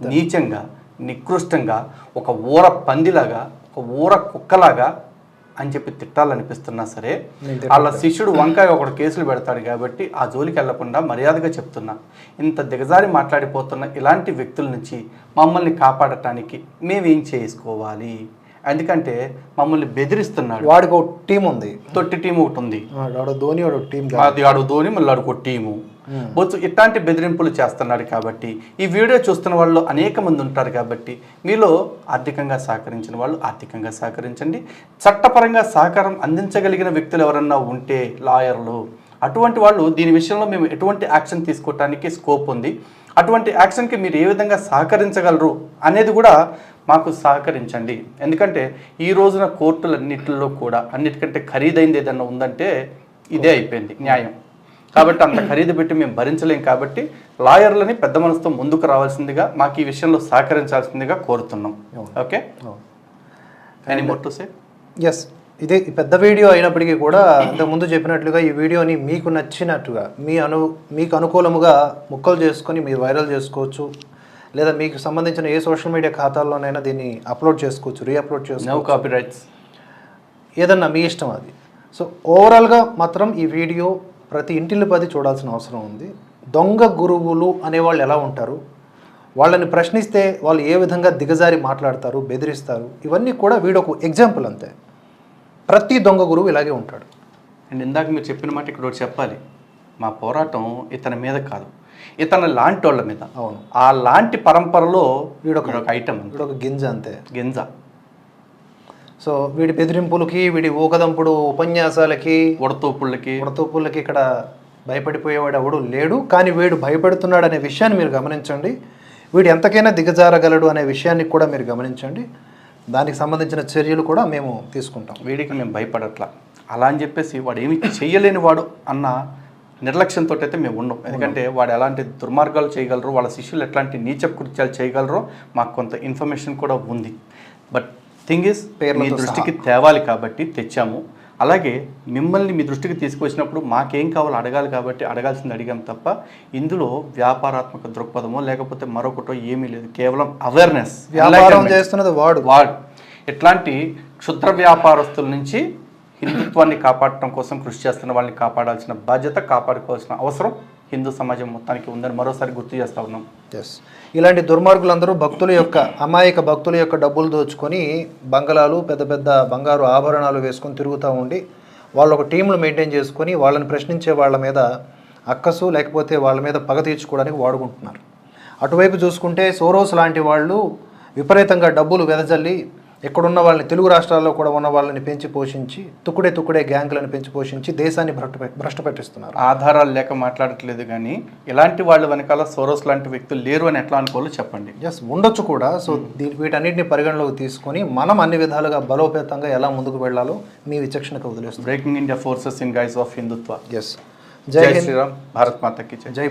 [SPEAKER 2] నీచంగా, నికృష్టంగా, ఒక ఊర పందిలాగా, ఒక ఊర కుక్కలాగా అని చెప్పి తిట్టాలనిపిస్తున్నా సరే, వాళ్ళ శిష్యుడు వంకాయ ఒకడు కేసులు పెడతాడు కాబట్టి ఆ జోలికి వెళ్లకుండా మర్యాదగా చెప్తున్నా, ఇంత దిగజారి మాట్లాడిపోతున్న ఇలాంటి వ్యక్తుల నుంచి మమ్మల్ని కాపాడటానికి మేమేం చేసుకోవాలి? ఎందుకంటే మమ్మల్ని బెదిరిస్తున్నాడు.
[SPEAKER 1] వాడికి ఒక టీం ఉంది,
[SPEAKER 2] తొట్టి టీం ఒకటి ఉంది,
[SPEAKER 1] ధోని టీం,
[SPEAKER 2] అది ఆడు ధోని, మళ్ళీ ఆడుకో టీము. బొచ్చు ఇట్లాంటి బెదిరింపులు చేస్తున్నాడు కాబట్టి ఈ వీడియో చూస్తున్న వాళ్ళు అనేక మంది ఉంటారు కాబట్టి మీలో ఆర్థికంగా సహకరించిన వాళ్ళు ఆర్థికంగా సహకరించండి. చట్టపరంగా సహకారం అందించగలిగిన వ్యక్తులు ఎవరన్నా ఉంటే లాయర్లు, అటువంటి వాళ్ళు దీని విషయంలో మేము ఎటువంటి యాక్షన్ తీసుకోవటానికి స్కోప్ ఉంది, అటువంటి యాక్షన్కి మీరు ఏ విధంగా సహకరించగలరు అనేది కూడా మాకు సహకరించండి. ఎందుకంటే ఈ రోజున కోర్టులన్నిటిలో కూడా అన్నిటికంటే ఖరీదైంది ఏదన్నా ఉందంటే ఇదే అయిపోయింది న్యాయం. కాబట్టి అంత ఖరీదు పెట్టి మేము భరించలేం కాబట్టి లాయర్లని పెద్ద మనసుతో ముందుకు రావాల్సిందిగా, మాకు ఈ విషయంలో సహకరించాల్సిందిగా కోరుతున్నాం. Okay, any more to say?
[SPEAKER 1] Yes, ఇది పెద్ద వీడియో అయినప్పటికీ కూడా ఇంతకుముందు చెప్పినట్లుగా ఈ వీడియోని మీకు నచ్చినట్టుగా మీకు అనుకూలముగా ముక్కలు చేసుకొని మీరు వైరల్ చేసుకోవచ్చు, లేదా మీకు సంబంధించిన ఏ సోషల్ మీడియా ఖాతాల్లోనైనా దీన్ని అప్లోడ్ చేసుకోవచ్చు, రీఅప్లోడ్ చేసుకోవచ్చు.
[SPEAKER 2] నో కాపీరైట్స్,
[SPEAKER 1] ఏదన్నా మీ ఇష్టం అది. సో ఓవరాల్గా మాత్రం ఈ వీడియో ప్రతి ఇంటిల్లి పది చూడాల్సిన అవసరం ఉంది. దొంగ గురువులు అనేవాళ్ళు ఎలా ఉంటారు, వాళ్ళని ప్రశ్నిస్తే వాళ్ళు ఏ విధంగా దిగజారి మాట్లాడతారు, బెదిరిస్తారు, ఇవన్నీ కూడా వీడియోకు ఎగ్జాంపుల్ అంతే. ప్రతి దొంగ గురువు ఇలాగే ఉంటాడు.
[SPEAKER 2] అండ్ ఇందాక మీరు చెప్పిన మాట ఇక్కడ ఒకటి చెప్పాలి, మా పోరాటం ఇతని మీద కాదు, ఇతను లాంటి వాళ్ళ మీద.
[SPEAKER 1] అవును,
[SPEAKER 2] ఆ లాంటి పరంపరలో వీడొక ఐటమ్,
[SPEAKER 1] వీడొక గింజ అంతే,
[SPEAKER 2] గింజ.
[SPEAKER 1] సో వీడి బెదిరింపులకి, వీడి ఊకదంపుడు ఉపన్యాసాలకి, ఉడతూపుళ్ళకి ఇక్కడ భయపడిపోయేవాడు ఎవడు లేడు. కానీ వీడు భయపడుతున్నాడు అనే విషయాన్ని మీరు గమనించండి. వీడు ఎంతకైనా దిగజారగలడు అనే విషయాన్ని కూడా మీరు గమనించండి. దానికి సంబంధించిన చర్యలు కూడా మేము తీసుకుంటాం.
[SPEAKER 2] వీడికి మేము భయపడట్లా, అలా అని చెప్పేసి వాడు ఏమి చెయ్యలేని వాడు అన్న నిర్లక్ష్యంతో అయితే మేము ఉన్నాం. ఎందుకంటే వాడు ఎలాంటి దుర్మార్గాలు చేయగలరు, వాళ్ళ శిష్యులు ఎట్లాంటి నీచ కృత్యాలు చేయగలరో మాకు కొంత ఇన్ఫర్మేషన్ కూడా ఉంది. బట్ థింగ్ ఈజ్, మీ దృష్టికి తేవాలి కాబట్టి తెచ్చాము. అలాగే మిమ్మల్ని మీ దృష్టికి తీసుకొచ్చినప్పుడు మాకేం కావాలో అడగాలి కాబట్టి అడగాల్సింది అడిగాం తప్ప ఇందులో వ్యాపారాత్మక దృక్పథమో లేకపోతే మరొకటో ఏమీ లేదు. కేవలం అవేర్నెస్.
[SPEAKER 1] వ్యాపారం చేస్తున్నది వాడు.
[SPEAKER 2] ఎట్లాంటి క్షుద్ర వ్యాపారస్తుల నుంచి హిందుత్వాన్ని కాపాడటం కోసం కృషి చేస్తున్న వాళ్ళని కాపాడాల్సిన బాధ్యత, కాపాడుకోవాల్సిన అవసరం హిందూ సమాజం మొత్తానికి ఉందని మరోసారి గుర్తు చేస్తూ ఉన్నాం.
[SPEAKER 1] ఎస్, ఇలాంటి దుర్మార్గులందరూ అమాయక భక్తుల యొక్క డబ్బులు దోచుకొని బంగళాలు, పెద్ద పెద్ద బంగారు ఆభరణాలు వేసుకొని తిరుగుతూ ఉండి వాళ్ళు ఒక టీంలు మెయింటైన్ చేసుకొని వాళ్ళని ప్రశ్నించే వాళ్ళ మీద అక్కసు లేకపోతే వాళ్ళ మీద పగ తీర్చుకోవడానికి వాడుకుంటున్నారు. అటువైపు చూసుకుంటే సోరోస్ లాంటి వాళ్ళు విపరీతంగా డబ్బులు వెదజల్లి ఎక్కడున్న వాళ్ళని, తెలుగు రాష్ట్రాల్లో కూడా ఉన్న వాళ్ళని పెంచి పోషించి తుక్కుడే గ్యాంగులను పెంచి పోషించి దేశాన్ని భ్రష్టు పట్టిస్తున్నారు.
[SPEAKER 2] ఆధారాలు లేక మాట్లాడట్లేదు కానీ ఇలాంటి వాళ్ళ వెనకాల సోరోస్ లాంటి వ్యక్తులు లేరు అని ఎట్లా అనుకోవాలో చెప్పండి.
[SPEAKER 1] ఎస్, ఉండొచ్చు కూడా. సో వీటన్నిటిని పరిగణలోకి తీసుకొని మనం అన్ని విధాలుగా బలోపేతంగా ఎలా ముందుకు వెళ్ళాలో మీ విచక్షణకు వదిలేస్తుంది.
[SPEAKER 2] Breaking India forces in guys of Hindutva.
[SPEAKER 1] Yes,
[SPEAKER 2] జై శ్రీరామ్, భారత్ మాతకి జై.